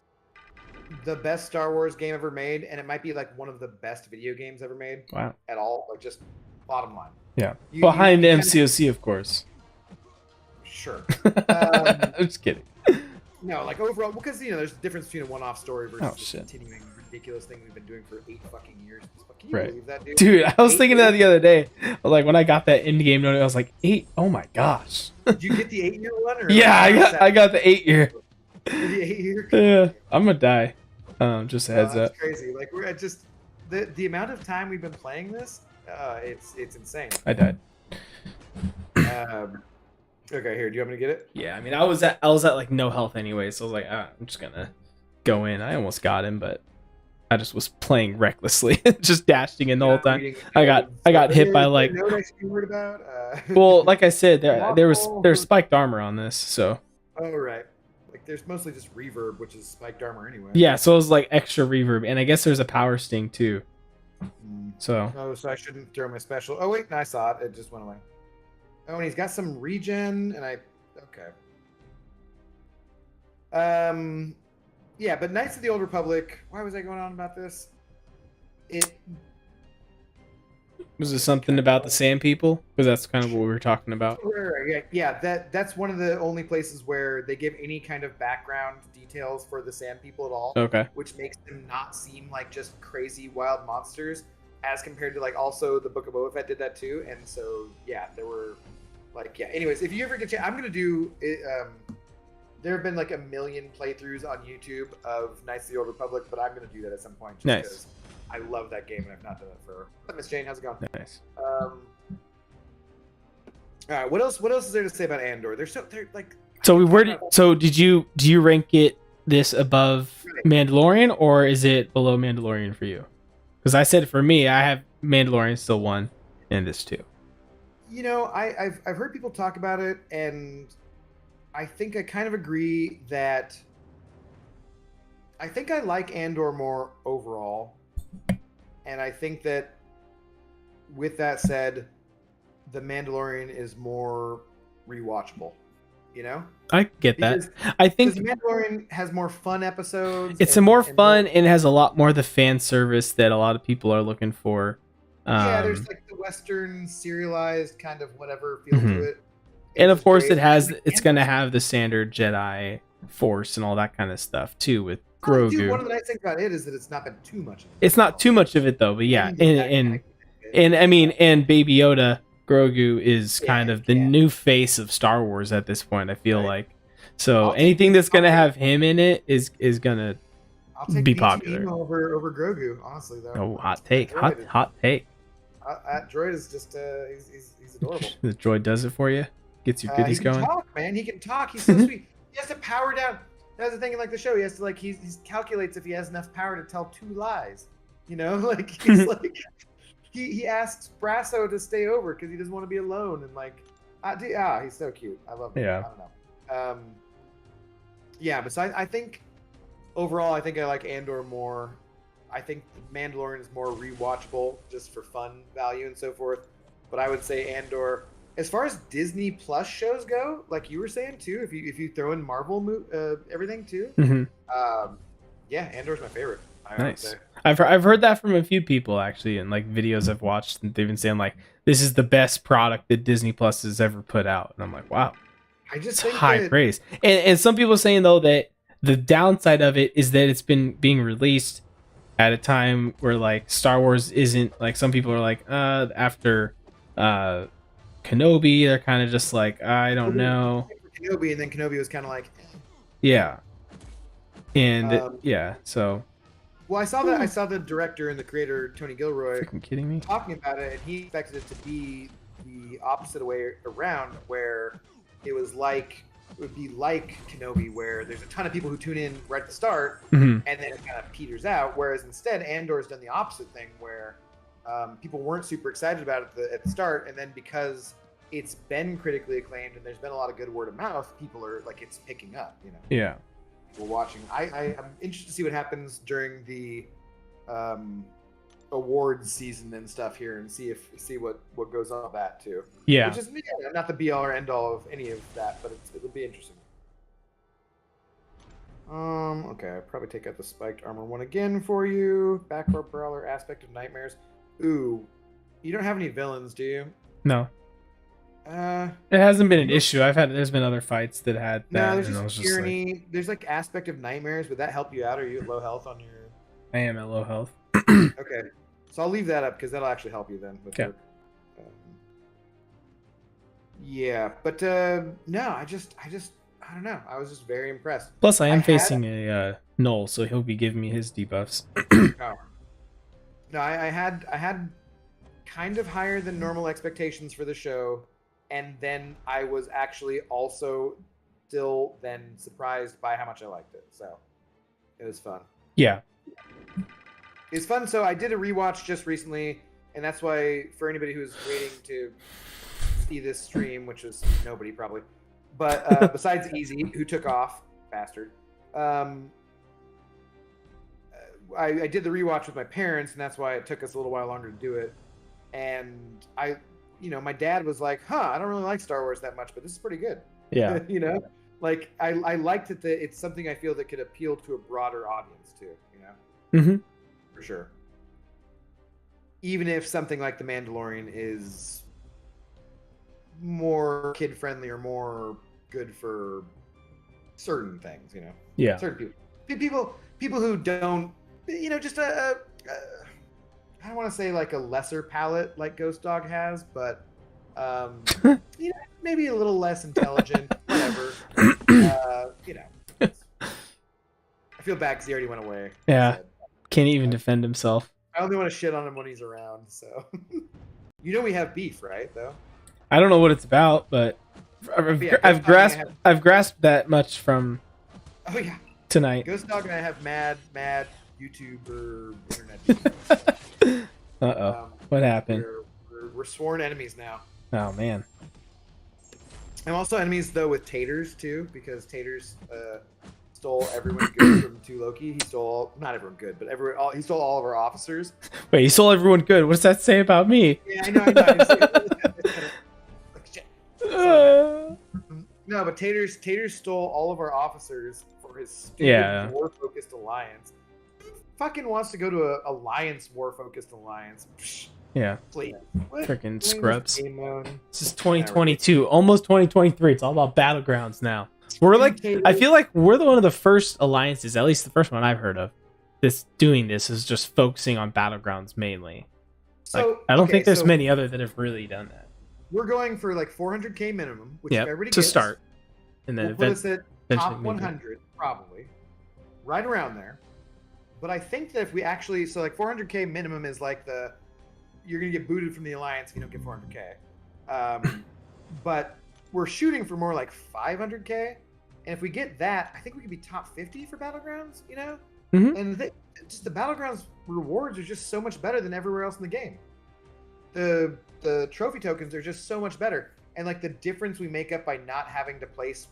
the best Star Wars game ever made, and it might be like one of the best video games ever made Wow. at all. Like just bottom line. Yeah. You- Behind you kinda- MCOC, of course. Sure. I'm just kidding. No, like overall, because there's a difference between a one-off story versus Oh, this shit. continuing ridiculous thing we've been doing for 8 fucking years. Can you Right. believe that, dude? Dude, I was 8 thinking that years? the other day. Like when I got that indie game note, I was like, 8. Oh my gosh. Did you get the 8-year one? Or Yeah, like, I got the 8-year. the 8-year. Yeah, I'm gonna die. Just a heads That's up. crazy. Like we're at just the amount of time we've been playing this. It's insane. I died. Okay, here. Do you want me to get it? Yeah, I mean, I was at like no health anyway, so I was like, I'm just gonna go in. I almost got him, but I just was playing recklessly, just dashing in the whole time. Reading- I got hit by, like- Note I screwed about. Well, like I said, there's Waffle. spiked armor on this, so Oh right. Like there's mostly just reverb, which is spiked armor anyway. Yeah, so it was like extra reverb, and I guess there's a power sting too. So Oh, so I shouldn't throw my special. Oh wait, no, I saw it. It just went away. Oh, and he's got some regen, and okay. Yeah, but Knights of the Old Republic. Why was I going on about this? It was it something about the Sand People? Because that's kind of what we were talking about. Yeah. That's one of the only places where they give any kind of background details for the Sand People at all. Okay. Which makes them not seem like just crazy wild monsters, as compared to like also the Book of Boba Fett did that too. And so yeah, there were like Anyways, if you ever get a chance, I'm gonna do it. There have been like a million playthroughs on YouTube of Knights of the Old Republic, but I'm gonna do that at some point. Just Nice. Because I love that game and I've not done it forever. Miss Jane, how's it going? Nice. All right, what else is there to say about Andor? They're like. So do you rank it this above Mandalorian, or is it below Mandalorian for you? Because I said for me, I have Mandalorian still 1 and this 2. You know, I've heard people talk about it, and I think I kind of agree that I think I like Andor more overall. And I think that with that said, The Mandalorian is more rewatchable, you know? I get that. Because I think The Mandalorian has more fun episodes. it's a more fun and has a lot more of the fan service that a lot of people are looking for. Yeah, there's like the Western serialized kind of whatever feel to it. And of course, great. it's going to have the standard Jedi Force and all that kind of stuff too with Grogu. Dude, one of the nice things about it is that it's not been too much of it. It's not too much of it though, but yeah, and I mean, and Baby Yoda, Grogu is kind of the new face of Star Wars at this point. I feel like so anything that's going to have him in it is going to be popular. Over Grogu, honestly though. Oh, hot take, hot take. That droid is just he's adorable. The droid does it for you. Gets your goodies going. He can talk, man. He can talk. He's so sweet. He has to power down. That's the thing in like the show. He has to like he calculates if he has enough power to tell 2 lies. You know, like he's like he asks Brasso to stay over because he doesn't want to be alone, and like he's so cute. I love him. Yeah. I don't know. Yeah, but so I think overall I think I like Andor more. I think The Mandalorian is more rewatchable just for fun value and so forth. But I would say Andor. As far as Disney Plus shows go, like you were saying too, if you throw in Marvel everything too, yeah, Andor's my favorite. Nice. I've heard that from a few people actually, in like videos I've watched, and they've been saying like this is the best product that Disney Plus has ever put out, and I'm like, wow, it's high praise. And some people saying though that the downside of it is that it's been being released at a time where like Star Wars isn't like some people are like after Kenobi, they're kind of just like, I don't know. Kenobi, and then Kenobi was kind of like, yeah, and so. Well, I saw the director and the creator Tony Gilroy. Freaking kidding me? Talking about it, and he expected it to be the opposite way around, where it would be like Kenobi, where there's a ton of people who tune in right at the start, and then it kind of peters out. Whereas instead, Andor's done the opposite thing, where people weren't super excited about it at the start, and then because it's been critically acclaimed and there's been a lot of good word of mouth, people are like, it's picking up, you know. Yeah. We're watching. I'm interested to see what happens during the awards season and stuff here, and see what goes on with that too. Yeah. Which is not the be all or end all of any of that, but it'll be interesting. Okay, I'll probably take out the spiked armor one again for you. Backdoor brawler, aspect of nightmares. Ooh, you don't have any villains, do you? No. It hasn't been an issue. There's been other fights that had that. No, there's just tyranny. Like, there's like aspect of nightmares. Would that help you out? Are you at low health on your? I am at low health. Okay, so I'll leave that up because that'll actually help you then. Okay. Yeah, but no, I don't know. I was just very impressed. Plus, I am facing a Null, so he'll be giving me his debuffs. No, I had kind of higher than normal expectations for the show, and then I was actually also still then surprised by how much I liked it. So it was fun. Yeah. It's fun. So I did a rewatch just recently, and that's why for anybody who's waiting to see this stream, which is nobody probably, But besides Easy, who took off, bastard. I did the rewatch with my parents, and that's why it took us a little while longer to do it. And my dad was like, "Huh, I don't really like Star Wars that much, but this is pretty good." Yeah. Like I liked that it's something I feel that could appeal to a broader audience too. Mm-hmm. For sure. Even if something like The Mandalorian is more kid friendly or more good for certain things, Yeah. certain people who don't, just I don't want to say like a lesser palate like Ghost Dog has, but maybe a little less intelligent, whatever. I feel bad because he already went away. Yeah. Can't even defend himself. I only want to shit on him when he's around, so. We have beef, right, though? I don't know what it's about, but I've grasped that much from tonight. Ghost Dog and I have mad YouTuber internet beef. What happened? We're sworn enemies now. Oh, man. I'm also enemies, though, with Taters, too, because Taters stole everyone good from 2 Loki. He stole, not everyone good, but he stole all of our officers. Wait, he stole everyone good. What does that say about me? Yeah, I know. No, but Taters stole all of our officers for his stupid war-focused alliance. Who fucking wants to go to a alliance war-focused alliance? Psh, yeah. please. Freaking scrubs. This is 2022, almost 2023. It's all about battlegrounds now. We're I feel like we're one of the first alliances, at least the first one I've heard of, doing this is just focusing on battlegrounds mainly. So I don't think there's many other that have really done that. We're going for like 400k minimum, which everybody to gets, start, and then put us at top 100 probably, right around there. But I think that if we actually, so like 400k minimum is like you're gonna get booted from the alliance if you don't get 400k. But we're shooting for more like 500k, and if we get that, I think we could be top 50 for battlegrounds. Mm-hmm. And just the battlegrounds rewards are just so much better than everywhere else in the game. The trophy tokens are just so much better, and like the difference we make up by not having to place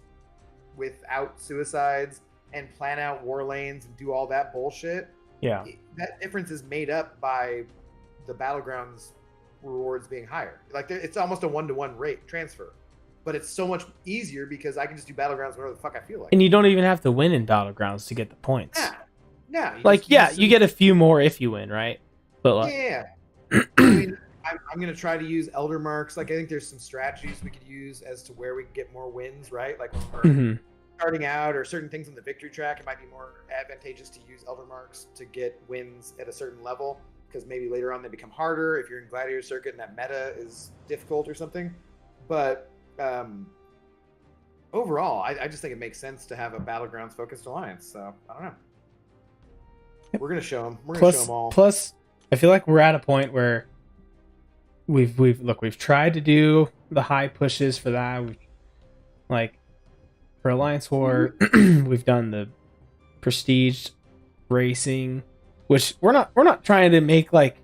without suicides and plan out war lanes and do all that bullshit. Yeah, that difference is made up by the battlegrounds rewards being higher. Like it's almost a 1-to-1 rate transfer, but it's so much easier because I can just do battlegrounds whenever the fuck I feel like. And you don't even have to win in battlegrounds to get the points. Yeah. You get a few more if you win, right? But I mean, I'm going to try to use Elder Marks. Like, I think there's some strategies we could use as to where we can get more wins, right? Like, when we're starting out or certain things on the victory track, it might be more advantageous to use Elder Marks to get wins at a certain level, because maybe later on they become harder if you're in Gladiator Circuit and that meta is difficult or something. But overall, I just think it makes sense to have a Battlegrounds-focused alliance. So, I don't know. We're going to show them. We're going to show them all. Plus, I feel like we're at a point where we've tried to do the high pushes for that. For Alliance War, we've done the prestige racing, which we're not trying to make at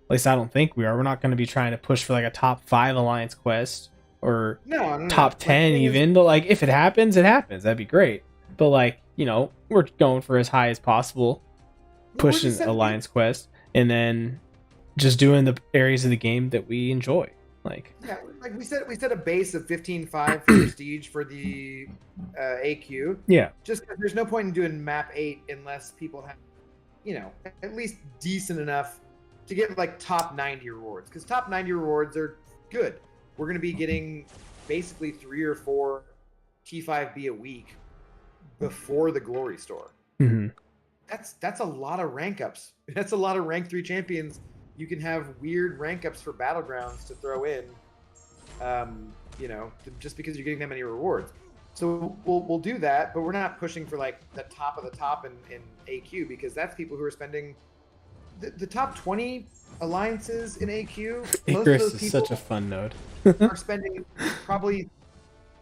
least I don't think we are. We're not going to be trying to push for a top 5 Alliance quest or top 10 even. But if it happens, it happens. That'd be great. But we're going for as high as possible, pushing Alliance quest, and then just doing the areas of the game that we enjoy. We set a base of 15.5 for prestige for the AQ. Yeah. Just because there's no point in doing map 8 unless people have, at least decent enough to get top 90 rewards. Because top 90 rewards are good. We're going to be getting basically 3 or 4 T5B a week before the Glory Store. Mm-hmm. That's a lot of rank ups. That's a lot of rank 3 champions. You can have weird rank ups for Battlegrounds to throw in, just because you're getting that many rewards. So we'll do that, but we're not pushing for the top of the top in AQ, because that's people who are spending the top 20 alliances in AQ. Most Icarus of those is people such a fun node. are spending probably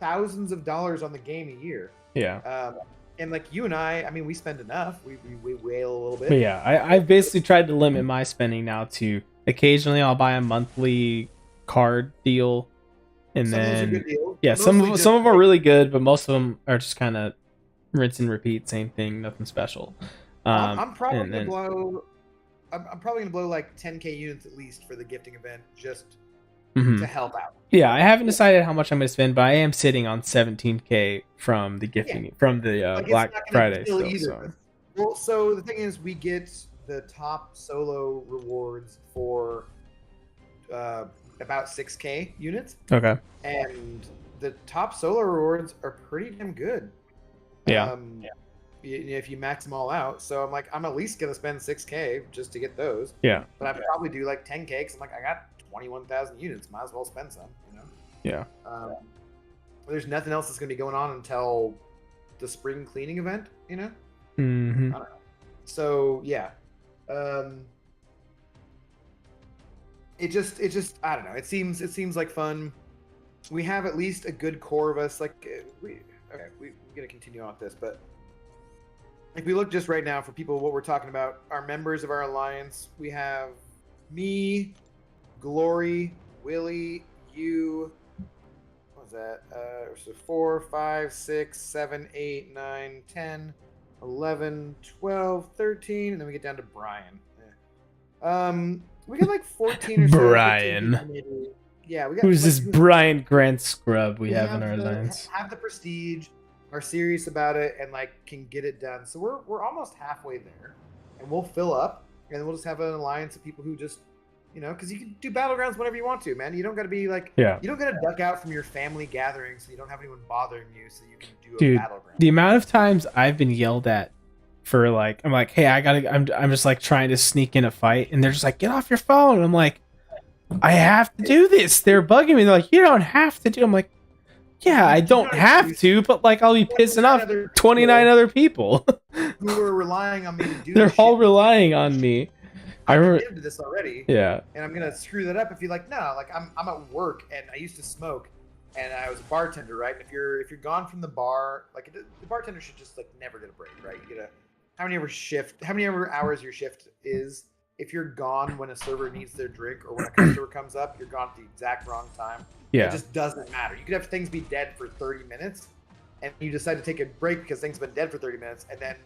thousands of dollars on the game a year. Yeah. And you and I mean, we spend enough. We wail a little bit. But yeah, I've basically tried to limit my spending now to occasionally I'll buy a monthly card deal, and Some of those are then good deals. Yeah, some mostly of just, some of them are like, really good, but most of them are just kind of rinse and repeat, same thing, nothing special. I'm probably And gonna then blow. I'm probably gonna blow like 10K units at least for the gifting event, just mhm. to help out. Yeah, I haven't decided how much I'm going to spend, but I am sitting on 17K from the Yeah, gifting from the like it's Black not gonna Friday kill still. either. So Well, so the thing is, we get the top solo rewards for about 6K units, okay, and the top solo rewards are pretty damn good. yeah, If you max them all out. So I'm like, I'm at least gonna spend 6K just to get those. yeah, But I probably do like 10K because I'm like, I got 21,000 units. Might as well spend some. yeah. There's nothing else that's gonna be going on until the spring cleaning event. Hmm. So yeah. It just I don't know. It seems like fun. We have at least a good core of us. Like we're gonna continue on with this, but if we look just right now for people, what we're talking about, our members of our alliance, we have me, Glory, Willie, you. What was that? So 4, 5, 6, 7, 8, 9, 10, 11, 12, 13, and then we get down to Brian. We got like 14 or so. 15 Brian. people maybe. Yeah, we got. Who's like, this Brian Grant scrub we have in our the, alliance? have the prestige, are serious about it, and like can get it done. So we're almost halfway there, and we'll fill up, and then we'll just have an alliance of people who just, because you can do battlegrounds whenever you want to, man. You don't got to be like, Yeah. you don't got to duck out from your family gatherings, so you don't have anyone bothering you, so you can do Dude, a battleground. the amount of times I've been yelled at for like, I'm like, hey, I'm just like trying to sneak in a fight, and they're just like, get off your phone. And I'm like, I have to do this. They're bugging me. They're like, you don't have to do. I'm like, yeah, I don't have to, but like I'll be pissing off 29 other people who are relying on me to do. They're this all shit. relying on me. I I'm remember. committed to this already. Yeah. And I'm gonna screw that up if you like. No, like I'm at work and I used to smoke, and I was a bartender, right? And if you're gone from the bar, like the bartender should just like never get a break, right? You get a how many ever hours your shift is. If you're gone when a server needs their drink or when a customer comes up, you're gone at the exact wrong time. Yeah. It just doesn't matter. You could have things be dead for 30 minutes, and you decide to take a break because things have been dead for 30 minutes, and then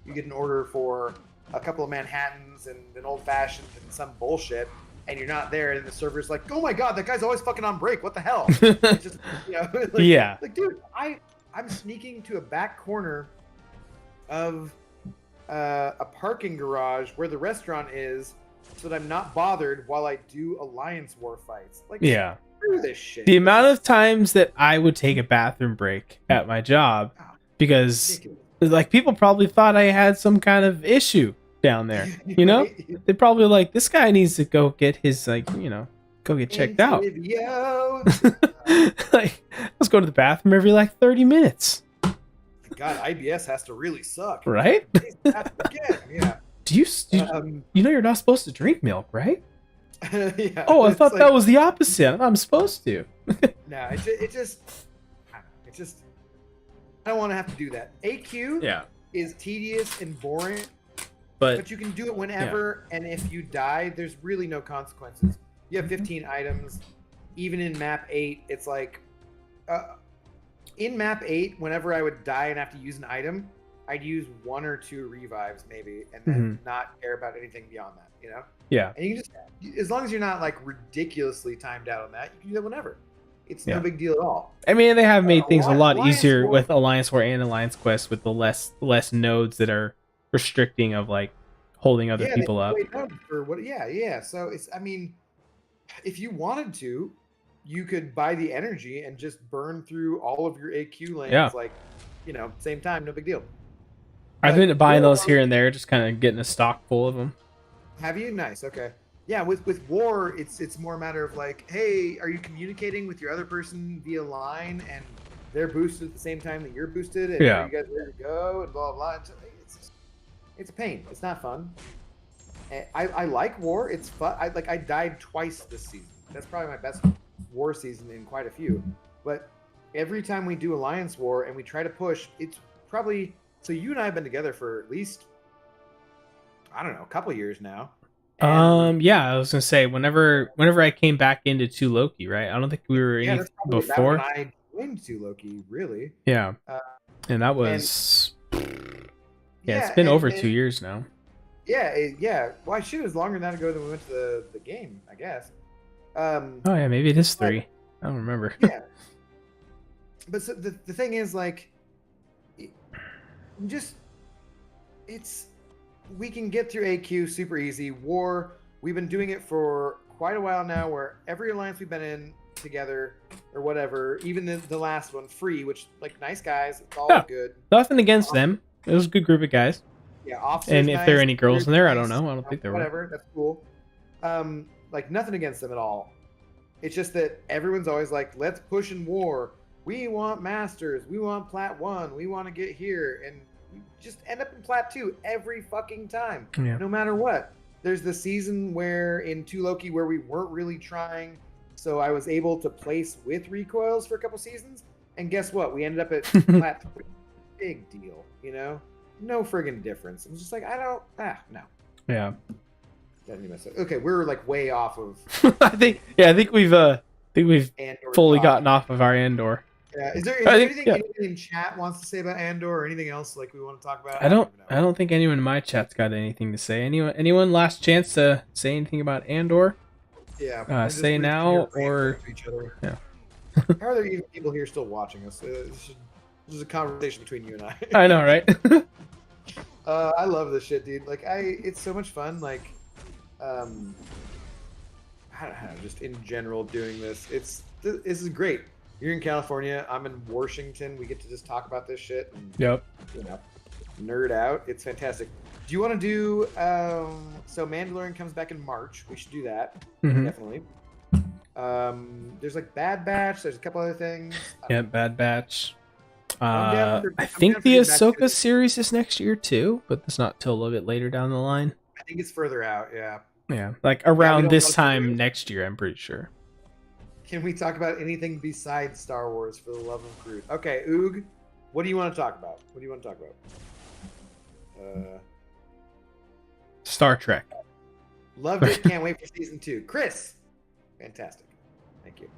you get an order for a couple of Manhattans and an old fashioned and some bullshit, and you're not there, and the server's like, "Oh my god, that guy's always fucking on break. What the hell?" It's just, like, yeah. Like, dude, I'm sneaking to a back corner of a parking garage where the restaurant is, so that I'm not bothered while I do Alliance War fights. Like, Yeah. screw this shit. The amount of times that I would take a bathroom break at my job because like people probably thought I had some kind of issue down there, They probably like, this guy needs to go get his go get checked out. Like, let's go to the bathroom every like 30 minutes. God, IBS has to really suck, right? Yeah. Do you you're not supposed to drink milk, right? Yeah, oh, I thought that was the opposite. I'm supposed to. No, it just I don't want to have to do that. AQ is tedious and boring, but you can do it whenever, and if you die, there's really no consequences. You have 15 items. Even in map 8, it's like in map 8, whenever I would die and have to use an item, I'd use 1 or 2 revives maybe, and then not care about anything beyond that, Yeah. And you can just, as long as you're not like ridiculously timed out on that, you can do that whenever. It's no big deal at all. I mean, they have made things a lot easier War with Alliance War and Alliance Quest with the less nodes that are restricting of like holding other people up. Yeah. So it's, I mean, if you wanted to, you could buy the energy and just burn through all of your AQ lanes, like, same time, no big deal. I've been buying those here and there, just kind of getting a stock full of them. Have you? Nice. Okay. Yeah, with War, it's more a matter of like, hey, are you communicating with your other person via line, and they're boosted at the same time that you're boosted, and are you guys ready to go, and blah blah blah. It's a pain. It's not fun. I like War. It's fun. I died twice this season. That's probably my best War season in quite a few. But every time we do Alliance War and we try to push, it's probably, so you and I have been together for at least, I don't know, a couple years now. Yeah, I was gonna say whenever I came back into 2 Loki, right? I don't think we were any before. into Loki, really. Yeah, Uh, and that was it's yeah, been over and 2 years now. yeah. Well, shit, it was longer than that ago than we went to the game, I guess. Oh yeah, maybe it is But 3. I don't remember. yeah, but so the thing is, like, just it's we can get through AQ super easy. War, we've been doing it for quite a while now, where every alliance we've been in together or whatever, even the last one, free, which, like, nice guys, it's all Yeah. good. Nothing against them. It was a good group of guys. Yeah, officers And if there are nice, any girls leaders in there, I nice, don't know. I don't think there were. whatever, that's cool. Like, nothing against them at all. It's just that everyone's always like, let's push in war. We want masters. We want plat 1. We want to get here. And we just end up in plat 2 every fucking time. Yeah. No matter what. There's the season where in 2 Loki where we weren't really trying. So I was able to place with recoils for a couple seasons. And guess what? We ended up at plat 3. Big deal, you know? No friggin' difference. It was just like, no. Yeah. That didn't mess up. Okay, we're like way off of I think we've Andor fully talk. gotten off of our Andor. Yeah. Is there I think- anything yeah. anybody in chat wants to say about Andor or anything else like we want to talk about? I don't even know. think anyone in my chat's got anything to say. Anyone last chance to say anything about Andor? Yeah. we're just Say sitting now here ranting or to each other. yeah. How are there even people here still watching us? This is a conversation between you and I. I know, right? I love this shit, dude. Like, it's so much fun. Like, I don't know, just in general doing this. This is great. You're in California. I'm in Washington. We get to just talk about this shit and Yep. Nerd out. It's fantastic. Do you want to do? So Mandalorian comes back in March. We should do that. Mhm. Definitely. There's like Bad Batch. There's a couple other things. Yeah, Bad Batch. I'm down for- I I'm think down the for Bad Batch Ahsoka too. series is next year too, but it's not till a little bit later down the line. I think it's further out. Yeah. Yeah, like around don't this want to time do- next year, I'm pretty sure. Can we talk about anything besides Star Wars for the love of Groot? Okay, Oog, what do you want to talk about? Star Trek. Loved it. Can't wait for season 2. Chris, fantastic. Thank you.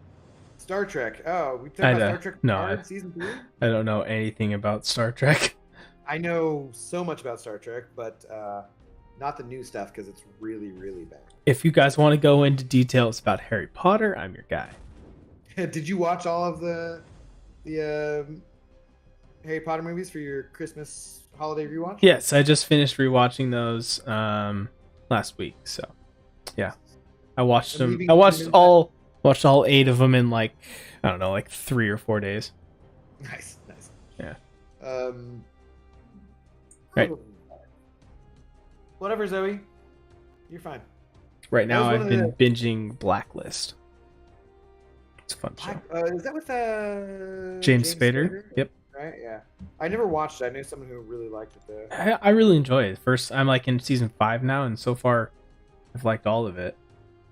Star Trek. Oh, we talked about Star Trek no, Picard, season 3. I don't know anything about Star Trek. I know so much about Star Trek, but not the new stuff because it's really, really bad. If you guys want to go into details about Harry Potter, I'm your guy. Did you watch all of the Harry Potter movies for your Christmas holiday rewatch? Yes, I just finished rewatching those last week. So, yeah, I watched them. I watched all 8 of them in like 3 or 4 days. Nice. Yeah. Right. Whatever, Zoe. You're fine. Right now, That was I've one been binging Blacklist. It's a fun show. Is that with James Spader? Yep. Right. Yeah. I never watched it. I knew someone who really liked it though. I really enjoy it. First, I'm like in season 5 now, and so far, I've liked all of it.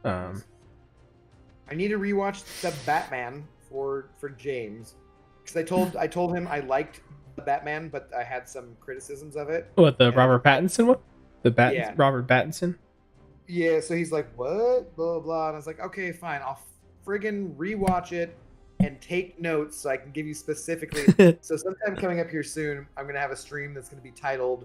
I need to rewatch the Batman for James because I told him I liked the Batman, but I had some criticisms of it. What, the And- Robert Pattinson one? Yeah. Robert Pattinson? Yeah, so he's like, what? Blah, blah. And I was like, okay, fine. I'll friggin' rewatch it and take notes so I can give you specifically. So sometime coming up here soon, I'm going to have a stream that's going to be titled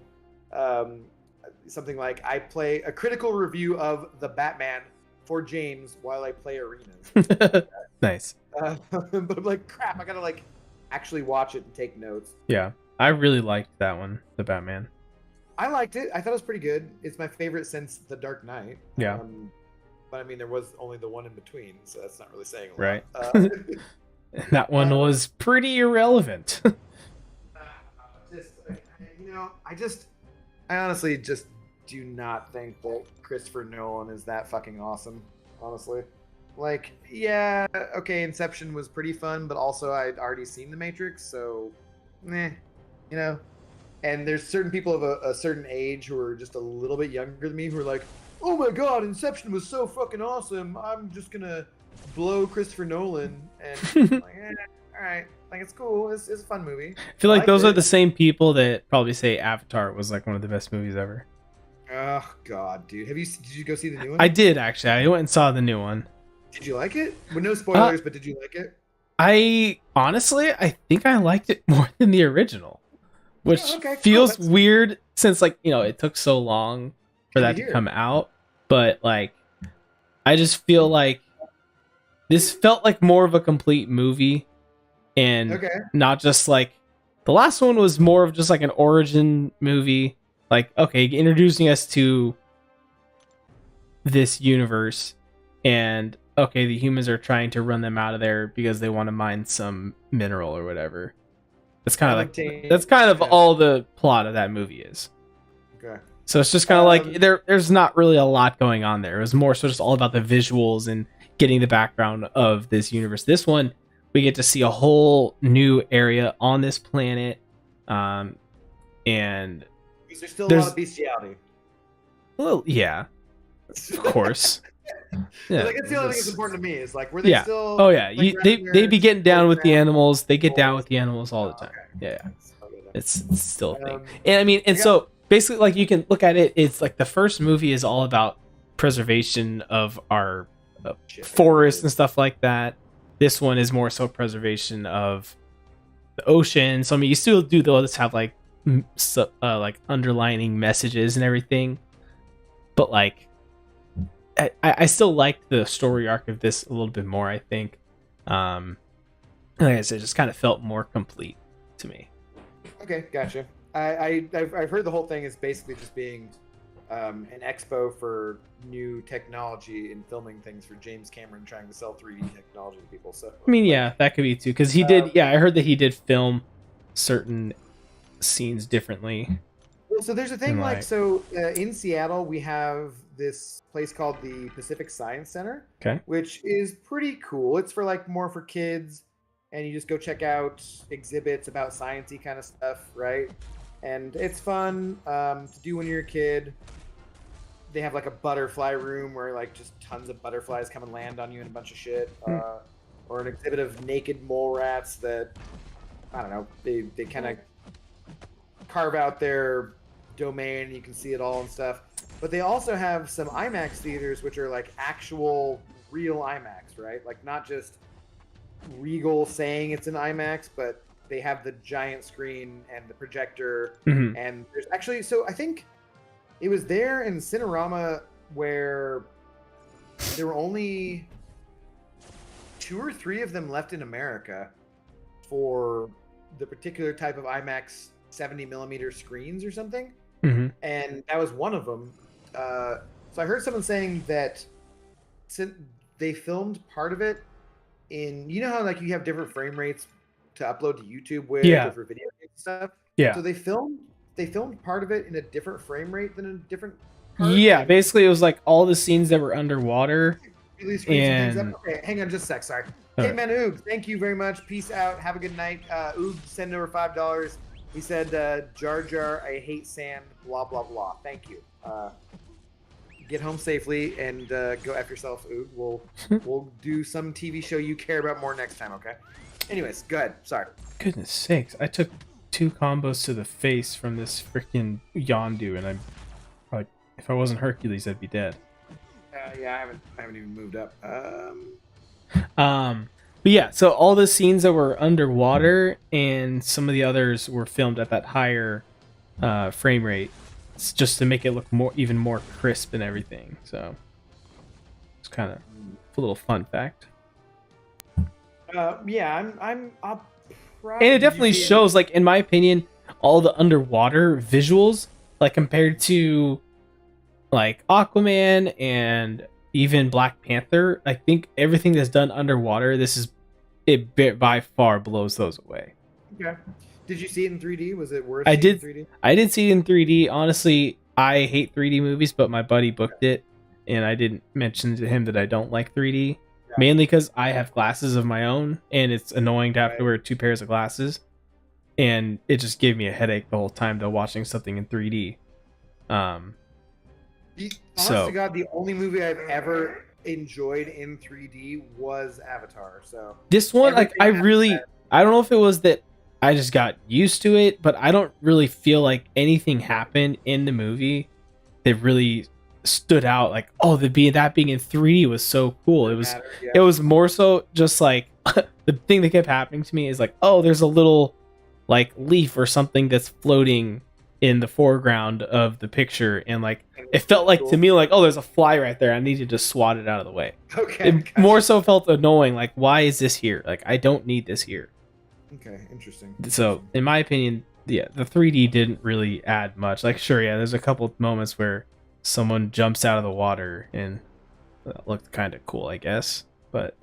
something like, I play a critical review of the Batman for James while I play arenas. Nice. But I'm like, crap, I got to like actually watch it and take notes. Yeah, I really liked that one, the Batman. I liked it. I thought it was pretty good. It's my favorite since The Dark Knight. Yeah. But I mean, there was only the one in between, so that's not really saying a lot. Right. That one was pretty irrelevant. I honestly just do not think that Christopher Nolan is that fucking awesome. Honestly, like, yeah, okay, Inception was pretty fun, but also I'd already seen The Matrix, so, you know. And there's certain people of a certain age who are just a little bit younger than me who are like, oh my god, Inception was so fucking awesome. I'm just gonna blow Christopher Nolan. And I'm like, all right, like, it's cool. It's a fun movie. I feel like liked those are it. the same people that probably say Avatar was like one of the best movies ever. Oh god, dude, did you go see the new one? I did actually. I went and saw the new one. Did you like it? Well, no spoilers, but did you like it? I honestly, I think I liked it more than the original, which Oh, okay, cool. feels That's weird since, like, it took so long for good that to to hear. come out. But like, I just feel like this felt like more of a complete movie, and Okay. not just like the last one was more of just like an origin movie. Like, okay, introducing us to this universe, and okay, the humans are trying to run them out of there because they want to mine some mineral or whatever. That's kind of like that's kind of Yeah. all the plot of that movie is. Okay. So it's just kind of like there's not really a lot going on there. It was more so just all about the visuals and getting the background of this universe. This one, we get to see a whole new area on this planet, and There's still a there's- lot of bestiality. well, yeah, of course. Yeah, Like, that's the only thing that's important to me is like, were they yeah. still? Oh yeah, like, they be getting down with the animals. animals. They get down with the animals all the time. Okay. Yeah, it's still a thing. Um, And I mean, and yeah. so basically, like, you can look at it. It's like the first movie is all about preservation of our forests and stuff like that. This one is more so preservation of the ocean. So I mean, you still do those have like like underlining messages and everything, but like I still liked the story arc of this a little bit more. I think, like I said, it just kind of felt more complete to me. Okay, gotcha. I've heard the whole thing is basically just being an expo for new technology in filming things for James Cameron trying to sell 3D technology to people. So I mean, yeah, that could be too, because he did. Yeah, I heard that he did film certain scenes differently. Well, so there's a thing And, like like- so in Seattle we have this place called the Pacific Science Center, Okay. which is pretty cool. It's for like more for kids, and you just go check out exhibits about sciencey kind of stuff, right? And it's fun to do when you're a kid. They have like a butterfly room where like just tons of butterflies come and land on you and a bunch of shit, or an exhibit of naked mole rats that I don't know. They kind of carve out their domain. You can see it all and stuff. But they also have some IMAX theaters, which are like actual real IMAX, right? Like not just Regal saying it's an IMAX, but they have the giant screen and the projector. Mhm. And there's actually, so I think it was there in Cinerama where there were only 2 or 3 of them left in America for the particular type of IMAX 70 millimeter screens or something. Mhm. And that was one of them. So I heard someone saying that since they filmed part of it in, you know how like you have different frame rates to upload to YouTube with, Yeah. or for video games and stuff. Yeah. So they filmed part of it in a different frame rate than a different part. Yeah, like, basically it was like all the scenes that were underwater. really screwed some things and- up. Okay, hang on just a sec, sorry. All Hey right. man, Oog, thank you very much. Peace out. Have a good night. Oog send over $5. He said, Jar Jar, I hate sand, blah blah blah. Thank you. Get home safely and go F yourself, Oog. We'll do some TV show you care about more next time, okay? Anyways, go ahead. Sorry. Goodness sakes, I took 2 combos to the face from this freaking Yondu, and I'm like, if I wasn't Hercules, I'd be dead. Yeah, I haven't even moved up. But yeah, so all the scenes that were underwater and some of the others were filmed at that higher frame rate, just to make it look even more crisp and everything. So it's kind of a little fun fact. Yeah, I'm up. And it definitely shows, like, in my opinion, all the underwater visuals, like, compared to like Aquaman and even Black Panther. I think everything that's done underwater, by far blows those away. Okay. Did you see it in 3D? Was it worth I seeing did. in 3D? I did see it in 3D. Honestly, I hate 3D movies, but my buddy booked it, and I didn't mention to him that I don't like 3D. Yeah. Mainly because I have glasses of my own, and it's annoying to have to wear 2 pairs of glasses, and it just gave me a headache the whole time though watching something in 3D. Honest So- to God, the only movie I've ever enjoyed in 3D was Avatar. So This one, like, Everything I don't know if it was that I just got used to it, but I don't really feel like anything happened in the movie that really stood out. Like, oh, that being in 3D was so cool. It was more so just like the thing that kept happening to me is like, oh, there's a little like leaf or something that's floating in the foreground of the picture, and like it felt like to me like, oh, there's a fly right there. I needed to swat it out of the way. Okay. It more so felt annoying. Like, why is this here? Like, I don't need this here. Okay, interesting. So, in my opinion, yeah, the 3D didn't really add much. Like, sure, yeah, there's a couple of moments where someone jumps out of the water and that looked kind of cool, I guess. But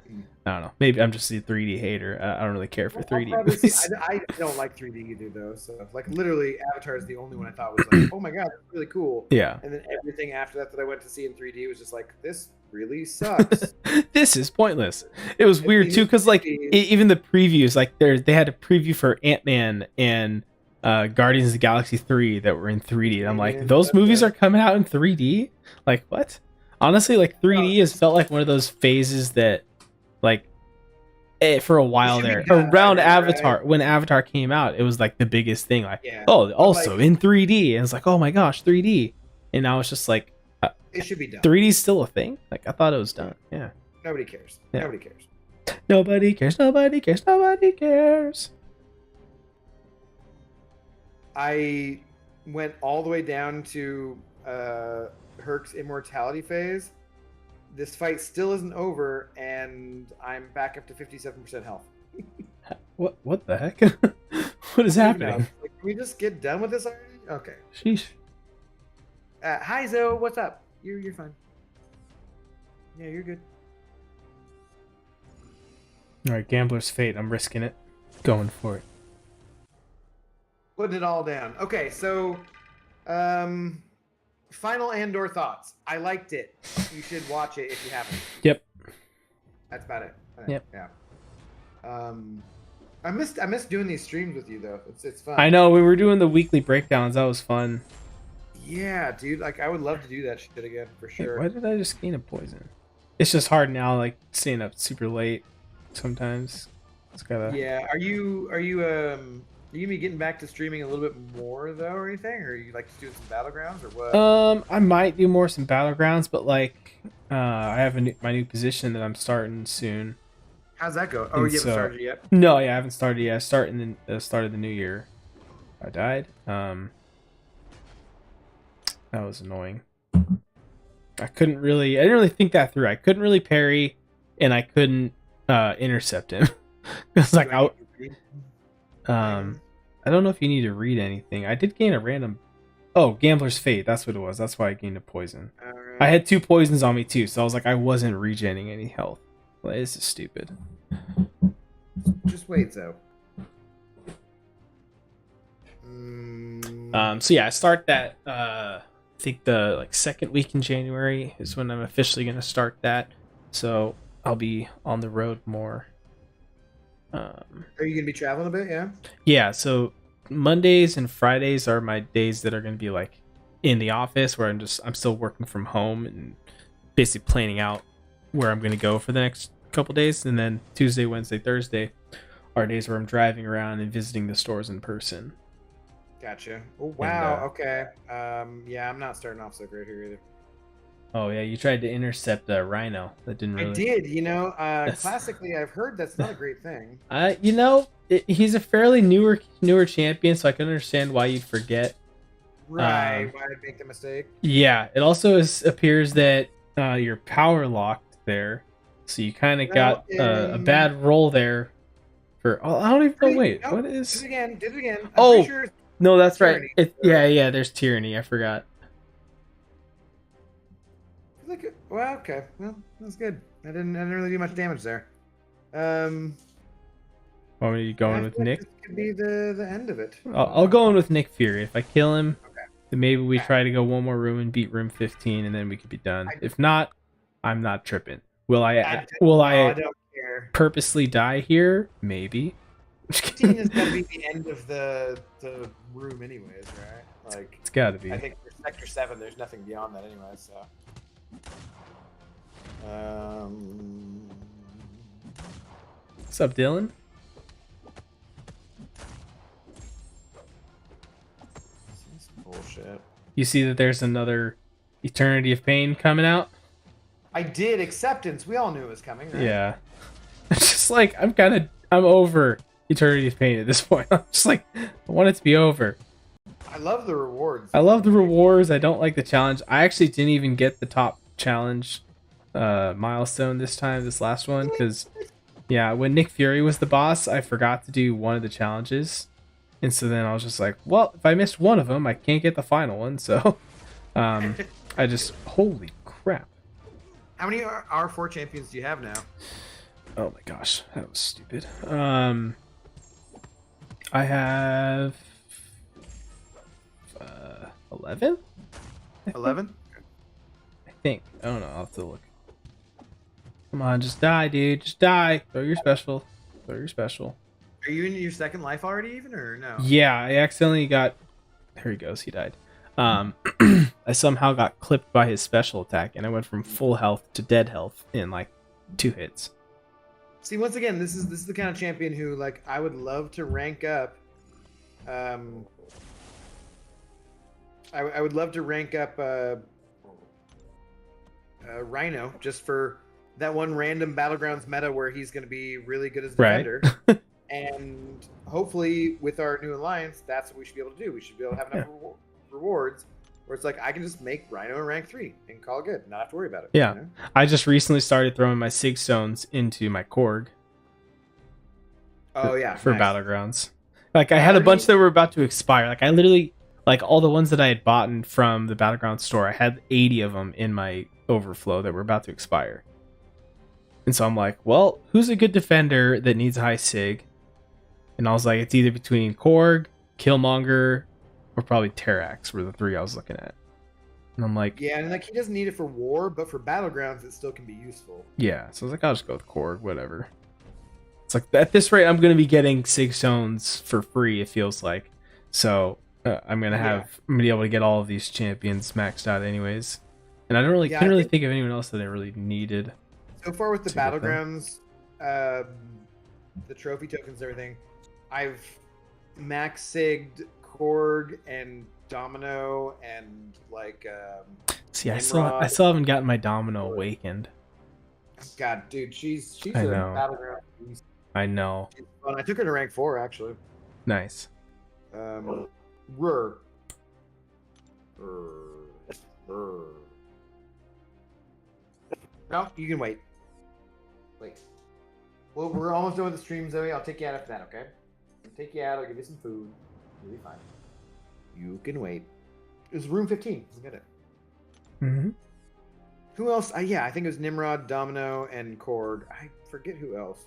I don't know. Maybe I'm just a 3D hater. I don't really care for 3D movies. I don't like 3D either, though. So, like, literally, Avatar is the only one I thought was like, oh my god, that's really cool. Yeah. And then everything after that I went to see in 3D was just like, this really sucks. This is pointless. It was weird too, because like even the previews, like they had a preview for Ant-Man and Guardians of the Galaxy 3 that were in 3D. And I'm like, those movies are coming out in 3D? Like, what? Honestly, like 3D has felt like one of those phases that, like, for a while there, around Avatar, when Avatar came out, it was like the biggest thing. Like, oh, also in 3D. And it's like, oh my gosh, 3D. And now it's just like, it should be done. 3D is still a thing? Like, I thought it was done. Yeah. Nobody cares. Yeah. Nobody cares. Nobody cares. Nobody cares. Nobody cares. I went all the way down to Herc's immortality phase. This fight still isn't over, and I'm back up to 57% health. What the heck? What is happening? Like, can we just get done with this already? Okay. Sheesh. Hi, Zoe. What's up? You're fine. Yeah, you're good. All right, Gambler's Fate. I'm risking it. Going for it. Putting it all down. Okay, so final Andor thoughts. I liked it. You should watch it if you haven't. Yep. That's about it. Yep. Yeah. I missed doing these streams with you though. It's fun. I know we were doing the weekly breakdowns. That was fun. Yeah, dude. Like I would love to do that shit again for sure. Why did I just gain a poison? It's just hard now, like staying up super late. Sometimes it's gotta. Yeah. Are you gonna be getting back to streaming a little bit more though, or anything? Or are you like doing some battlegrounds or what? I might do some battlegrounds, but like, I have my new position that I'm starting soon. How's that go? Oh, you haven't started yet? No, yeah, I haven't started yet. I start in the start of the new year. I died. That was annoying. I didn't really think that through. I couldn't really parry, and I couldn't intercept him. It's like I don't know if you need to read anything. I did gain a random. Oh, Gambler's Fate. That's what it was. That's why I gained a poison. Right. I had 2 poisons on me too, so I was like, I wasn't regenning any health. Well, this is stupid. Just wait, though. So yeah, I start that. I think the second week in January is when I'm officially gonna start that. So I'll be on the road more. Are you gonna be traveling a bit? Yeah. Yeah. So Mondays and Fridays are my days that are gonna be like in the office, where I'm still working from home and basically planning out where I'm gonna go for the next couple days. And then Tuesday, Wednesday, Thursday are days where I'm driving around and visiting the stores in person. Gotcha. Oh wow. Okay. Yeah, I'm not starting off so great here either. Oh yeah, you tried to intercept a rhino. That didn't really. I did. You know, classically, I've heard that's not a great thing. He's a fairly newer champion, so I can understand why you'd forget. Right. Why I'd make the mistake. Yeah. It also appears that you're power locked there, so you kind of got a bad roll there. For I don't even know. Wait, what is? Did it again. I'm oh. Sure No, that's tyranny. Right. Yeah, there's tyranny. I forgot. Well, okay. Well, that's good. I didn't really do much damage there. Want me to go in with Nick? This could be the end of it. I'll go in with Nick Fury. If I kill him, then maybe we try to go one more room and beat room 15, and then we could be done. If not, I'm not tripping. Will I don't care. Purposely die here? Maybe. 15 is gonna be the end of the room anyways, right? Like it's gotta be. I think for sector 7 there's nothing beyond that anyway, so What's up, Dylan? This is bullshit. You see that there's another Eternity of Pain coming out? I did. Acceptance. We all knew it was coming, right? Yeah. Just just like I'm over Eternity's Pain at this point. I'm just like I want it to be over. I love the rewards. I love the rewards. I don't like the challenge. I actually didn't even get the top challenge milestone this last one, because yeah, when Nick Fury was the boss, I forgot to do one of the challenges, and so then I was just like, well, if I missed one of them, I can't get the final one. So I just, holy crap. How many R4 champions do you have now? Oh my gosh, that was stupid. I have 11. 11. I think. I don't know. I'll have to look. Come on, just die, dude. Just die. Throw your special. Throw your special. Are you in your second life already, even, or no? Yeah, I accidentally got. There he goes. He died. I somehow got clipped by his special attack, and I went from full health to dead health in like 2 hits. See, once again, this is the kind of champion who, like, I would love to rank up. I would love to rank up Rhino just for that one random Battlegrounds meta where he's going to be really good as a defender. Right. And hopefully, with our new alliance, that's what we should be able to do. We should be able to have enough rewards where it's like I can just make Rhino a rank 3 and call it good, not have to worry about it. Yeah. You know? I just recently started throwing my Sig Stones into my Korg. Oh yeah, For nice. Battlegrounds. Like I had a bunch that were about to expire. Like I literally, like all the ones that I had bought from the Battleground store, I had 80 of them in my overflow that were about to expire. And so I'm like, well, who's a good defender that needs a high Sig? And I was like, it's either between Korg, Killmonger, or probably Terrax were the 3 I was looking at. And I'm like, Yeah, and like he doesn't need it for war, but for Battlegrounds, it still can be useful. yeah. So I was like, I'll just go with Korg, whatever. It's like, at this rate, I'm going to be getting Sig Stones for free, it feels like. So I'm going to be able to get all of these champions maxed out anyways. And I don't really, couldn't really think of anyone else that I really needed. So far with the Battlegrounds, the trophy tokens and everything, I've max sigged Korg and Domino and like see, I still haven't gotten my Domino awakened. God, dude, she's a I know. Battleground beast. I know. She's fun. I took her to rank 4 actually. Nice. Rur. No, you can wait. Wait. Well, we're almost done with the stream, Zoe. I'll take you out after that, okay? I'll take you out. I'll give you some food. You'll be fine. You can wait. It's room 15. Let's get it. Mm-hmm. Who else? Yeah, I think it was Nimrod, Domino, and Korg. I forget who else.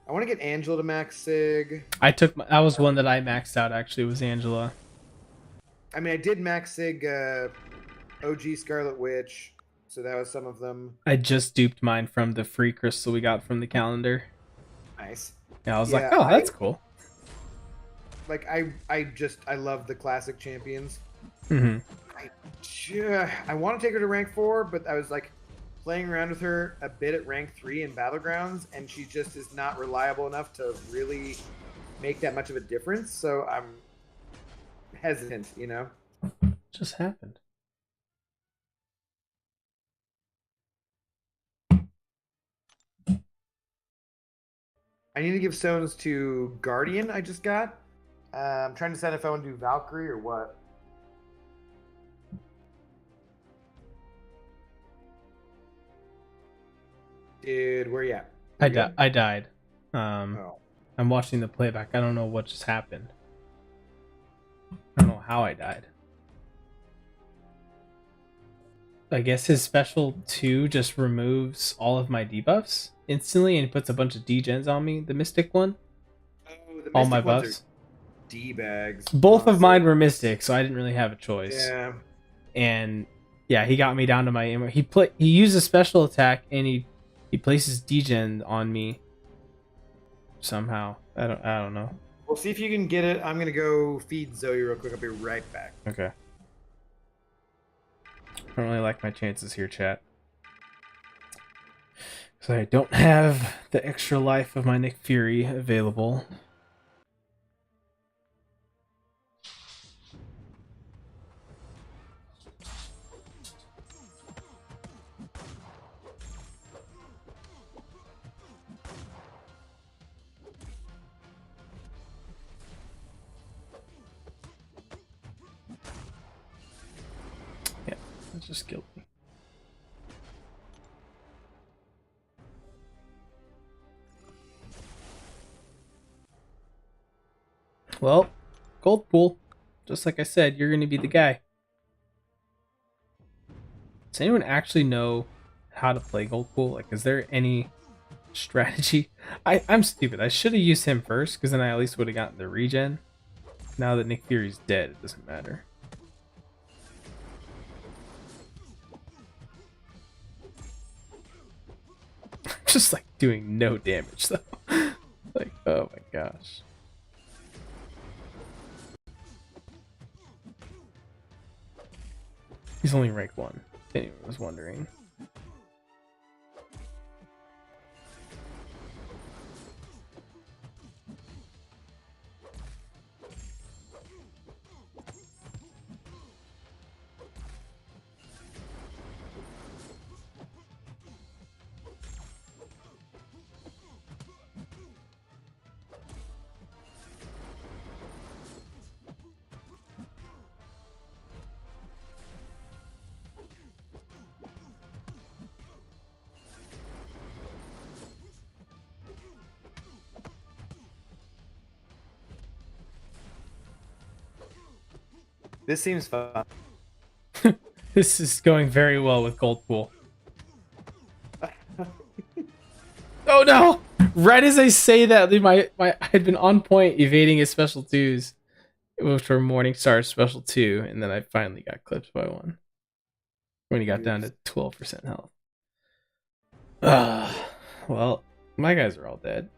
I want to get Angela to max Sig. That was one that I maxed out, actually, was Angela. I mean, I did max Sig OG Scarlet Witch, so that was some of them. I just duped mine from the free crystal we got from the calendar. Nice. Yeah, I was like, oh, that's cool. Like, I love the classic champions. Mm-hmm. I want to take her to rank 4, but I was like playing around with her a bit at rank 3 in Battlegrounds, and she just is not reliable enough to really make that much of a difference. So I'm hesitant, you know. Just happened. I need to give stones to Guardian. I just got. I'm trying to decide if I want to do Valkyrie or what. Dude, where you at? I died. I'm watching the playback. I don't know what just happened. I don't know how I died. I guess his special 2 just removes all of my debuffs instantly and puts a bunch of degens on me. The Mystic one? Oh, the all Mystic my ones buffs. are D-bags. Both of mine were Mystic, so I didn't really have a choice. Yeah. And yeah, he got me down to my ammo. He used a special attack and he places degen on me somehow. I don't know. Well, see if you can get it. I'm gonna go feed Zoe real quick. I'll be right back. Okay. I don't really like my chances here, chat. So I don't have the extra life of my Nick Fury available. That just killed me. Well, gold pool. Just like I said, you're going to be the guy. Does anyone actually know how to play gold pool? Like, is there any strategy? I'm stupid. I should have used him first, because then I at least would have gotten the regen. Now that Nick Fury's dead, it doesn't matter. Just like doing no damage though. Like, oh my gosh. He's only rank 1. If anyone was wondering. This seems fun. This is going very well with gold pool. Oh no! Right as I say that, I had been on point evading his special 2s, which were Morningstar special 2, and then I finally got clipped by one when he got down to 12% health. Well, my guys are all dead.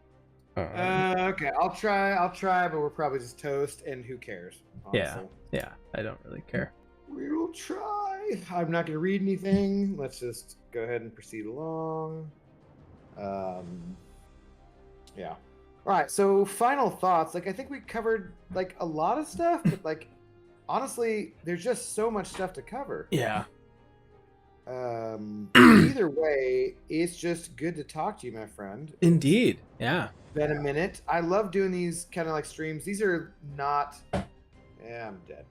Okay, I'll try, but we're probably just toast, and who cares? Honestly. Yeah, I don't really care. We will try. I'm not going to read anything. Let's just go ahead and proceed along. Yeah. All right. So final thoughts. Like, I think we covered like a lot of stuff, but like, honestly, there's just so much stuff to cover. Yeah. Either way, it's just good to talk to you, my friend. Indeed. Yeah. Been a minute. I love doing these kind of like streams. These are not. Yeah, I'm dead.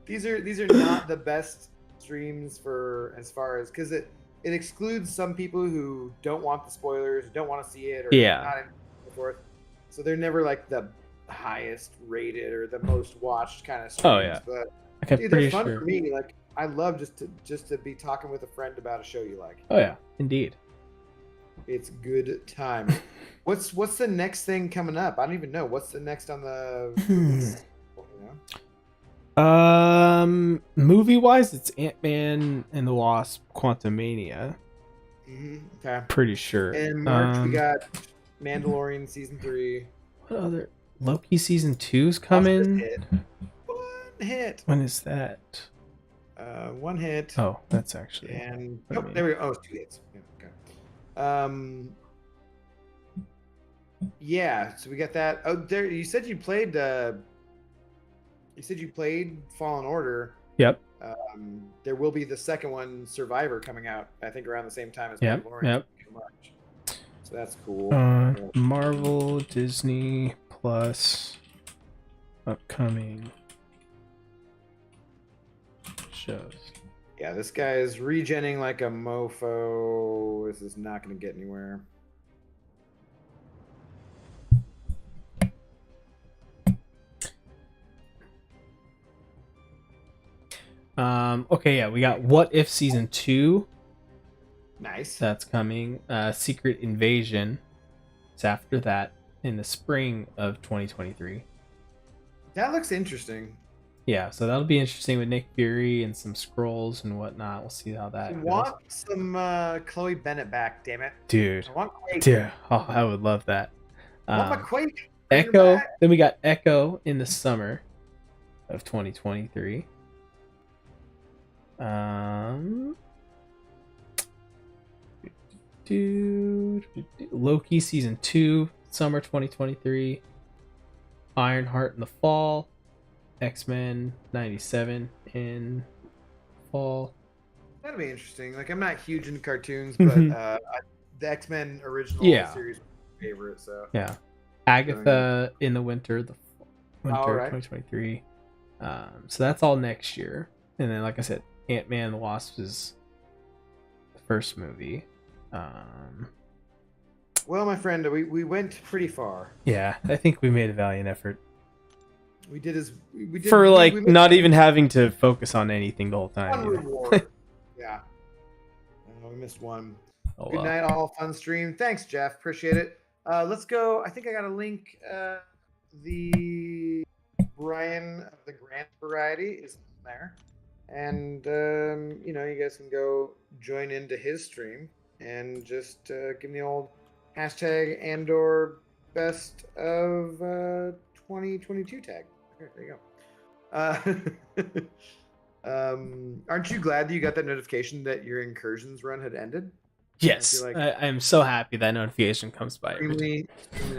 These are not the best streams for as far as because it excludes some people who don't want the spoilers, don't want to see it, or not and so forth. So they're never like the highest rated or the most watched kind of streams. Oh yeah, but dude, they're fun for me. Like I love just to be talking with a friend about a show you like. Oh yeah, indeed. It's good time. What's the next thing coming up? I don't even know. What's the next on the movie wise, it's Ant-Man and the Wasp Quantumania. Okay. Pretty sure. In March we got Mandalorian season 3. What other Loki season 2's coming? One hit. When is that? One hit. Oh, that's actually. And there we go. Oh, it's 2 hits. Yeah, okay. Yeah, so we got that. Oh, there. You said you played. You said you played Fallen Order. Yep. There will be the second one, Survivor, coming out. I think around the same time as Mandalorian. Yep. In March. So that's cool. Marvel, Disney Plus, upcoming shows. Yeah, this guy is regenning like a mofo. This is not going to get anywhere. Okay, yeah, we got What If season 2. Nice. That's coming. Secret Invasion. It's after that in the spring of 2023. That looks interesting. Yeah, so that'll be interesting with Nick Fury and some scrolls and whatnot. We'll see how that goes. I want some Chloe Bennett back, damn it. Dude. I want Quake. Dude. Oh, I would love that. I want my Quake. Echo. Then we got Echo in the summer of 2023. Loki season 2, summer 2023. Ironheart in the fall. X-Men 97 in fall. That'll be interesting. Like, I'm not huge into cartoons, but the X-Men original series was my favorite. So yeah, Agatha in the winter, 2023. So that's all next year, And then, like I said, Ant-Man and the Wasp is the first movie. Well, my friend, we went pretty far. Yeah, I think we made a valiant effort. We did as we did For like we made not even having to focus on anything the whole time. one you know? reward. Yeah. We missed one. Oh, Good well. night, all. Fun stream. Thanks, Jeff. Appreciate it. Let's go. I think I got a link. The Brian of the Grant Variety is there, and you know, you guys can go join into his stream and just give me the old hashtag Andor best of 2022 tag. Okay, there you go. Aren't you glad that you got that notification that your incursions run had ended? Yes, like I'm so happy that notification comes by. Extremely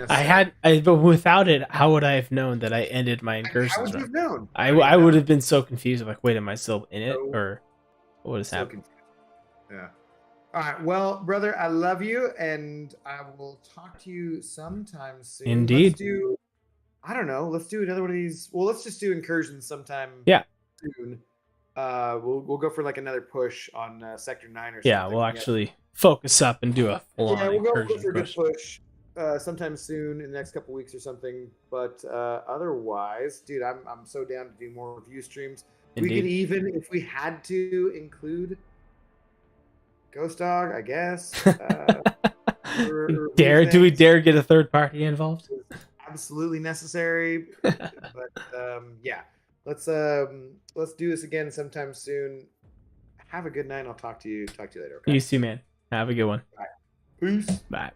But without it, how would I have known that I ended my incursions? How would you have known? I would have been so confused. Like, wait, am I still in it, So- or what has So happened? confused. Yeah. All right. Well, brother, I love you, and I will talk to you sometime soon. Indeed. Let's do. I don't know. Let's do another one of these. Well, let's just do incursions sometime. Yeah. Soon. We'll go for like another push on Sector 9 or something. Yeah, we'll actually focus up and do a full-on Yeah, we'll go incursion for a good push. push sometime soon in the next couple weeks or something. But otherwise, dude, I'm so down to do more review streams. We could Indeed. even, if we had to, include Ghost Dog, I guess. Do we dare get a third party involved? Absolutely necessary. But yeah, let's do this again sometime soon. Have a good night. I'll talk to you later. Okay. You too, man. Have a good one. Peace. Bye.